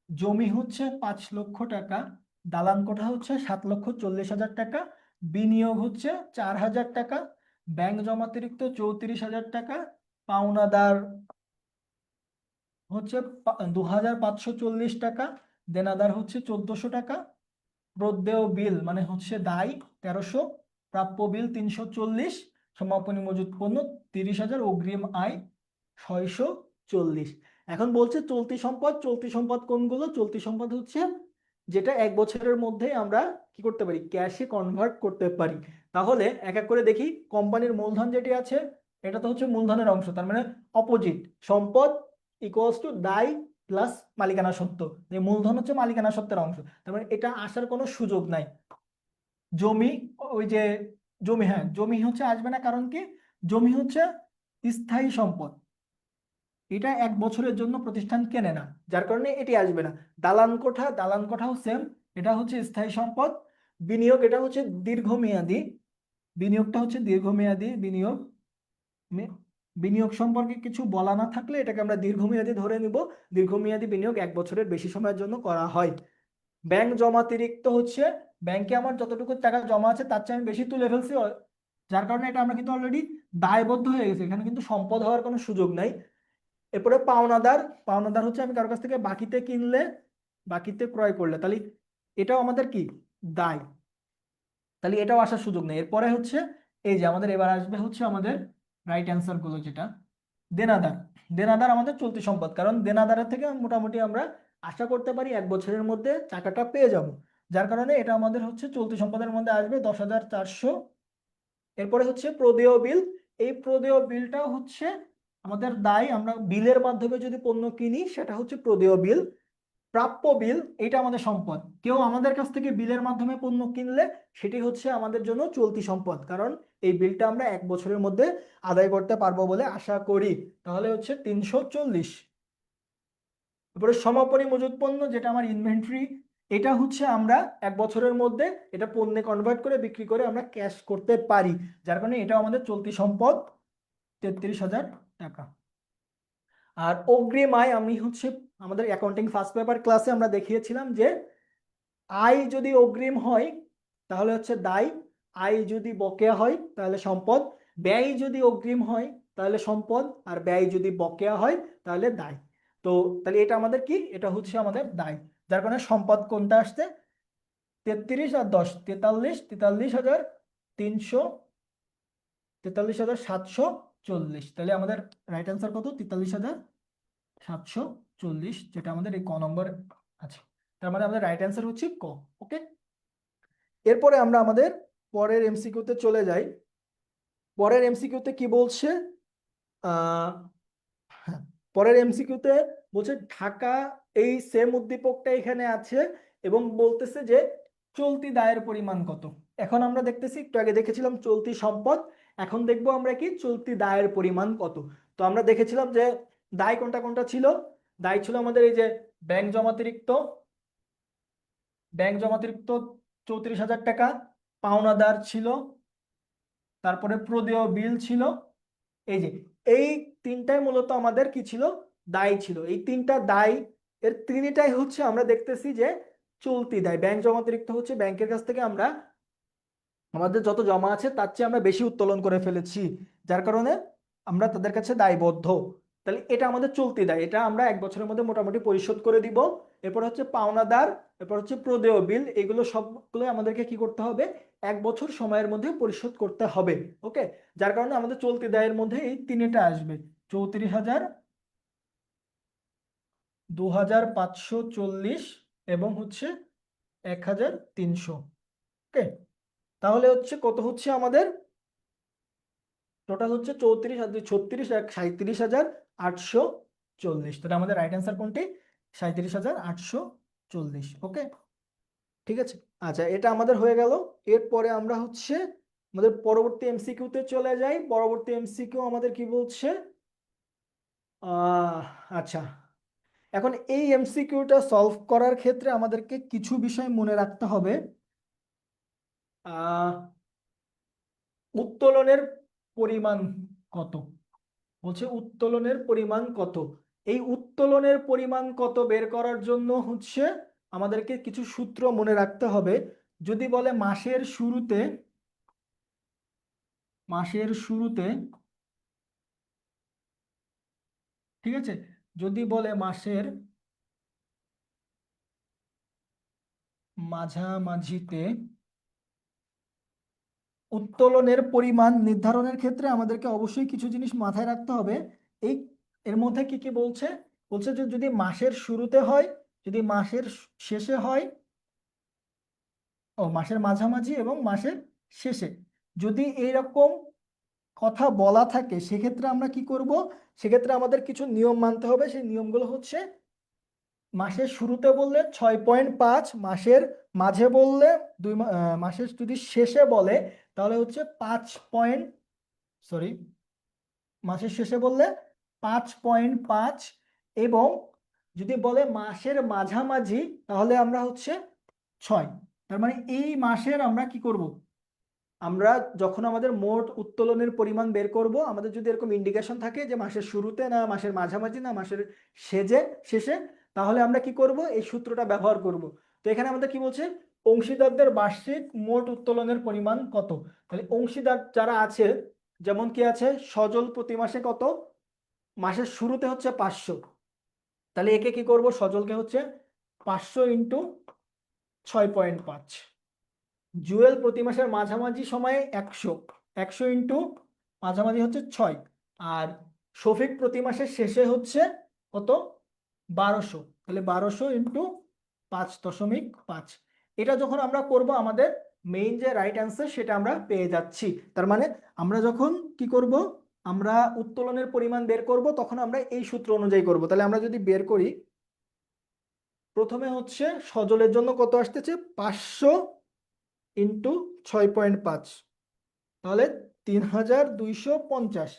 জমি হচ্ছে 5 লক্ষ টাকা, দালান কোঠা হচ্ছে 7,40,000 টাকা, বিনিয়োগ হচ্ছে 4,000 টাকা, ব্যাংক জমাতিরিক্ত 34,000 টাকা, পাওনাদার হচ্ছে 2,540 টাকা, দেনাদার হচ্ছে 1,400 টাকা, প্রদেয় বিল মানে হচ্ছে দায় 1,300, প্রাপ্য বিল 340, সমাপনী মজুত পণ্য 30,000, অগ্রিম আয় 640। এখন বলছে চলতি সম্পদ। চলতি সম্পদ কোনগুলো? চলতি সম্পদ হচ্ছে যেটা 1 বছরের মধ্যে আমরা কি করতে পারি, ক্যাশে কনভার্ট করতে পারি। তাহলে এক এক করে দেখি। কোম্পানির মূলধন যেটি আছে এটা তো হচ্ছে মূলধনের অংশ, তার মানে অপোজিট, সম্পদ ইকুয়ালস টু দায় প্লাস মালিকানা সত্ত্ব, যে মূলধন হচ্ছে মালিকানা সত্ত্বের অংশ, তার মানে এটা আসার কোনো সুযোগ নাই। জমি, ওই যে জমি, হ্যাঁ জমি হচ্ছে আসবে না, কারণ কি, জমি হচ্ছে স্থায়ী সম্পদ, এটা 1 বছরের জন্য প্রতিষ্ঠান কেনে না, যার কারণে এটি আসবে না। দালান কোঠা, দালান কোঠাও সেম, এটা হচ্ছে স্থায়ী সম্পদ। বিনিয়োগ, এটা হচ্ছে দীর্ঘমেয়াদী, বিনিয়োগটা হচ্ছে দীর্ঘমেয়াদী বিনিয়োগ। বিনিয়োগ সম্পর্কে কিছু বলা না থাকলে এটাকে আমরা দীর্ঘমেয়াদী ধরে নিব। দীর্ঘমেয়াদী বিনিয়োগ 1 বছরের বেশি সময়ের জন্য করা হয়। ব্যাংক জমাতিরিক্ত হচ্ছে ব্যাংকে আমার যতটুকু টাকা জমা আছে তার চেয়ে আমি বেশি তুলে ফেলছি, যার কারণে এটা আমরা কিন্তু অলরেডি দায়বদ্ধ হয়ে গেছি, এখানে কিন্তু সম্পদ হওয়ার কোনো সুযোগ নাই। এরপরে পাওনাদার, পাওনাদার হচ্ছে আমি কারোর কাছ থেকে বাকিতে কিনলে, বাকিতে ক্রয় করলে, তাহলে এটাও আমাদের কি, দায়, তাহলে এটাও আসার সুযোগ নেই। এরপরে হচ্ছে এই যে আমাদের এবার আসবে হচ্ছে আমাদের রাইট অ্যান্সার গুলো, যেটা দেনাদার। দেনাদার আমাদের চলতি সম্পদ, কারণ দেনাদারের থেকে মোটামুটি আমরা আশা করতে পারি 1 বছরের মধ্যে টাকাটা পেয়ে যাব। যার কারণে এটা আমাদের হচ্ছে চলতি সম্পদের মধ্যে আসবে 10,400। এরপরে হচ্ছে প্রদেয় বিল। এই প্রদেয় বিলটাও হচ্ছে আমাদের দায়। আমরা বিলের মাধ্যমে যদি পণ্য কিনি সেটা হচ্ছে প্রদেয় বিল। প্রাপ্য বিল, এটা আমাদের সম্পদ। কেউ আমাদের কাছ থেকে বিলের মাধ্যমে পণ্য কিনলে সেটি হচ্ছে আমাদের জন্য চলতি সম্পদ, কারণ এই বিলটা আমরা 1 বছরের মধ্যে আদায় করতে পারবো বলে আশা করি। তাহলে হচ্ছে 340। তারপরে সমাপনী মজুত পণ্য, যেটা আমার ইনভেন্টরি, এটা হচ্ছে আমরা 1 বছরের মধ্যে এটা পণ্যে কনভার্ট করে বিক্রি করে আমরা ক্যাশ করতে পারি, যার কারণে এটা আমাদের চলতি সম্পদ 33,000 টাকা। আর অগ্রিম আয়, আমি হচ্ছে আমাদের অ্যাকাউন্টিং ফার্স্ট পেপার ক্লাসে আমরা দেখিয়েছিলাম যে আয় যদি অগ্রিম হয় তাহলে হচ্ছে দায়, আয় যদি বকেয়া হয় তাহলে সম্পদ, ব্যয় যদি অগ্রিম হয় তাহলে সম্পদ, আর ব্যয় যদি বকেয়া হয় তাহলে দায়। তো তাহলে এটা আমাদের কি, এটা হচ্ছে আমাদের দায়। যার কারণে সম্পদ কোনটা আসছে, 33 আর 10, 43, 43,300, 43,740। তাহলে আমাদের রাইট অ্যান্সার কত, 43,740, যেটা আমাদের এই ক নম্বর আছে। তার মানে আমাদের রাইট অ্যান্সার হচ্ছে ক। ওকে, এরপরে আমরা আমাদের পরের এমসিকিউতে চলে যাই। পরের এমসিকিউতে কি বলছে, আহ হ্যাঁ, পরের এমসিকিউতে বলছে ঢাকা, এই সেম উদ্দীপকটা এখানে আছে এবং বলতেছে যে চলতি দায়ের পরিমাণ কত। এখন আমরা দেখতেছি, একটু আগে দেখেছিলাম চলতি সম্পদ, এখন দেখবো আমরা কি চলতি দায়ের পরিমাণ কত। তো আমরা দেখেছিলাম যে দায় কোনটা কোনটা ছিল। দায় ছিল আমাদের এই যে ব্যাংক জমাতিরিক্ত, ব্যাংক জমাতিরিক্ত 34,000 টাকা, পাওনাদার ছিল, তারপরে প্রদেয় বিল ছিল। এই যে এই তিনটাই মূলত আমাদের কি ছিল, দায় ছিল। এই তিনটা দায়, এর তিনটাই হচ্ছে আমরা দেখতেছি যে চলতি দায়। ব্যাংক জমাতিরিক্ত হচ্ছে ব্যাংকের কাছ থেকে আমরা আমাদের যত জমা আছে তার চেয়ে আমরা বেশি উত্তোলন করে ফেলেছি, যার কারণে আমরা তাদের কাছে দায়বদ্ধ। তাহলে এটা আমাদের চলতি দায়, এটা আমরা 1 বছরের মধ্যে মোটামুটি পরিশোধ করে দিব। এরপর হচ্ছে পাওনাদার, এরপর হচ্ছে প্রদেয় বিল, এগুলো সবগুলো আমাদেরকে কি করতে হবে, 1 বছর সময়ের মধ্যে পরিশোধ করতে হবে। ওকে, যার কারণে আমাদের চলতি দায়ের মধ্যে এই তিনটা আসবে, 34,000, 2,540 এবং হচ্ছে 1,300। ওকে, তাহলে হচ্ছে কত হচ্ছে আমাদের, টোটাল হচ্ছে 34 আর 2 36, 37,840। তাহলে আমাদের রাইট অ্যান্সার কোনটি, 37,840। ওকে, ঠিক আছে। আচ্ছা, এটা আমাদের হয়ে গেল। এরপরে আমরা হচ্ছে আমাদের পরবর্তী এমসিকিউতে চলে যাই। পরবর্তী এমসিকিউ আমাদের কি বলছে, আহ আচ্ছা, এখন এই এমসিকিউটা সলভ করার ক্ষেত্রে আমাদেরকে কিছু বিষয় মনে রাখতে হবে। আহ উত্তোলনের পরিমাণ কত, বলছে উত্তোলনের পরিমাণ কত। এই উত্তোলনের পরিমাণ কত বের করার জন্য হচ্ছে আমাদেরকে কিছু সূত্র মনে রাখতে হবে। যদি বলে মাসের শুরুতে, মাসের শুরুতে, ঠিক আছে, যদি বলে মাসের মাঝামাঝিতে উত্তোলনের পরিমাণ নির্ধারণের ক্ষেত্রে আমাদেরকে অবশ্যই কিছু জিনিস মাথায় রাখতে হবে। এই এর মধ্যে কি কি বলছে, বলছে যে যদি মাসের শুরুতে হয়, যদি মাসের শেষে হয়, ও মাসের মাঝামাঝি এবং মাসের শেষে যদি এইরকম কথা বলা থাকে, সেক্ষেত্রে আমরা কি করব, সেক্ষেত্রে আমাদের কিছু নিয়ম মানতে হবে। সেই নিয়মগুলো হচ্ছে, মাসের শুরুতে বললে 6.5, মাসের মাঝে বললে মাসের যদি শেষে বলে তাহলে হচ্ছে 5 সরি, মাসের শেষে বললে 5.5, এবং যদি বলে মাসের মাঝামাঝি তাহলে আমরা হচ্ছে 6। তার মানে এই মাসের আমরা কি করব, আমরা যখন আমাদের মোট উত্তোলনের পরিমাণ বের করব, আমাদের যদি এরকম ইন্ডিকেশন থাকে যে মাসের শুরুতে না মাসের মাঝামাঝি না মাসের শেষে, তাহলে আমরা কি করব, এই সূত্রটা ব্যবহার করব। তো এখানে আমাদের কি বলছে, অংশীদারদের বার্ষিক মোট উত্তোলনের পরিমাণ কত। তাহলে অংশীদার যারা আছে, যেমন কি আছে, সজল প্রতি মাসে কত, মাসের শুরুতে হচ্ছে 500। তাহলে একে কি করব, সজলকে হচ্ছে 500 ইন্টু 6.5। জুয়েল প্রতি মাসের মাঝামাঝি সময়ে 100, 100 ইন্টু মাঝামাঝি হচ্ছে 6। আর শফিক প্রতি মাসের শেষে হচ্ছে কত, 1200। তাহলে 1200 × 5.5। এটা যখন আমরা করব আমাদের মেইন যে রাইট অ্যান্সার সেটা আমরা পেয়ে যাচ্ছি। তার মানে আমরা যখন কি করব, আমরা উত্তোলনের পরিমাণ বের করব তখন আমরা এই সূত্র অনুযায়ী করব। তাহলে আমরা যদি বের করি, প্রথমে হচ্ছে সজলের জন্য কত আসতেছে, 500 × 6.5, তাহলে 3250।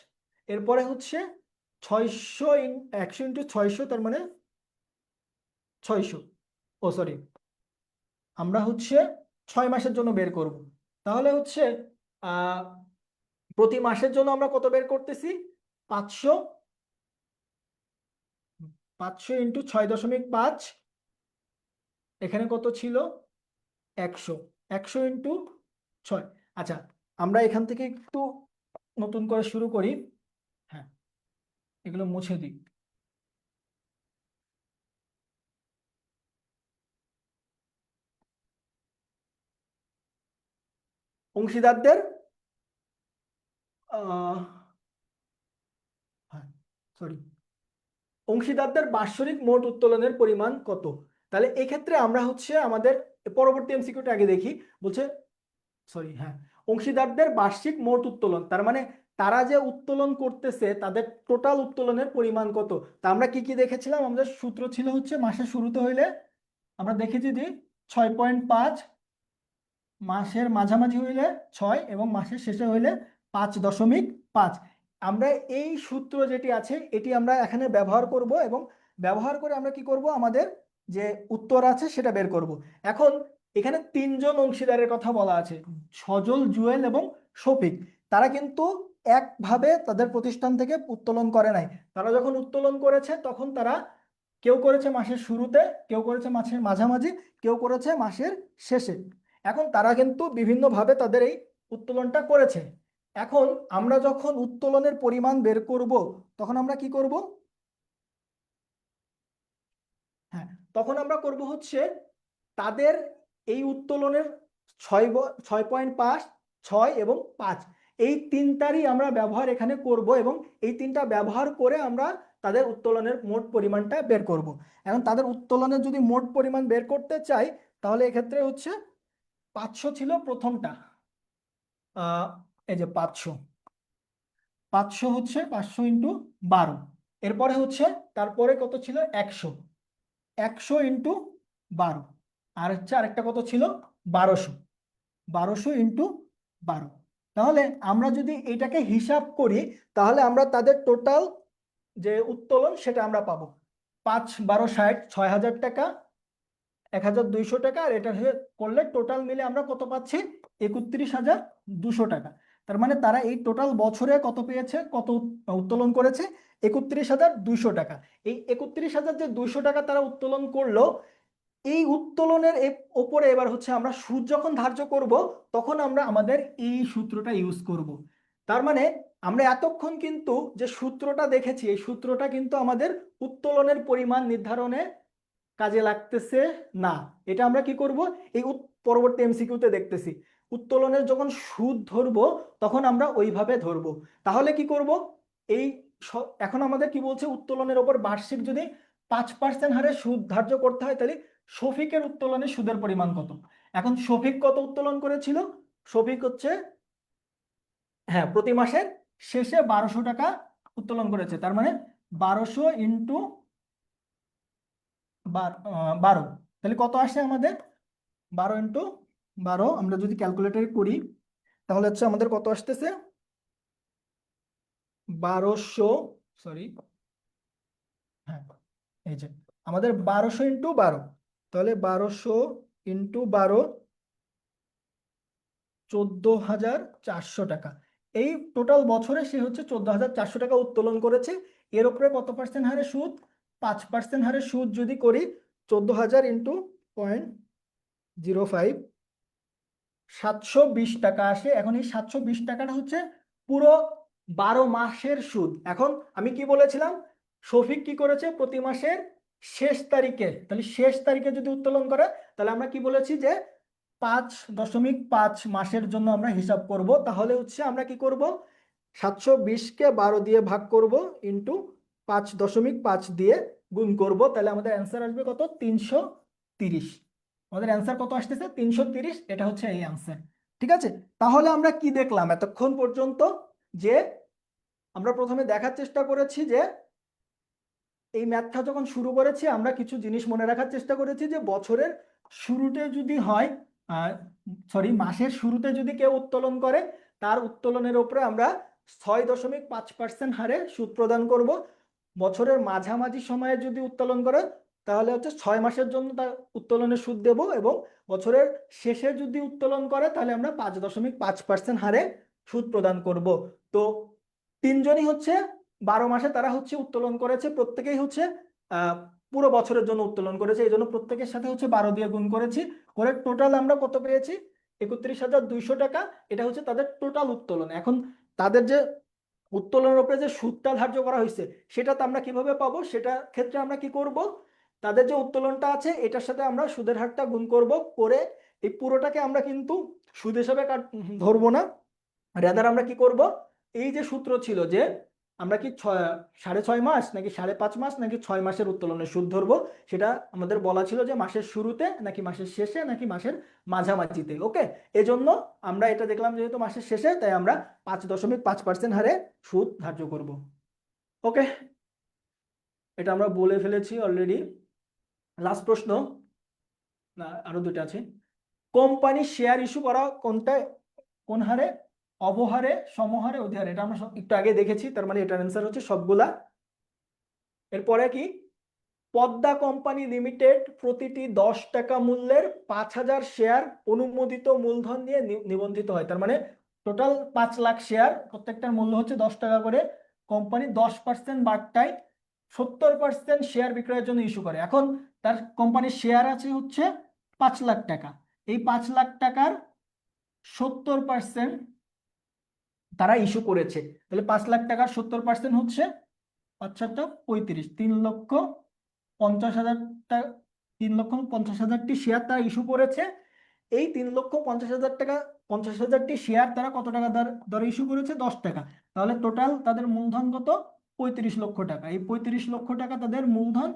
এরপরে হচ্ছে 600 100 × 600, তার মানে 600, ও সরি, আমরা হচ্ছে 6 মাসের জন্য বের করব। তাহলে হচ্ছে প্রতি মাসের জন্য আমরা কত বের করতেছি, 500 500 × 6.5, এখানে কত ছিল, 100 100 × 6। আচ্ছা, আমরা এখান থেকে একটু নতুন করে শুরু করি। হ্যাঁ, এগুলো মুছে দিই। অংশীদারদের হ্যাঁ সরি, অংশীদারদের বাৎসরিক মোট উত্তোলনের পরিমাণ কত। তাহলে এক্ষেত্রে আমরা হচ্ছে আমাদের পরবর্তী এমসিকিউটা আগে দেখি। বলছে সরি, হ্যাঁ, অংশীদারদের বার্ষিক মোট উত্তোলন, তার মানে তারা যে উত্তোলন করতেছে তাদের টোটাল উত্তোলনের পরিমাণ কত। তা আমরা কি কি দেখেছিলাম, আমাদের সূত্র ছিল হচ্ছে মাসের শুরুতে হইলে আমরা দেখেছি যে 6.5, মাসের মাঝামাঝি হইলে 6 এবং মাসের শেষে হইলে 5.5। আমরা এই সূত্র যেটি আছে এটি আমরা এখানে ব্যবহার করব এবং ব্যবহার করে আমরা কি করব, আমাদের যে উত্তর আছে সেটা বের করব। এখন এখানে তিনজন অংশীদারের কথা বলা আছে, সজল, জুয়েল এবং শফিক। তারা কিন্তু একভাবে তাদের প্রতিষ্ঠান থেকে উত্তোলন করে নাই। তারা যখন উত্তোলন করেছে তখন তারা কেউ করেছে মাসের শুরুতে, কেউ করেছে মাসের মাঝামাঝি, কেউ করেছে মাসের শেষে। এখন তারা কিন্তু বিভিন্নভাবে তাদের এই উত্তোলনটা করেছে। এখন আমরা যখন উত্তোলনের পরিমাণ বের করব তখন আমরা কি করব, হ্যাঁ, তখন আমরা করব হচ্ছে তাদের এই উত্তোলনের 6.5, 6 এবং 5, এই তিনটারই আমরা ব্যবহার এখানে করব এবং এই তিনটা ব্যবহার করে আমরা তাদের উত্তোলনের মোট পরিমাণটা বের করব। এখন তাদের উত্তোলনের যদি মোট পরিমাণ বের করতে চাই তাহলে এক্ষেত্রে হচ্ছে 500 ছিল প্রথমটা, এই যে 500, 500 হচ্ছে 500 × 12। এরপরে হচ্ছে তারপরে কত ছিল, 100, 100 × 12। আর হচ্ছে আরেকটা কত ছিল, 1200, 1200 × 12। তাহলে আমরা যদি এটাকে হিসাব করি তাহলে আমরা তাদের টোটাল যে উত্তোলন সেটা আমরা পাবো 5 12 60, 6000 টাকা, 1200 টাকা। আর এটা করলে টোটাল মিলে আমরা কত পাচ্ছি, 31200 টাকা। তার মানে তারা এই টোটাল বছরে কত পেয়েছে, কত উত্তোলন করেছে, 31200 টাকা। এই 31200 টাকা তারা উত্তোলন করলো। এই উত্তোলনের ওপরে এবার হচ্ছে আমরা সুদ যখন ধার্য করব তখন আমরা আমাদের এই সূত্রটা ইউজ করব। তার মানে আমরা এতক্ষণ কিন্তু যে সূত্রটা দেখেছি এই সূত্রটা কিন্তু আমাদের উত্তোলনের পরিমাণ নির্ধারণে কাজে লাগতেছে না। এটা আমরা কি করব, এই পরবর্তী এমসিকিউতে দেখতেছি। উত্তোলনের যখন সুদ ধরবো তখন আমরা ওইভাবে ধরবো। তাহলে কি করব, এই এখন আমাদের কি বলছে, উত্তোলনের ওপর বার্ষিক যদি 5% হারে সুদ ধার্য করতে হয় তাহলে শফিকের উত্তোলনের সুদের পরিমাণ কত। এখন শফিক কত উত্তোলন করেছিল, শফিক হচ্ছে, হ্যাঁ, প্রতি মাসের শেষে 1200 টাকা উত্তোলন করেছে। তার মানে 1200 × 12, তাহলে কত আসে আমাদের, 12 × 12 আমরা যদি ক্যালকুলেটর করি তাহলে হচ্ছে আমাদের কত আসতেছে, 1200, সরি, হ্যাঁ, এই যে আমাদের 1200 × 12, তাহলে 1200 × 12, 14400 টাকা। এই টোটাল বছরে সে হচ্ছে 14400 টাকা উত্তোলন করেছে। এর উপরে কত পার্সেন্ট হারে সুদ, 5% হারে সুদ যদি করি, 14000 × 0.05, 720 টাকা আসে। এখন এই 720 টাকাটা হচ্ছে পুরো 12 মাসের সুদ। এখন আমি কি বলেছিলাম, শফিক কি করেছে, প্রতি মাসের শেষ তারিখে, তাহলে শেষ তারিখে যদি উত্তোলন করে তাহলে আমরা কি বলেছি যে 5.5 মাসের জন্য আমরা হিসাব করব। তাহলে হচ্ছে আমরা কি করব, 720 কে 12 দিয়ে ভাগ করব ইন্টু 5.5 দিয়ে গুণ করব, তাহলে আমাদের অ্যান্সার আসবে কত? 330। আমাদের অ্যান্সার কত আসতেছে? 330। এটা হচ্ছে এই অ্যান্সার। ঠিক আছে, তাহলে আমরা কি দেখলাম এতক্ষণ পর্যন্ত? যে আমরা প্রথমে দেখার চেষ্টা করেছি যে এই ম্যাথটা যখন শুরু করেছি আমরা কিছু জিনিস মনে রাখার চেষ্টা করেছি যে বছরের শুরুতে যদি হয়, মাসের শুরুতে যদি কেউ উত্তোলন করে, তার উত্তোলনের উপরে আমরা 6.5% হারে সুদ প্রদান করব। বছরের মাঝামাঝি সময়ে যদি উত্তোলন করে তাহলে হচ্ছে 6 মাসের জন্য তার উত্তোলনের সুদ দেব, এবং বছরের শেষে যদি উত্তোলন করে তাহলে আমরা 5.5% হারে সুদ প্রদান করব। তো তিনজনই হচ্ছে 12 মাসে তারা হচ্ছে উত্তোলন করেছে, প্রত্যেকেই হচ্ছে আহ পুরো বছরের জন্য উত্তোলন করেছে, এই জন্য প্রত্যেকের সাথে হচ্ছে 12 দিয়ে গুণ করেছি, করে টোটাল আমরা কত পেয়েছি? 31,200 টাকা। এটা হচ্ছে তাদের টোটাল উত্তোলন। এখন তাদের যে উত্তোলনের উপরে যে সুদটা ধার্য করা হয়েছে সেটা তো আমরা কিভাবে পাবো? সেটা ক্ষেত্রে আমরা কি করব, তাদের যে উত্তোলনটা আছে এটার সাথে আমরা সুদের হারটা গুণ করব, করে এই পুরোটাকে আমরা কিন্তু সুদ হিসাবে ধরবো না। রেদার আমরা কি করব, এই যে সূত্র ছিল যে আমরা কি 6.5 মাস নাকি 5.5 মাস নাকি 6 মাসের উত্তোলনের সুদ ধরবো, সেটা আমাদের বলা ছিল যে মাসের শুরুতে নাকি মাসের শেষে নাকি মাসের মাঝামাঝিতে। ওকে, এজন্য আমরা এটা দেখলাম যেহেতু মাসের শেষে, তাই আমরা 5.5% হারে সুদ ধার্য করব। ওকে, এটা আমরা বলে ফেলেছি অলরেডি। লাস্ট প্রশ্ন, না আরো দুটো আছে। কোম্পানি শেয়ার ইস্যু করা কোনটা, কোন হারে? অবহারে, সমহারে, অধিহারে। এটা আমরা একটু আগে দেখেছি, তার মানে এটার অ্যান্সার হচ্ছে সবগুলা। এরপরে কি, পদ্মা কোম্পানি লিমিটেড প্রতিটি 10 টাকা মূল্যের 5,000 শেয়ার অনুমোদিত মূলধন নিয়ে নিবন্ধিত হয়। তার মানে টোটাল 5 লাখ শেয়ার, প্রত্যেকটার মূল্য হচ্ছে 10 টাকা করে। কোম্পানি 10% বার্তায় 70% শেয়ার বিক্রয়ের জন্য ইস্যু করে। এখন তার কোম্পানির শেয়ার আছে হচ্ছে 5 লাখ টাকা। এই 5 লাখ টাকার 70% তারা ইস্যু করেছে, তাহলে 5 লাখ টাকার 70% হচ্ছে 5×7=35, 3,50,000 টাকা। 3,50,000টি শেয়ার তারা ইস্যু করেছে। এই 3,50,000 টাকা, 50,000টি শেয়ার তারা কত টাকা দরে ইস্যু করেছে? 10 টাকা। তাহলে টোটাল তাদের মূলধন কত? 35 লক্ষ টাকা। এই 35 লক্ষ টাকা তাদের মূলধন।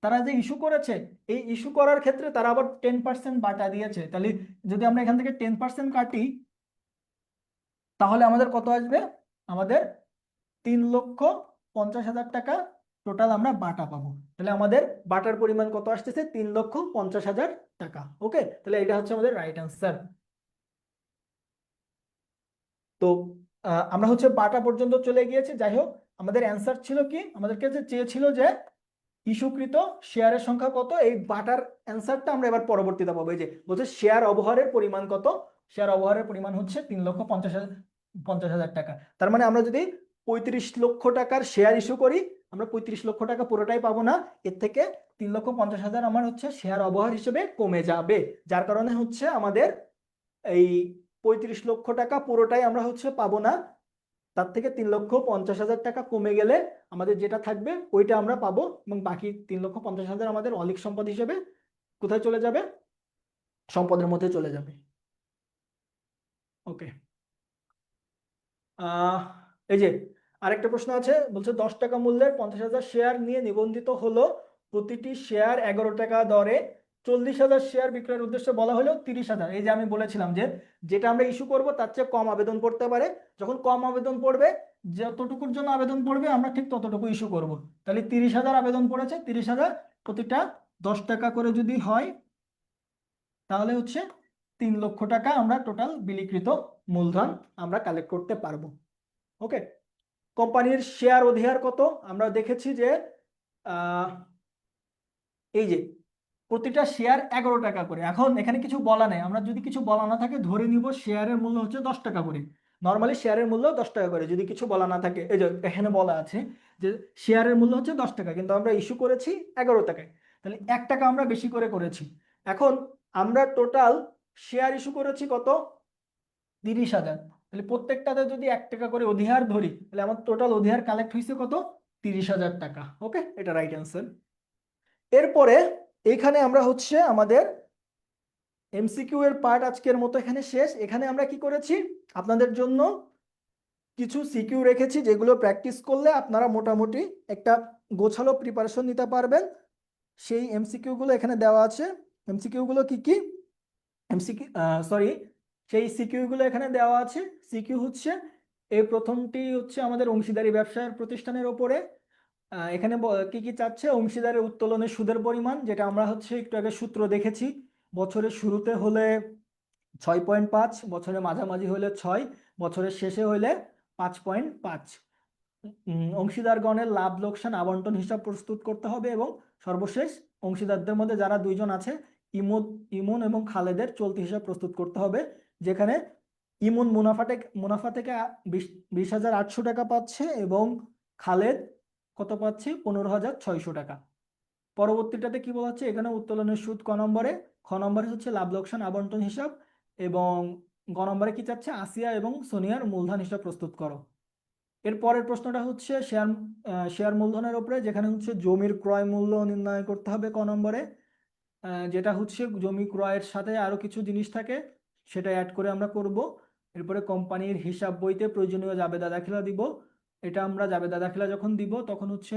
তারা যে ইস্যু করেছে, এই ইস্যু করার ক্ষেত্রে তারা আবার 10% বাটা দিয়েছে। তাহলে যদি আমরা এখান থেকে 10% কাটি তাহলে আমাদের কত আসবে? আমাদের 3,50,000 টাকা টোটাল আমরা বাটা পাবো। তাহলে আমাদের বাটার পরিমাণ কত আসতেছে? 3,50,000 টাকা। ওকে, তাহলে এটা হচ্ছে আমাদের রাইট অ্যান্সার। তো আমরা হচ্ছে বাটা পর্যন্ত চলে গিয়েছি। যাই হোক, আমাদের অ্যান্সার ছিল কি, আমাদেরকে যে চেয়েছিল যে ইস্যুকৃত শেয়ারের সংখ্যা কত, এই বাটার অ্যান্সারটা আমরা এবার পরবর্তীতে পাবো। এই যে বলছে শেয়ার অবহারের পরিমাণ কত, শেয়ার অবহারের পরিমাণ হচ্ছে 3,50,000 টাকা। তার মানে আমরা যদি 35 লক্ষ টাকার শেয়ার ইস্যু করি, আমরা 35 লক্ষ টাকা পুরোটাই পাবো না, এর থেকে 3,50,000 আমার হচ্ছে শেয়ার অবহার হিসেবে কমে যাবে, যার কারণে হচ্ছে আমাদের এই 35 লক্ষ টাকা পুরোটাই আমরা হচ্ছে পাবো না। তার থেকে 3,50,000 টাকা কমে গেলে আমাদের যেটা থাকবে ওইটা আমরা পাবো, এবং বাকি 3,50,000 আমাদের অলিক সম্পদ হিসেবে কোথায় চলে যাবে? সম্পদের মধ্যে চলে যাবে। ওকে, এই যে আরেকটা প্রশ্ন আছে, বলছে 10 টাকা মূল্যের 50,000 শেয়ার নিয়ে নিবন্ধিত হলো, প্রতিটি শেয়ার 11 টাকা দরে 40,000 শেয়ার বিক্রয়ের উদ্দেশ্যে বলা হলো 30,000। এই যে আমি বলেছিলাম যে যেটা আমরা ইস্যু করব তার চেয়ে কম আবেদন পড়তে পারে, যখন কম আবেদন পড়বে, যতটুকুর জন্য আবেদন পড়বে আমরা ঠিক ততটুকু ইস্যু করব। তাহলে 30,000 আবেদন পড়েছে, 30,000 প্রতিটা 10 টাকা করে যদি হয় তাহলে হচ্ছে 3 লক্ষ টাকা আমরা টোটাল বিলিকৃত মূলধন আমরা কালেক্ট করতে পারবো। ওকে, কোম্পানির শেয়ার অধিহার কত আমরা দেখেছি যে এই যে প্রতিটা শেয়ার 11 টাকা করে। এখন এখানে কিছু বলা নেই, আমরা যদি কিছু বলা না থাকে ধরে নিব শেয়ারের মূল্য হচ্ছে 10 টাকা করে। নর্মালি শেয়ারের মূল্য 10 টাকা করে, যদি কিছু বলা না থাকে, এই যে এখানে বলা আছে যে শেয়ারের মূল্য হচ্ছে 10 টাকা, কিন্তু আমরা ইস্যু করেছি 11 টাকায়, তাহলে 1 টাকা আমরা বেশি করে করেছি। এখন আমরা টোটাল শেয়ার ইস্যু করেছি কত? 30,000। তাহলে প্রত্যেকটাতে যদি 1 টাকা করে অধিহার ধরি তাহলে আমার টোটাল অধিহার কালেক্ট হয়েছে কত? 30,000 টাকা। ওকে, এটা রাইট অ্যান্সার। এরপরে এখানে আমরা হচ্ছে আমাদের এমসিকিউ এর পার্ট আজকের মতো এখানে শেষ। এখানে আমরা কি করেছি, আপনাদের জন্য কিছু সিকিউ রেখেছি যেগুলো প্র্যাকটিস করলে আপনারা মোটামুটি একটা গোছালো প্রিপারেশন নিতে পারবেন। সেই এমসিকিউ গুলো এখানে দেওয়া আছে। এমসিকিউ গুলো কি কি, এমসিকিউ সরি সেই সিকিউ গুলো এখানে দেওয়া আছে। সিকিউ হচ্ছে এই প্রথমটি হচ্ছে আমাদের অংশীদারি ব্যবসার প্রতিষ্ঠানের ওপরে। এখানে কি কি চাচ্ছে, অংশীদারের উত্তোলনের সুদের পরিমাণ, যেটা আমরা হচ্ছে একটু আগে সূত্র দেখেছি। বছরের শুরুতে হলে 6.5, বছরের মাঝামাঝি হলে 6, বছরের শেষে হলে 5.5। অংশীদারগণের লাভ লোকসান আবন্টন হিসাব প্রস্তুত করতে হবে এবং সর্বশেষ অংশীদারদের মধ্যে যারা দুইজন আছে ইমন এবং খালেদের চলতি হিসাব প্রস্তুত করতে হবে, যেখানে ইমন মুনাফা থেকে 20,800 টাকা পাচ্ছে এবং খালেদ কত পাচ্ছে, 15,600 টাকা। পরবর্তীটাতে কি বলা হচ্ছে, এখানে উত্তোলনের সুদ ক নম্বরে, খ নম্বরে হচ্ছে লাভ লোকসান আবন্টন হিসাব, এবং গ নম্বরে কি চাচ্ছে, আসিয়া এবং সোনিয়ার মূলধন হিসাব প্রস্তুত করো। এর পরের প্রশ্নটা হচ্ছে শেয়ার মূলধনের উপরে, যেখানে হচ্ছে জমির ক্রয় মূল্য নির্ণয় করতে হবে ক নম্বরে। যেটা হচ্ছে জমি ক্রয়ের সাথে আরো কিছু জিনিস থাকে, সেটা অ্যাড করে আমরা করব। এরপরে কোম্পানির হিসাব বইতে প্রয়োজনীয় জাবেদা দাখিলা দিব। এটা আমরা জাবেদা দাখিলা যখন দিব তখন হচ্ছে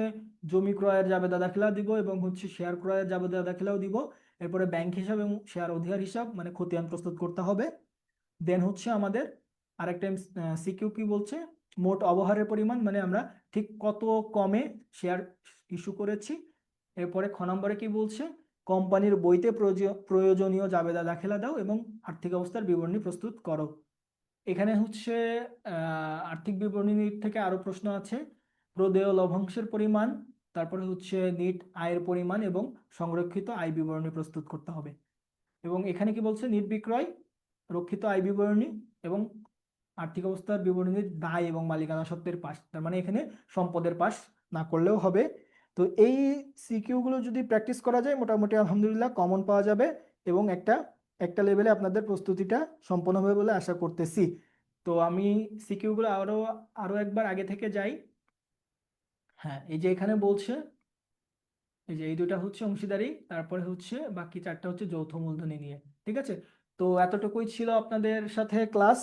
জমি ক্রয়ের জাবেদা দাখিলা দিব এবং হচ্ছে শেয়ার ক্রয়ের জাবেদা দাখিলাও দিব। এরপরে ব্যাংক হিসাব এবং শেয়ার অধিকার হিসাব মানে খতিয়ান প্রস্তুত করতে হবে। দেন হচ্ছে আমাদের আরেকটা সিকিউ কি বলছে, মোট অবহারের পরিমাণ, মানে আমরা ঠিক কত কমে শেয়ার ইস্যু করেছি। এরপরে খ নম্বরে কি বলছে, কোম্পানির বইতে প্রয়োজনীয় জাবেদা দাখিলা দাও এবং আর্থিক অবস্থার বিবরণী প্রস্তুত করো। এখানে হচ্ছে আর্থিক বিবরণী থেকে আরো প্রশ্ন আছে, প্রদেয় লভ্যাংশের পরিমাণ, তারপরে হচ্ছে নিট আয়ের পরিমাণ এবং সংরক্ষিত আয় বিবরণী প্রস্তুত করতে হবে। এবং এখানে কি বলছে, নিট বিক্রয়, রক্ষিত আয় বিবরণী এবং আর্থিক অবস্থার বিবরণীর দায় এবং মালিকানা সত্ত্বের পাশ, তার মানে এখানে সম্পদের পাশ না করলেও হবে। তো এই সিকিউ গুলো যদি প্র্যাকটিস করা যায় মোটামুটি আলহামদুলিল্লাহ কমন পাওয়া যাবে এবং একটা একটা লেভেলে আপনাদের প্রস্তুতিটা সম্পন্ন হবে বলে আশা করতেছি। তো আমি সিকিউ গুলো আরো আরো একবার আগে থেকে যাই। হ্যাঁ, এই যে এখানে বলছে, এই যে এই দুটা হচ্ছে অংশীদারি, তারপরে হচ্ছে বাকি চারটা হচ্ছে যৌথ মূলধনী নিয়ে। ঠিক আছে, তো এতটুকুই ছিল আপনাদের সাথে ক্লাস।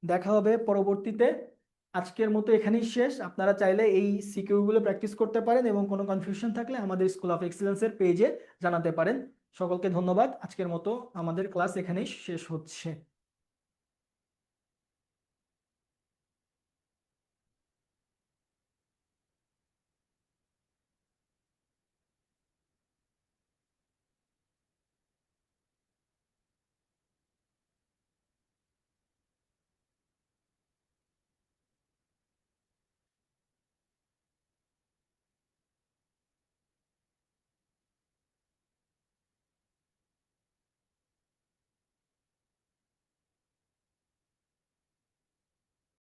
দেখা হবে পরবর্তীতে। আজকের মতো এখানেই শেষ। আপনারা চাইলে এই সিকিউ গুলো প্র্যাকটিস করতে পারেন এবং কোনো কনফিউশন থাকলে আমাদের স্কুল অফ এক্সেলেন্সের পেজে জানাতে পারেন। সকলকে ধন্যবাদ। আজকের মতো আমাদের ক্লাস এখানেই শেষ হচ্ছে।